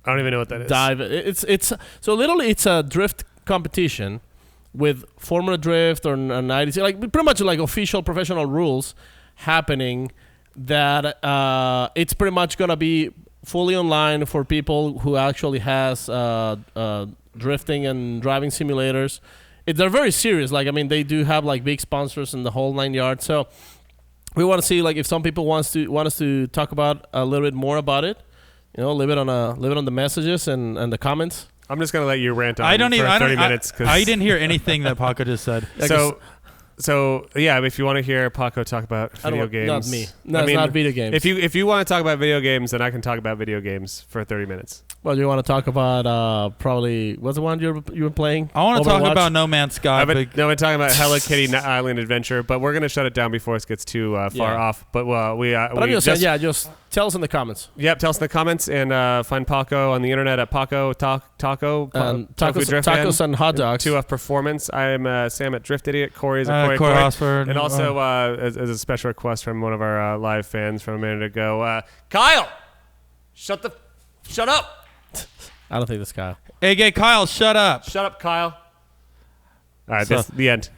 don't even know what that is. dive. It's so literally it's a drift competition with Formula Drift or an IDC, pretty much like official professional rules happening. That it's pretty much gonna be fully online for people who actually has drifting and driving simulators. They're very serious. They do have big sponsors and the whole 9 yards. So we want to see if some people want us to talk about a little bit more about it. Leave it on the messages and the comments. I'm just gonna let you rant on. I don't for even. 30 minutes. I didn't hear anything that Paco just said. So yeah, if you want to hear Paco talk about video games, Not me. No, it's not video games. If you want to talk about video games, then I can talk about video games for 30 minutes. Well, you want to talk about probably what's the one you were playing? I want to talk Overwatch? about No Man's Sky. I've been talking about Hello Kitty Island Adventure, but we're gonna shut it down before it gets too far off. But I'm just saying, just tell us in the comments. Yep, tell us in the comments, and find Paco on the internet at Paco Taco Tacos and hot dogs. 2F Performance. I'm Sam at Drift Idiot. Corey's at Corey Corey. Hosford. And also, as a special request from one of our live fans from a minute ago, Kyle, shut up. I don't think this guy. Hey, gay Kyle, shut up. Shut up, Kyle. All right, So- that's the end.